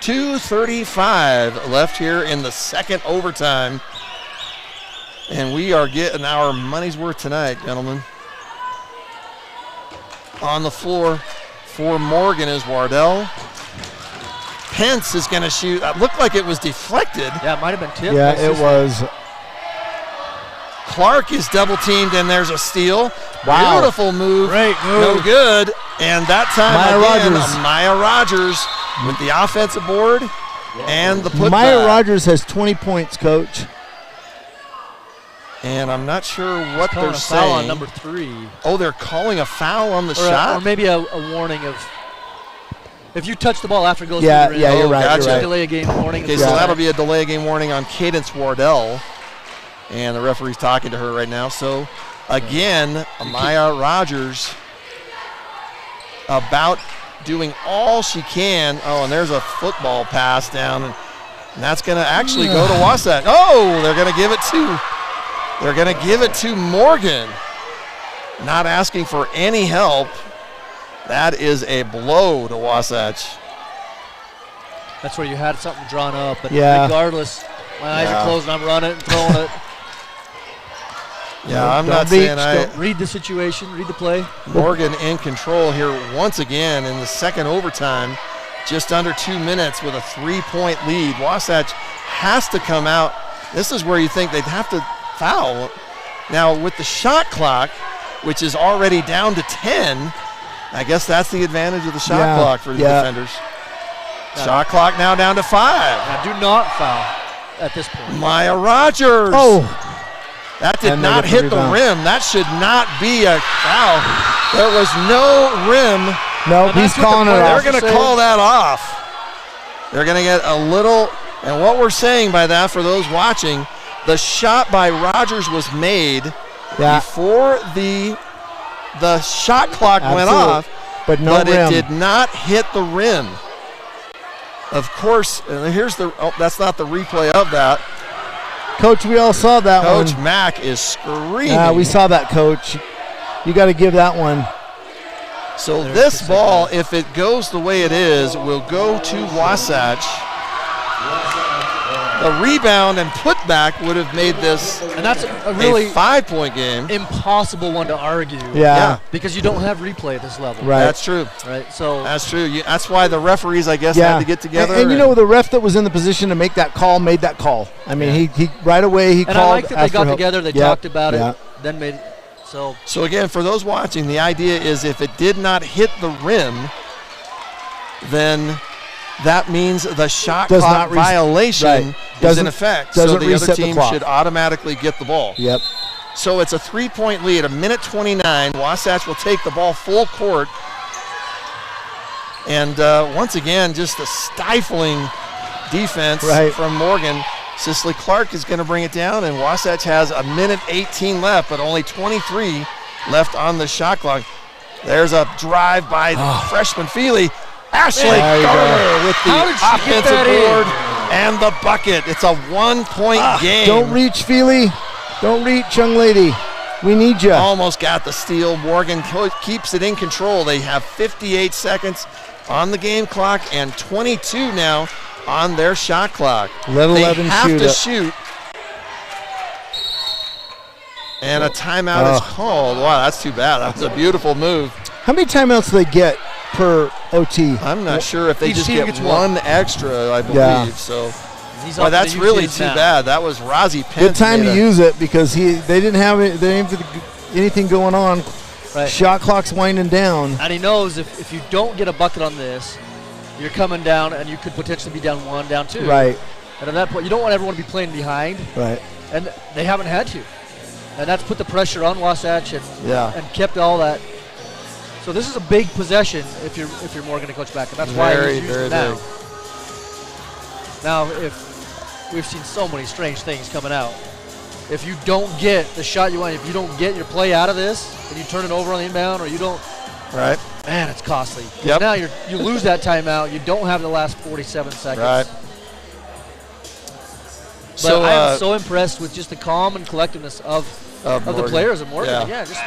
2:35 left here in the second overtime. And we are getting our money's worth tonight, gentlemen. On the floor for Morgan is Wardell. Pence is going to shoot. It looked like it was deflected. Yeah, it might have been tipped. Yeah, it was. Clark is double teamed, and there's a steal. Wow. Beautiful move. Great move. No good. And that time Maya Rogers with the offensive board and the putback. Maya Rogers has 20 points, Coach. And I'm not sure what they're saying. Foul on number 3. Oh, they're calling a foul on the shot? Or maybe a warning of if you touch the ball after it goes through the rim. Yeah, you're right. Gotcha. You're right. Delay a game warning. Okay, so that'll be a delay game warning on Cadence Wardell. And the referee's talking to her right now. So, again, Maya Rogers about doing all she can. Oh, and there's a football pass down. And that's going to actually go to Wasatch. Oh, they're going to give it to Morgan. Not asking for any help. That is a blow to Wasatch. That's where you had something drawn up. But Yeah. regardless, my eyes are closed and I'm running and throwing it. Yeah, I'm Don't not reach, saying Don't read the situation, read the play. Morgan in control here once again in the second overtime. Just under 2 minutes with a 3-point lead. Wasatch has to come out. This is where you think they'd have to foul. Now with the shot clock, which is already down to 10, I guess that's the advantage of the shot clock for the defenders. Shot clock now down to 5. Now do not foul at this point. Maya Rogers. Oh, That did And not they get the hit the rebound. rim. That should not be a foul. There was no rim. no, And he's that's what calling the it player- off. They're going to call that off. They're going to get a little, and what we're saying by that for those watching, the shot by Rogers was made before the shot clock went Absolutely. off, But no but rim. it did not hit the rim. Of course, and here's that's not the replay of that. Coach, we all saw that one. Coach Mack is screaming. We saw that, Coach. You got to give that one. So this ball, if it goes the way it is, will go to Wasatch. The rebound and putback would have made this And that's a really 5-point game. impossible one to argue. Yeah. Because you don't have replay at this level. Right. That's true. Right. So That's true. That's why the referees, I guess, had to get together. And you know, the ref that was in the position to make that call made that call. I mean, he right away he and called. I like that they asked for got help. together, they Yep. talked about Yeah. it, then made so So again, for those watching, the idea is if it did not hit the rim, then that means the shot Does clock not violation right. is Doesn't- in effect. So doesn't the other reset the team clock. should automatically get the ball. Yep. So it's a 3-point lead, a minute 29. Wasatch will take the ball full court. And once again, just a stifling defense from Morgan. Cicely Clark is going to bring it down, and Wasatch has a minute 18 left, but only 23 left on the shot clock. There's a drive by freshman Feely. Ashley There you Garner with the How did she get offensive that in? board and the bucket. It's a 1-point game. Don't reach, Feely. Don't reach, young lady. We need you. Almost got the steal. Morgan keeps it in control. They have 58 seconds on the game clock and 22 now on their shot clock. Let They 11 have shoot to it. shoot. And a timeout is called. Wow, that's too bad. That was a beautiful move. How many timeouts do they get per OT? I'm not sure if they each just team get gets one extra, I believe. Yeah. So, he's well, up that's to really UT's too now. bad. That was Rozzy Pence. Good time made to a- use it because they didn't have anything going on. Right. Shot clock's winding down. And he knows if you don't get a bucket on this, you're coming down and you could potentially be down 1, down 2. Right. And at that point, you don't want everyone to be playing behind, Right. and they haven't had to. And that's put the pressure on Wasatch and kept all that. So this is a big possession if you're Morgan to coach back, and that's why Very, he's using very it now. big. Now, if we've seen so many strange things coming out, if you don't get the shot you want, if you don't get your play out of this, and you turn it over on the inbound, or you don't, Right. man, it's costly. 'Cause Yep. Now you lose that timeout. You don't have the last 47 seconds. Right. But So, I am so impressed with just the calm and collectiveness of the Morgan. players of Morgan. Yeah. Yeah, just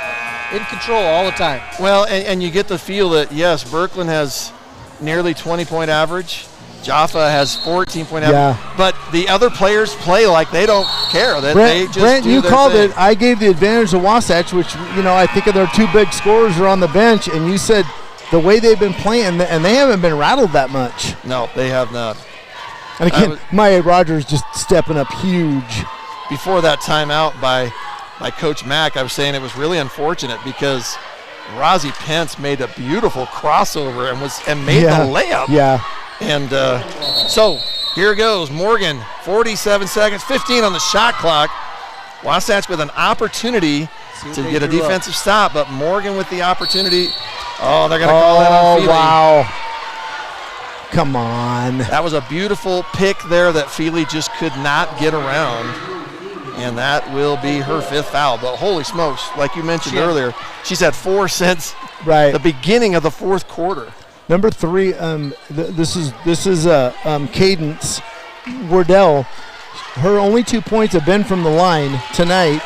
in control all the time. Well, and you get the feel that, yes, Berkland has nearly 20-point average. Jaffa has 14-point average. Yeah. But the other players play like they don't care. That they just Brent, do you their called thing. it. I gave the advantage to Wasatch, which, I think of their two big scorers are on the bench, and you said the way they've been playing, and they haven't been rattled that much. No, they have not. And again, Maya Rogers just stepping up huge. Before that timeout by Coach Mack, I was saying it was really unfortunate because Rozzy Pence made a beautiful crossover and made the layup. Yeah. And so here goes Morgan, 47 seconds, 15 on the shot clock. Wasatch with an opportunity to get a defensive stop, but Morgan with the opportunity. Oh, they're going to call that on Feely. Wow. Come on. That was a beautiful pick there that Feely just could not get around. And that will be her 5th foul. But holy smokes, like you mentioned earlier, she's had 4 since the beginning of the 4th quarter. Number 3, this is Cadence Wardell. Her only 2 points have been from the line tonight.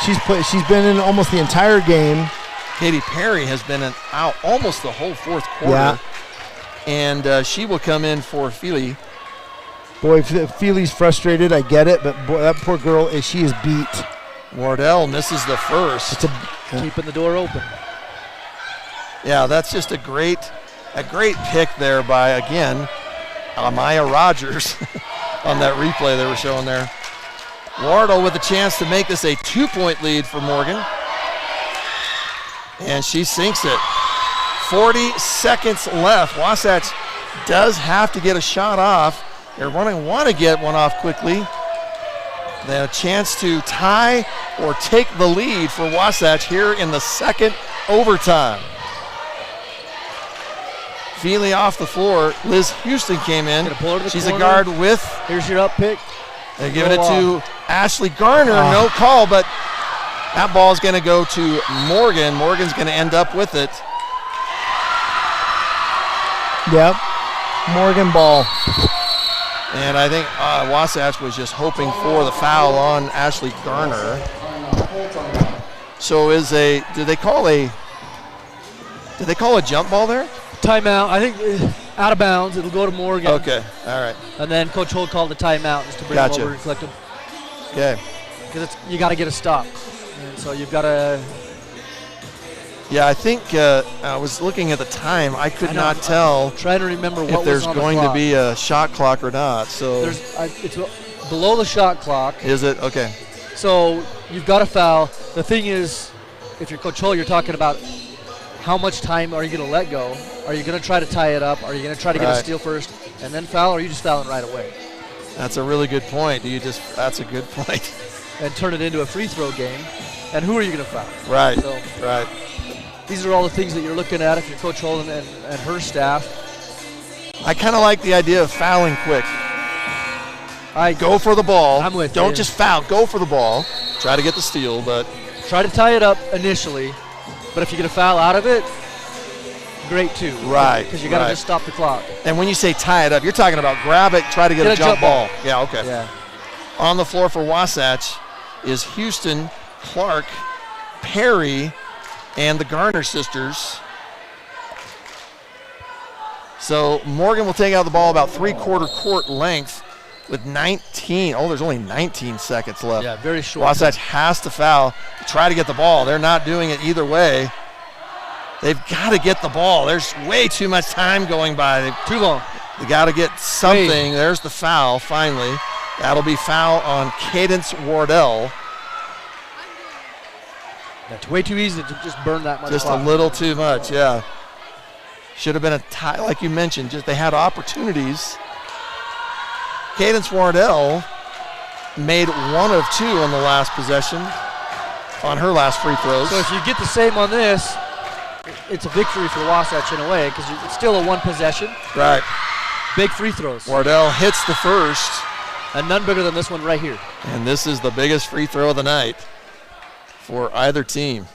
She's been in almost the entire game. Katy Perry has been out almost the whole 4th quarter. Yeah. and she will come in for Feely. Boy, if Feely's frustrated, I get it, but boy, that poor girl, she is beat. Wardell misses the first. Keeping the door open. Yeah, that's just a great pick there by, again, Amaya Rogers on that replay they were showing there. Wardell with a chance to make this a 2-point lead for Morgan. And she sinks it. 40 seconds left. Wasatch does have to get a shot off. They're going to want to get one off quickly. They have a chance to tie or take the lead for Wasatch here in the second overtime. Feely off the floor. Liz Houston came in. She's a guard with. Here's your up pick. They're giving it to Ashley Garner. No call, but that ball is going to go to Morgan. Morgan's going to end up with it. Yep. Morgan ball. And I think Wasatch was just hoping for the foul on Ashley Garner. So did they call a jump ball there? Timeout. I think out of bounds. It'll go to Morgan. Okay. All right. And then Coach Holt called the timeout just to bring him over and collect him. Okay. Because you got to get a stop. And so you've got to. Yeah, I think I was looking at the time. I could not tell. I'm trying to remember if there's going to be a shot clock or not. So it's below the shot clock. Is it? Okay. So you've got a foul. The thing is, if you're Coach Holt, you're talking about how much time are you going to let go? Are you going to try to tie it up? Are you going to try to get a steal first and then foul, or are you just fouling right away? That's a really good point. That's a good point. And turn it into a free throw game. And who are you going to foul? Right. So, right. These are all the things that you're looking at if you're Coach Holt and her staff. I kind of like the idea of fouling quick. Go for the ball. I'm with you. Don't just foul. Go for the ball. Try to get the steal, but try to tie it up initially. But if you get a foul out of it, great too. Right. Because you got to just stop the clock. And when you say tie it up, you're talking about grab it, try to get a jump ball. Yeah, okay. Yeah. On the floor for Wasatch is Houston, Clark, Perry, and the Garner sisters. So Morgan will take out the ball about 3/4 court length with 19. Oh, there's only 19 seconds left. Yeah, very short. Wasatch has to foul to try to get the ball. They're not doing it either way. They've got to get the ball. There's way too much time going by. Too long. They got to get something. There's the foul finally. That'll be foul on Cadence Wardell. That's way too easy to just burn that much. Just a little too much, yeah. Should have been a tie, like you mentioned. Just they had opportunities. Cadence Wardell made 1 of 2 on the last possession on her last free throws. So if you get the same on this, it's a victory for Wasatch in a way because it's still a 1 possession. Right. Big free throws. Wardell hits the first. And none bigger than this one right here. And this is the biggest free throw of the night for either team.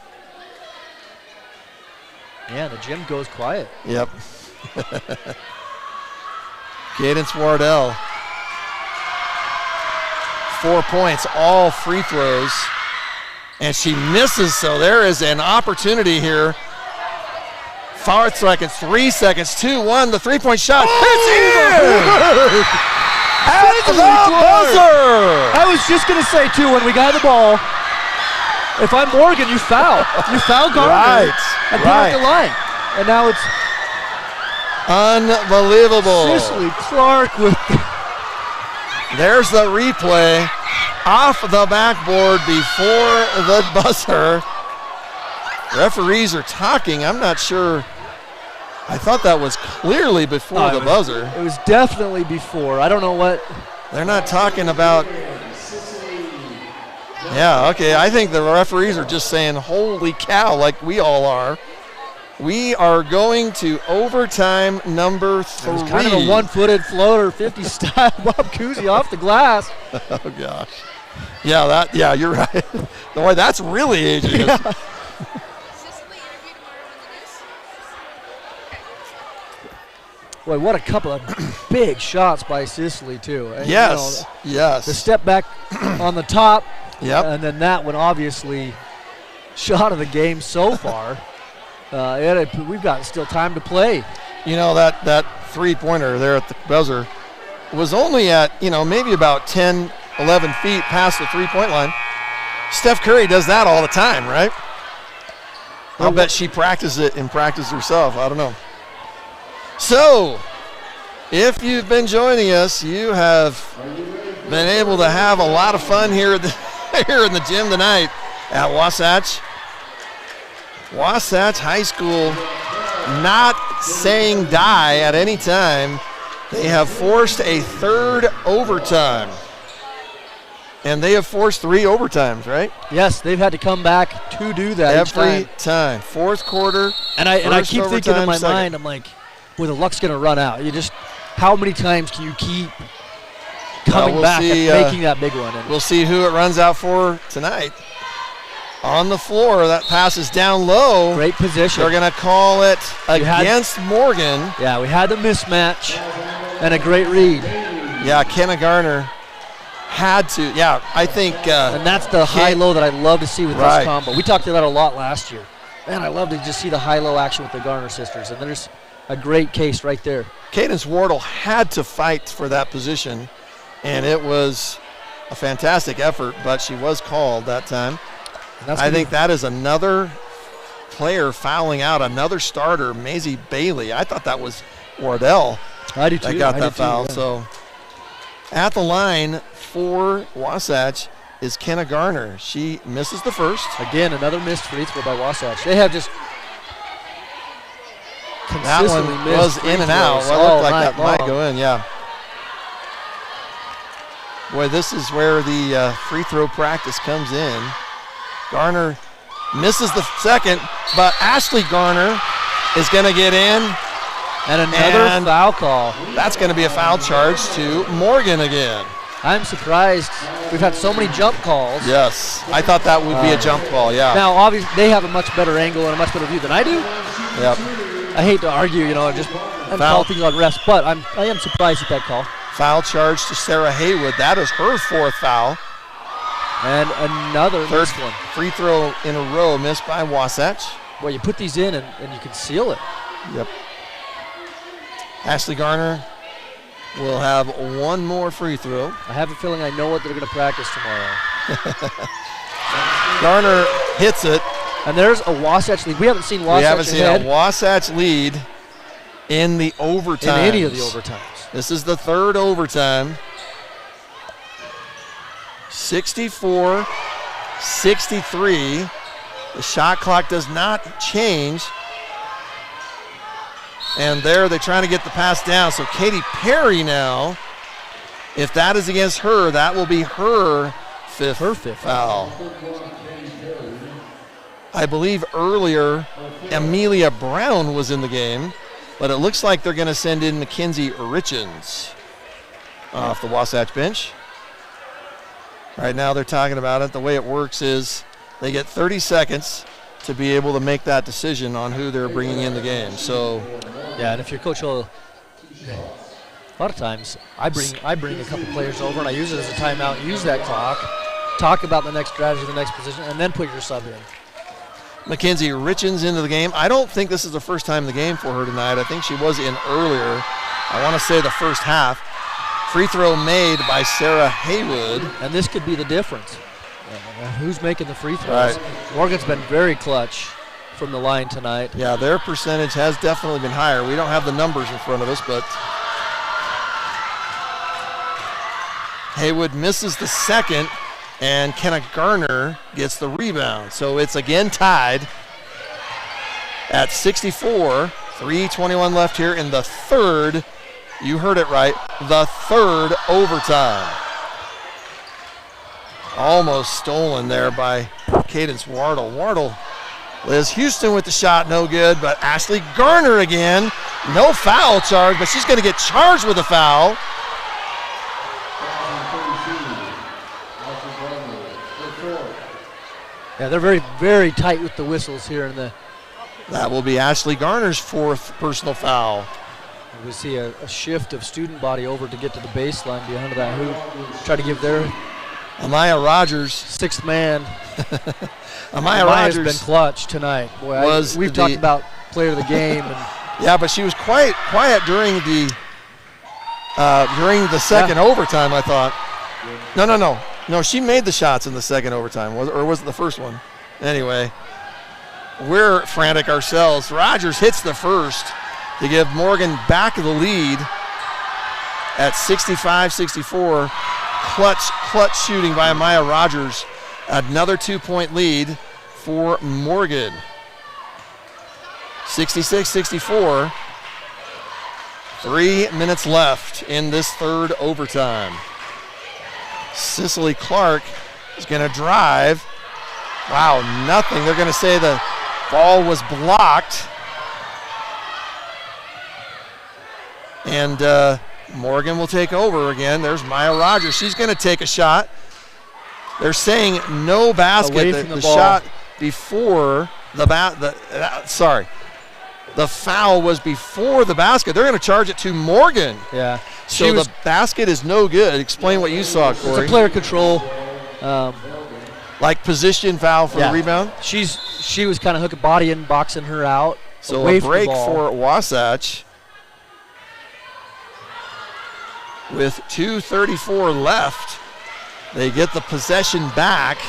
Yeah, the gym goes quiet. Yep. Cadence Wardell. 4 points, all free throws. And she misses, so there is an opportunity here. 4 seconds, 3 seconds, 2, 1, the three-point shot. It's in! At the buzzer! I was just going to say, too, when we got the ball, if I'm Morgan, you foul. You foul Garner. Right. And put it at the line. And now it's unbelievable. Cicely Clark with there's the replay off the backboard before the buzzer. Referees are talking. I'm not sure. I thought that was clearly before the buzzer. It was definitely before. I don't know what. They're not talking about. Yeah, okay. I think the referees are just saying, holy cow, like we all are. We are going to overtime number 3. It was kind of a one-footed floater, 50 style Bob Cousy off the glass. Oh, gosh. Yeah, you're right. Boy, that's really aging. Yeah. Boy, what a couple of big shots by Cicely, too. And, yes, yes. The step back on the top, yep. And then that one, obviously, shot of the game so far. We've got still time to play. You know, that three-pointer there at the buzzer was only at, maybe about 10, 11 feet past the three-point line. Steph Curry does that all the time, right? I'll bet she practices it and practices herself. I don't know. So, if you've been joining us, you have been able to have a lot of fun here in the gym tonight at Wasatch. Wasatch High School not saying die at any time. They have forced a third overtime. And they have forced 3 overtimes, right? Yes, they've had to come back to do that every time. Fourth quarter. And I keep thinking in my mind, I'm like, well, the luck's going to run out. How many times can you keep coming back and making that big one? And we'll see who it runs out for tonight. On the floor, that pass is down low. Great position. They're going to call it against Morgan. Yeah, we had the mismatch and a great read. Yeah, Kenna Garner had to. Yeah, I think. And that's the high-low that I love to see with this combo. We talked about it a lot last year. Man, I love to just see the high-low action with the Garner sisters. And there's a great case right there. Cadence Wardle had to fight for that position, and it was a fantastic effort, but she was called that time. I think that is another player fouling out, another starter, Maisie Bailey. I thought that was Wardell. I do too. That got that foul. Yeah. So at the line for Wasatch is Kenna Garner. She misses the first. Again, another missed free throw by Wasatch. They have just consistently that one was in and out. Well, it looked like that might go in, yeah. Boy, this is where the free throw practice comes in. Garner misses the second, but Ashley Garner is going to get in. And another foul call. That's going to be a foul charge to Morgan again. I'm surprised. We've had so many jump calls. Yes, I thought that would be a jump call, yeah. Now, obviously, they have a much better angle and a much better view than I do. Yep. I hate to argue, just call things on refs, but I am surprised at that call. Foul charge to Sarah Haywood. That is her 4th foul. And another third one. Free throw in a row missed by Wasatch. Well, you put these in and you can seal it. Yep. Ashley Garner will have one more free throw. I have a feeling I know what they're going to practice tomorrow. Garner hits it. And there's a Wasatch lead. We haven't seen Wasatch We haven't seen a Wasatch lead in the overtime. In any of the overtimes. This is the 3rd overtime. 64-63. The shot clock does not change. And there they're trying to get the pass down. So Katy Perry now, if that is against her, that will be her fifth foul. I believe earlier Amelia Brown was in the game, but it looks like they're going to send in Mackenzie Richens off the Wasatch bench. Right now they're talking about it. The way it works is they get 30 seconds to be able to make that decision on who they're bringing in the game. So, yeah, and if you're Coach Hill, a lot of times I bring a couple players over and I use it as a timeout, use that clock, talk about the next strategy, the next position, and then put your sub in. Mackenzie Richens into the game. I don't think this is the first time in the game for her tonight. I think she was in earlier. I want to say the first half. Free throw made by Sarah Haywood. And this could be the difference. Who's making the free throws? Right. Morgan's been very clutch from the line tonight. Yeah, their percentage has definitely been higher. We don't have the numbers in front of us, but Haywood misses the second, and Kenna Garner gets the rebound. So it's again tied at 64. 3:21 left here in the 3rd. You heard it right, the 3rd overtime. Almost stolen there by Cadence Wardle. Wardle, Liz Houston with the shot, no good, but Ashley Garner again. No foul charge, but she's going to get charged with a foul. Yeah, they're very, very tight with the whistles here in the. That will be Ashley Garner's 4th personal foul. We see a shift of student body over to get to the baseline behind that hoop. Try to give their Amaya Rogers, 6th man. Amaya Rogers has been clutch tonight. Boy, we've talked about player of the game, and Yeah, but she was quiet during the second overtime, I thought. No, she made the shots in the second overtime, or was it the first one? Anyway, we're frantic ourselves. Rogers hits the first to give Morgan back the lead at 65-64. Clutch shooting by Maya Rogers. Another 2-point lead for Morgan. 66-64. 3 minutes left in this third overtime. Cicely Clark is going to drive. Wow, nothing. They're going to say the ball was blocked. And Morgan will take over again. There's Maya Rogers. She's going to take a shot. They're saying no basket. Away from the ball. Shot before the foul was before the basket. They're going to charge it to Morgan. Yeah. So the basket is no good. Explain what you saw, Corey. It's a player control. Like position foul for the rebound? She was kind of hooking body and boxing her out. So away a break from the ball. for Wasatch. With 2:34 left, they get the possession back.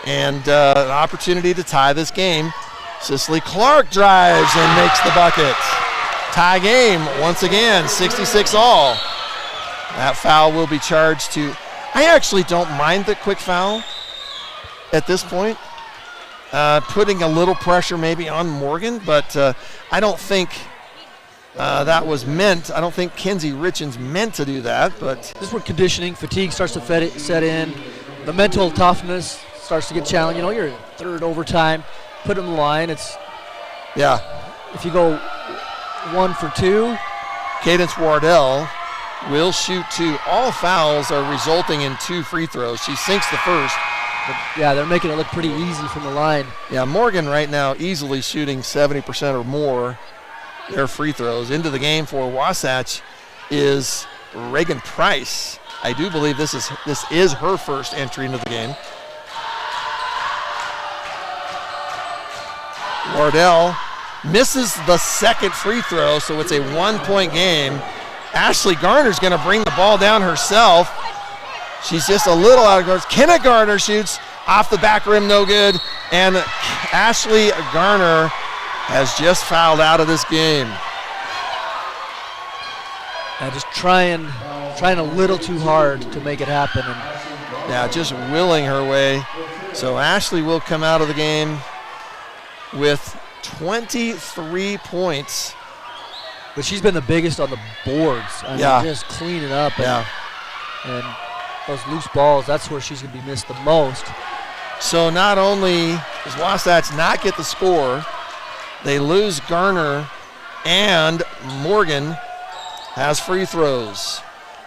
And an opportunity to tie this game. Cicely Clark drives and makes the bucket. Tie game once again, 66 all. That foul will be charged to, I actually don't mind the quick foul at this point. Putting a little pressure maybe on Morgan, but I don't think that was meant. I don't think Kenzie Richens meant to do that, but. This is where conditioning, fatigue starts to set in. The mental toughness starts to get challenged. You know, you're in third overtime, put on the line. If you go 1 for 2. Cadence Wardell will shoot 2. All fouls are resulting in 2 free throws. She sinks the first. But yeah, they're making it look pretty easy from the line. Yeah, Morgan right now easily shooting 70% or more their free throws. Into the game for Wasatch is Reagan Price. I do believe this is her first entry into the game. Wardell misses the second free throw, so it's a 1-point game. Ashley Garner's going to bring the ball down herself. She's just a little out of course. Kenna Garner shoots off the back rim, no good. And Ashley Garner has just fouled out of this game. Just trying a little too hard to make it happen. Yeah, just willing her way. So Ashley will come out of the game with 23 points. But she's been the biggest on the boards. I mean, just cleaning up. And those loose balls, that's where she's going to be missed the most. So not only does Wasatch not get the score, they lose Garner, and Morgan has free throws.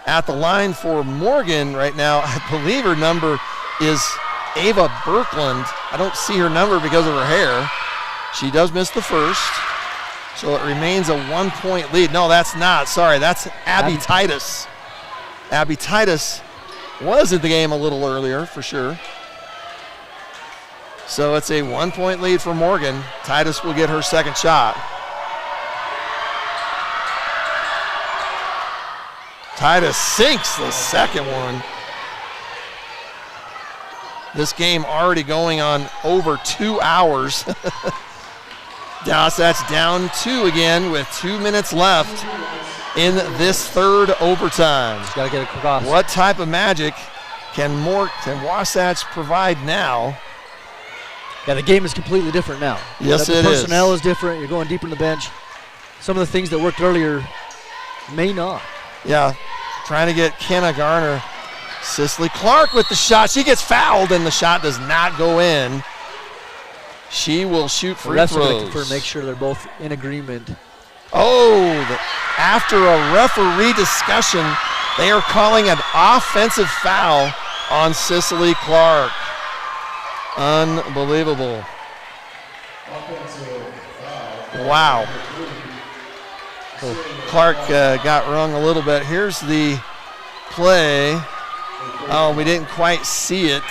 At the line for Morgan right now, I believe her number is Ava Birkland. I don't see her number because of her hair. She does miss the first, so it remains a 1-point lead. No, that's not. Sorry, that's Abby Titus. Abby Titus was in the game a little earlier, for sure. So it's a 1-point lead for Morgan. Titus will get her second shot. Titus sinks the second one. This game already going on over 2 hours. That's down 2 again with 2 minutes left in this third overtime. Just got to get it across. What type of magic can Wasatch provide now? Yeah, the game is completely different now. Yes, the it is. personnel is different. You're going deeper in the bench. Some of the things that worked earlier may not. Yeah, trying to get Kenna Garner. Cicely Clark with the shot. She gets fouled, and the shot does not go in. She will shoot free throws. To make sure they're both in agreement. After a referee discussion, they are calling an offensive foul on Cicely Clark. Unbelievable. Wow. Clark got rung a little bit. Here's the play. Oh, we didn't quite see it.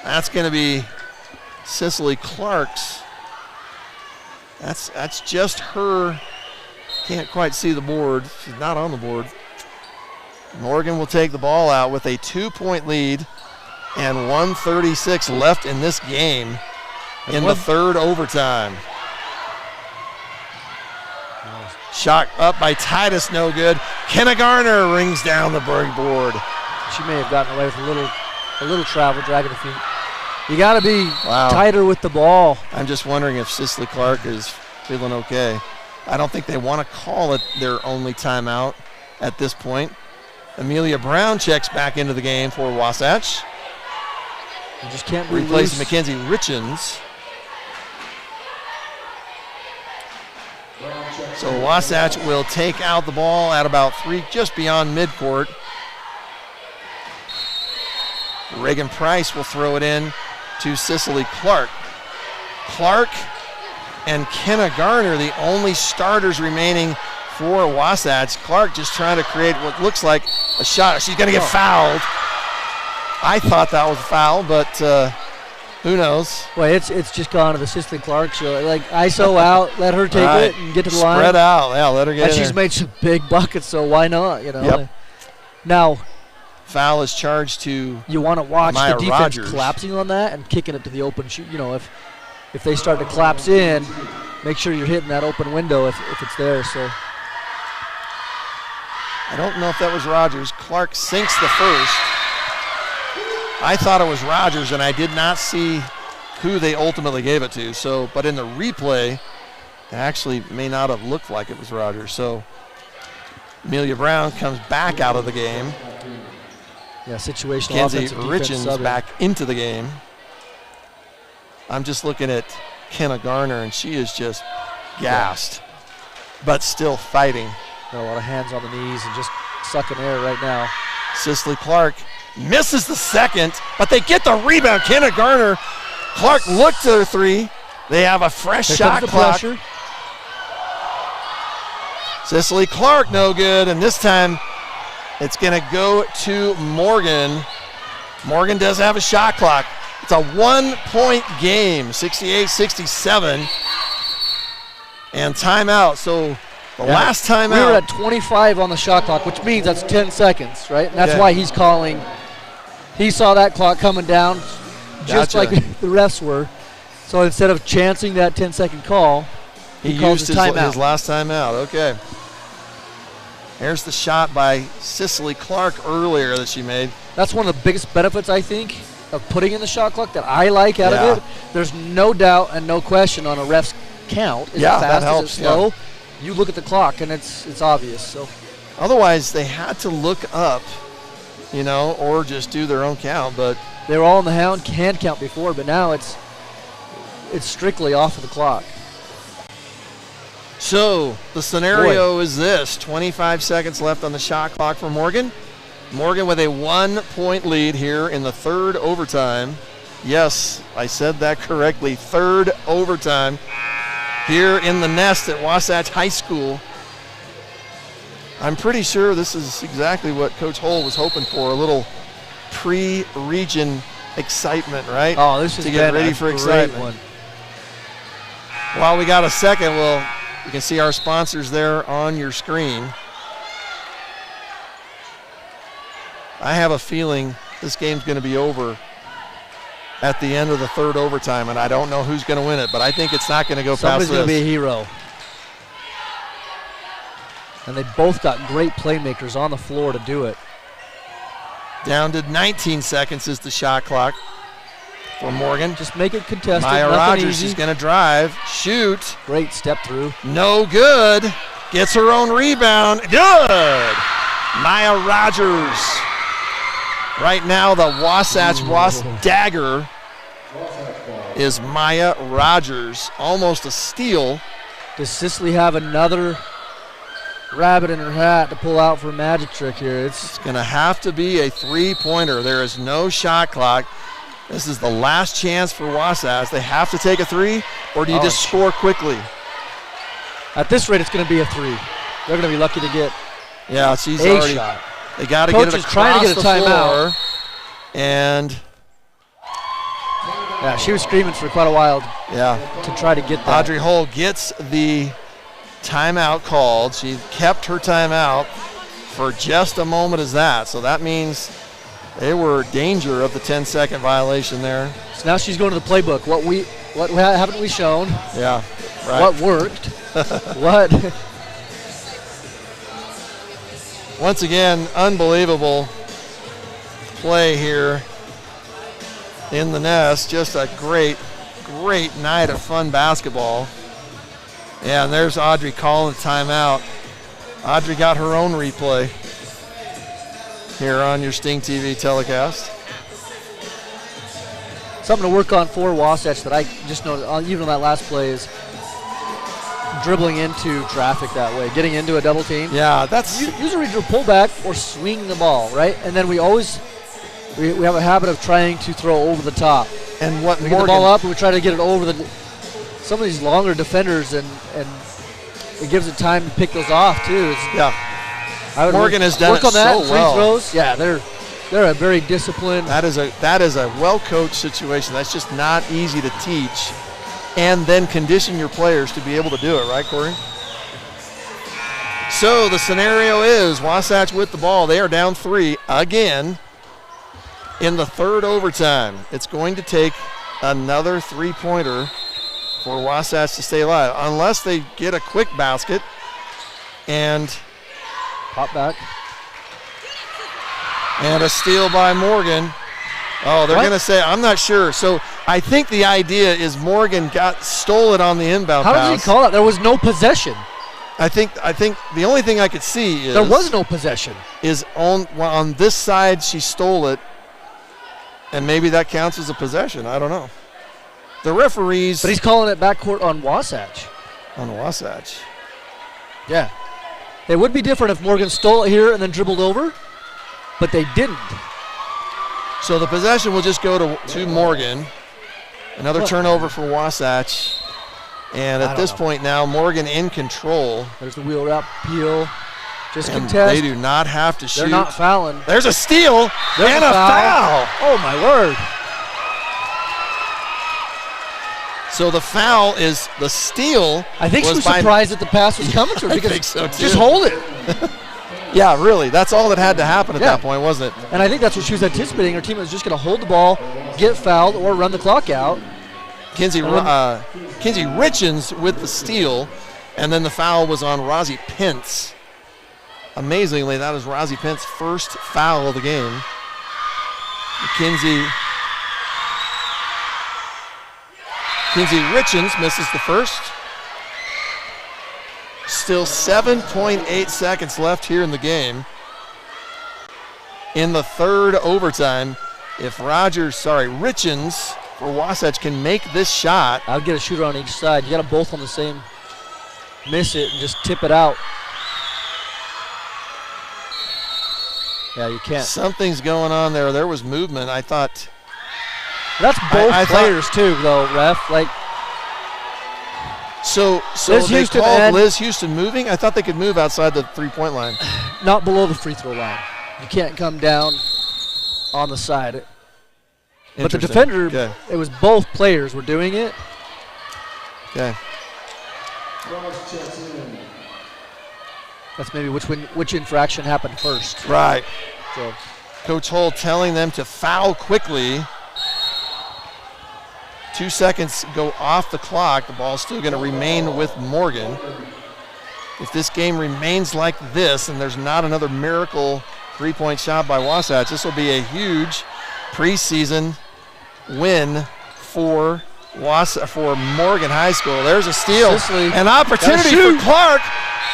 That's going to be Cicely Clark's That's just her. Can't quite see the board. She's not on the board. Morgan will take the ball out with a 2-point lead and 1:36 left in this game in the third overtime. Shot up by Titus, no good. Kenna Garner rings down the board. She may have gotten away with a little travel, dragging her feet. You got to be tighter with the ball. I'm just wondering if Cicely Clark is feeling okay. I don't think they want to call it their only timeout at this point. Amelia Brown checks back into the game for Wasatch. You just can't replace Mackenzie Richens. So Wasatch will take out the ball at about 3, just beyond midcourt. Reagan Price will throw it in to Cicely Clark. Clark and Kenna Garner, the only starters remaining for Wasatch. Clark just trying to create what looks like a shot. She's going to get fouled. I thought that was a foul, but who knows? Well, it's just gone to the Cicely Clark show. Like, ISO out, let her take it and get to the line. Spread out, yeah, let her get it. And she's made some big buckets, so why not? You know. Yep. Now, foul is charged to you want to watch Maya the defense Rogers collapsing on that and kicking it to the open shoot. You know, if they start to collapse in, make sure you're hitting that open window if it's there. So I don't know if that was Rogers. Clark sinks the first. I thought it was Rogers, and I did not see who they ultimately gave it to. So, but in the replay, it actually may not have looked like it was Rogers. So Amelia Brown comes back out of the game. Yeah, situational Kenzie offensive defense Richens back into the game. I'm just looking at Kenna Garner, and she is just gassed, but still fighting. Got a lot of hands on the knees and just sucking air right now. Cicely Clark misses the second, but they get the rebound. Kenna Garner. Clark looked to her three. They have a fresh shot clock. Pressure. Cicely Clark, no good, and this time it's going to go to Morgan. Morgan does have a shot clock. It's a 1-point game, 68-67, and timeout. So the last timeout. We were at 25 on the shot clock, which means that's 10 seconds, right? And that's why he's calling. He saw that clock coming down just like the refs were. So instead of chancing that 10-second call, he used his timeout. last timeout. Okay. Here's the shot by Cicely Clark earlier that she made. That's one of the biggest benefits, I think, of putting in the shot clock that I like out of it. There's no doubt and no question on a ref's count. Is it fast, that helps. is it slow? You look at the clock and it's obvious. So otherwise, they had to look up, or just do their own count. But they were all in the hand count before, but now it's strictly off of the clock. So the scenario is this: 25 seconds left on the shot clock for Morgan. Morgan with a 1-point lead here in the third overtime. Yes, I said that correctly. Third overtime here in the nest at Wasatch High School. I'm pretty sure this is exactly what Coach Hull was hoping for, a little pre-region excitement, right? Oh, this is to get ready for excitement. One. While we got a second, you can see our sponsors there on your screen. I have a feeling this game's going to be over at the end of the third overtime, and I don't know who's going to win it, but I think it's not going to go past this. Somebody's going to be a hero. And they both got great playmakers on the floor to do it. Down to 19 seconds is the shot clock for Morgan. Just make it contested. Maya Rogers is going to drive, shoot. Great step through. No good. Gets her own rebound. Good. Maya Rogers. Right now, the Wasatch dagger is Maya Rogers. Almost a steal. Does Cicely have another rabbit in her hat to pull out for a magic trick here? It's going to have to be a three-pointer. There is no shot clock. This is the last chance for Wasatch. They have to take a three, or do you just score quickly? At this rate, it's going to be a three. They're going to be lucky to get she's a already shot. They got to Coach get it is trying to get a across the timeout. floor, and Yeah, she was screaming for quite a while Yeah. to try to get that. Audrey Hull gets the timeout called. She kept her timeout for just a moment as that. So that means they were in danger of the 10-second violation there. So now she's going to the playbook. What haven't we shown? Yeah. Right. What worked? What? Once again, unbelievable play here in the nest. Just a great night of fun basketball. Yeah, and there's Audrey calling the timeout. Audrey got her own replay here on your Stingtv telecast. Something to work on for Wasatch that I just noticed, even on that last play, is dribbling into traffic that way, getting into a double team. Yeah, that's usually do a pullback or swing the ball, right? And then we have a habit of trying to throw over the top. And what we Morgan, get the ball up and we try to get it over some of these longer defenders, and it gives it time to pick those off too. Morgan has done work it on that. so Free well. throws, yeah, they're a very disciplined. That is a well-coached situation. That's just not easy to teach, and then condition your players to be able to do it, right, Corey? So the scenario is Wasatch with the ball. They are down 3 again in the third overtime. It's going to take another three-pointer for Wasatch to stay alive, unless they get a quick basket and pop back. And a steal by Morgan. Oh, they're going to say, I'm not sure. So I think the idea is Morgan stole it on the inbound pass. How did he call it? There was no possession. I think the only thing I could see is there was no possession. Is on this side she stole it, and maybe that counts as a possession. I don't know. The referees. But he's calling it backcourt on Wasatch. On Wasatch. Yeah. It would be different if Morgan stole it here and then dribbled over, but they didn't. So the possession will just go to Morgan. Another turnover for Wasatch. And at this point now, Morgan in control. There's the wheel wrap peel. Just and contest. They do not have to shoot. They're not fouling. There's a steal and a foul. Oh, my word. So the foul is the steal. I think she was surprised that the pass was coming to her. I think so too. Just hold it. Yeah, really. That's all that had to happen at that point, wasn't it? And I think that's what she was anticipating. Her team was just going to hold the ball, get fouled, or run the clock out. Kinsey Richens with the steal, and then the foul was on Rosie Pence. Amazingly, that is Rosie Pence's first foul of the game. Kinsey Richens misses the first. Still 7.8 seconds left here in the game. In the third overtime, if Richens for Wasatch can make this shot. I'll get a shooter on each side. You got them both on the same. Miss it and just tip it out. Yeah, you can't. Something's going on there. There was movement. I thought. That's both players too, though, ref. Like. So they called Liz Houston moving? I thought they could move outside the three-point line. Not below the free throw line. You can't come down on the side. But the defender, it was both players were doing it. Okay. That's maybe which infraction happened first. Right. So Coach Hull telling them to foul quickly. 2 seconds go off the clock. The ball's still going to remain with Morgan. If this game remains like this and there's not another miracle three-point shot by Wasatch, this will be a huge preseason win for Morgan High School. There's a steal. Sicily. An opportunity for Clark.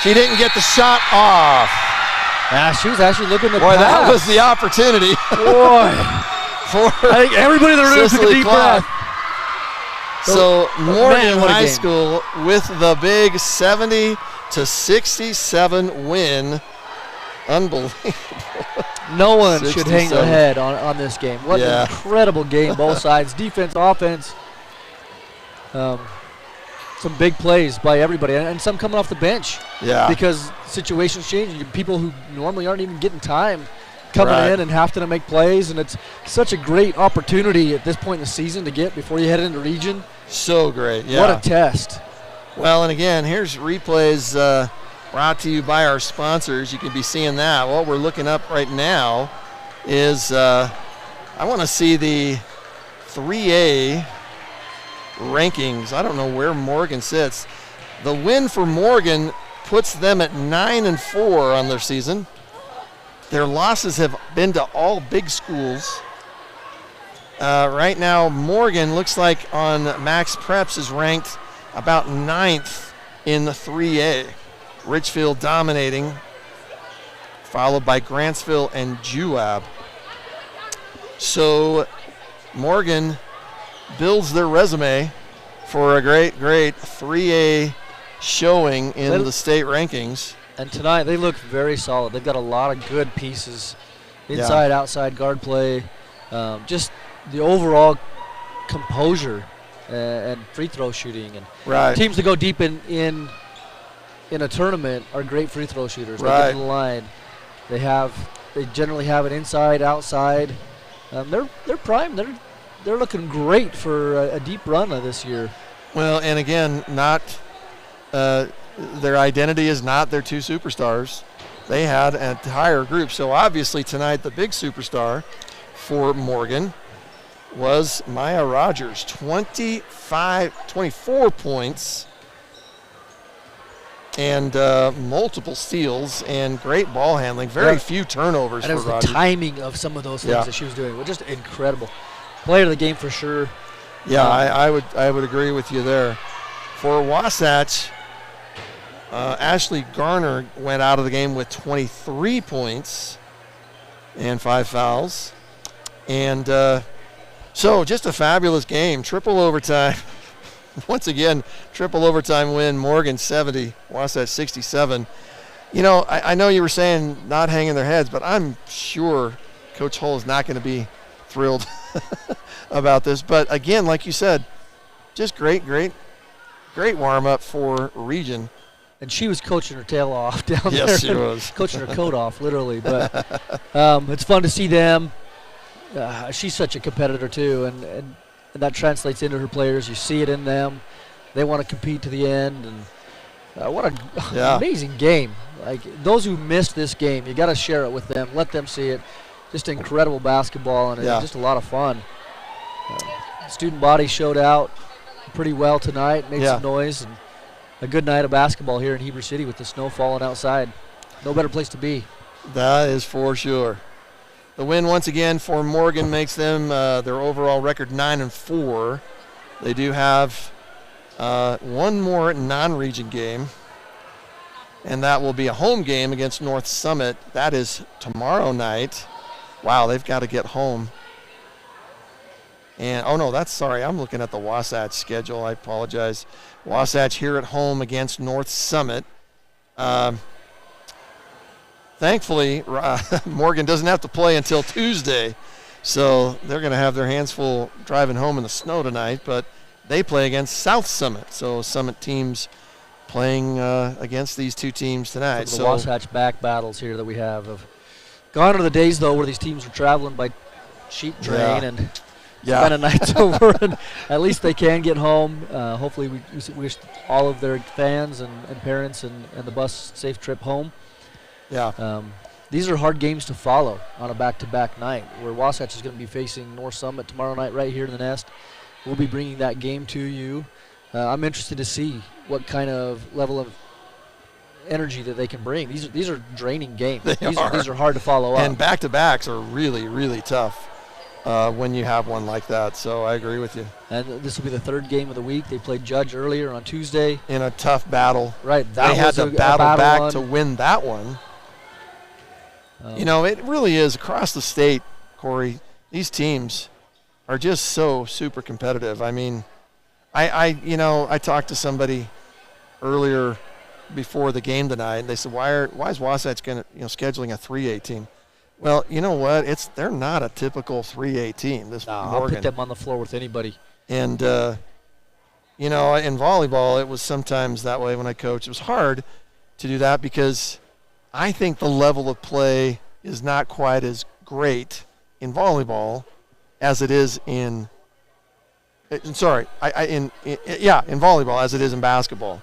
She didn't get the shot off. Yeah, she was actually looking at the Boy, that was the opportunity. Boy. I think everybody in the room took a deep breath. So Morgan High School with the big 70-67 win. Unbelievable. No one should hang their head on this game. What an incredible game, both sides. Defense, offense. Some big plays by everybody, and some coming off the bench. Yeah. Because situations change. People who normally aren't even getting time coming Right. in and having to make plays, and it's such a great opportunity at this point in the season to get before you head into region. So great, yeah. What a test. Well, and again, here's replays brought to you by our sponsors. You can be seeing that. What we're looking up right now is I want to see the 3A rankings. I don't know where Morgan sits. The win for Morgan puts them at 9-4 on their season. Their losses have been to all big schools. Right now, Morgan looks like on Max Preps is ranked about 9th in the 3A. Richfield dominating, followed by Grantsville and Juab. So Morgan builds their resume for a great 3A showing in the state rankings. And tonight they look very solid. They've got a lot of good pieces, inside, outside guard play, just the overall composure and free throw shooting. And teams that go deep in a tournament are great free throw shooters. They get to the line. They generally have it inside, outside. They're primed. They're looking great for a deep run this year. Well, and again, not their identity is not their two superstars. They had an entire group. So obviously tonight the big superstar for Morgan was Maya Rogers, 24 points and multiple steals and great ball handling. Very few turnovers and it was for Rogers. the timing of some of those things that she was doing. Just incredible. Player of the game for sure. Yeah, I would agree with you there. For Wasatch, Ashley Garner went out of the game with 23 points and 5 fouls. And so just a fabulous game. Triple overtime. Once again, triple overtime win. Morgan 70, Wasatch 67. You know, I know you were saying not hanging their heads, but I'm sure Coach Hull is not going to be thrilled about this. But again, like you said, just great warm-up for region. And she was coaching her tail off down there. Yes, she was. Coaching her coat off, literally. But it's fun to see them. She's such a competitor, too, and that translates into her players. You see it in them. They want to compete to the end. And what an amazing game. Like, those who missed this game, you got to share it with them. Let them see it. Just incredible basketball, and it's just a lot of fun. Student body showed out pretty well tonight, made some noise, and a good night of basketball here in Heber City with the snow falling outside. No better place to be. That is for sure. The win once again for Morgan makes them their overall record 9-4. They do have one more non-region game, and that will be a home game against North Summit. That is tomorrow night. Wow, they've got to get home. And I'm looking at the Wasatch schedule. I apologize. Wasatch here at home against North Summit. Thankfully, Morgan doesn't have to play until Tuesday, so they're going to have their hands full driving home in the snow tonight, but they play against South Summit, so Summit teams playing against these two teams tonight. The Wasatch back battles here that we have. Gone are the days, though, where these teams were traveling by sheep train and spending nights over, and at least they can get home. Hopefully we wish all of their fans and parents and the bus safe trip home. These are hard games to follow on a back-to-back night, where Wasatch is going to be facing North Summit tomorrow night right here in the Nest. We'll be bringing that game to you. I'm interested to see what kind of level of energy that they can bring. These are draining games. These are hard to follow up. And back-to-backs are really, really tough when you have one like that. So I agree with you. And this will be the third game of the week. They played Judge earlier on Tuesday. In a tough battle. Right. They had to battle back to win that one. You know, it really is across the state, Corey. These teams are just so super competitive. I mean, I talked to somebody earlier before the game tonight, and they said, why is Wasatch scheduling a 3A team? Well, you know what? They're not a typical 3A team. Morgan. I'll put them on the floor with anybody. And in volleyball, it was sometimes that way when I coached. It was hard to do that because I think the level of play is not quite as great in volleyball as it is in in volleyball as it is in basketball.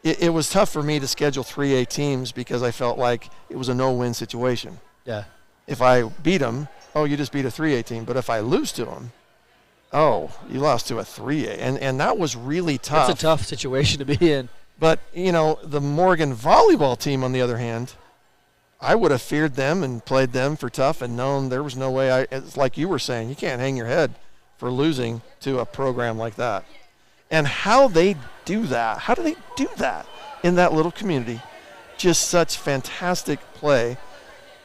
It was tough for me to schedule 3A teams because I felt like it was a no-win situation. Yeah. If I beat them, you just beat a 3A team. But if I lose to them, you lost to a 3A. And that was really tough. It's a tough situation to be in. But, the Morgan volleyball team, on the other hand, I would have feared them and played them for tough and known there was no way. It's like you were saying, you can't hang your head for losing to a program like that. And how they do that, how do they do that in that little community? Just such fantastic play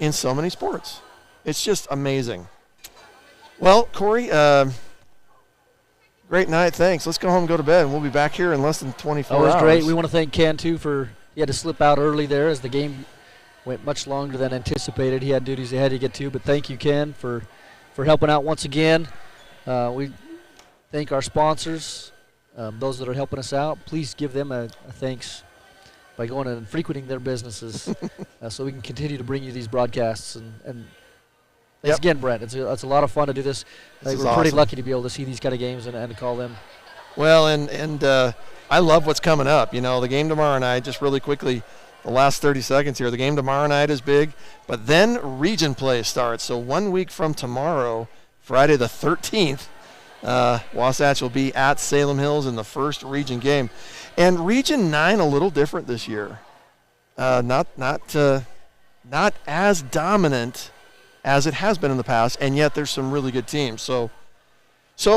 in so many sports. It's just amazing. Well, Corey, great night. Thanks. Let's go home and go to bed, and we'll be back here in less than 24 hours. It was great. We want to thank Ken, too, he had to slip out early there as the game went much longer than anticipated. He had duties he had to get to, but thank you, Ken, for helping out once again. We thank our sponsors, those that are helping us out. Please give them a thanks by going and frequenting their businesses so we can continue to bring you these broadcasts. And thanks again, Brent. It's a lot of fun to do this. We're pretty lucky to be able to see these kind of games and to call them. Well, and I love what's coming up. The game tomorrow night, just really quickly, the last 30 seconds here. The game tomorrow night is big, but then region play starts. So 1 week from tomorrow, Friday the 13th, Wasatch will be at Salem Hills in the first region game. And Region 9 a little different this year. Not as dominant as it has been in the past, and yet there's some really good teams. So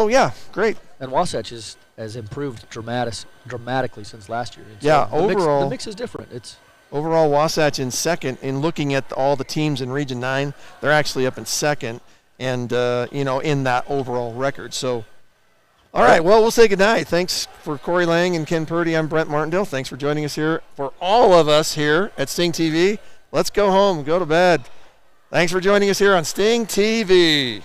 yeah, great. And Wasatch has improved dramatically since last year. And yeah, so overall the mix is different. Overall, Wasatch in second. In looking at all the teams in Region 9, they're actually up in second, and in that overall record. So, all right, well, we'll say goodnight. Thanks for Corey Lang and Ken Purdy. I'm Brent Martindale. Thanks for joining us here. For all of us here at Stingtv, let's go home, go to bed. Thanks for joining us here on Stingtv.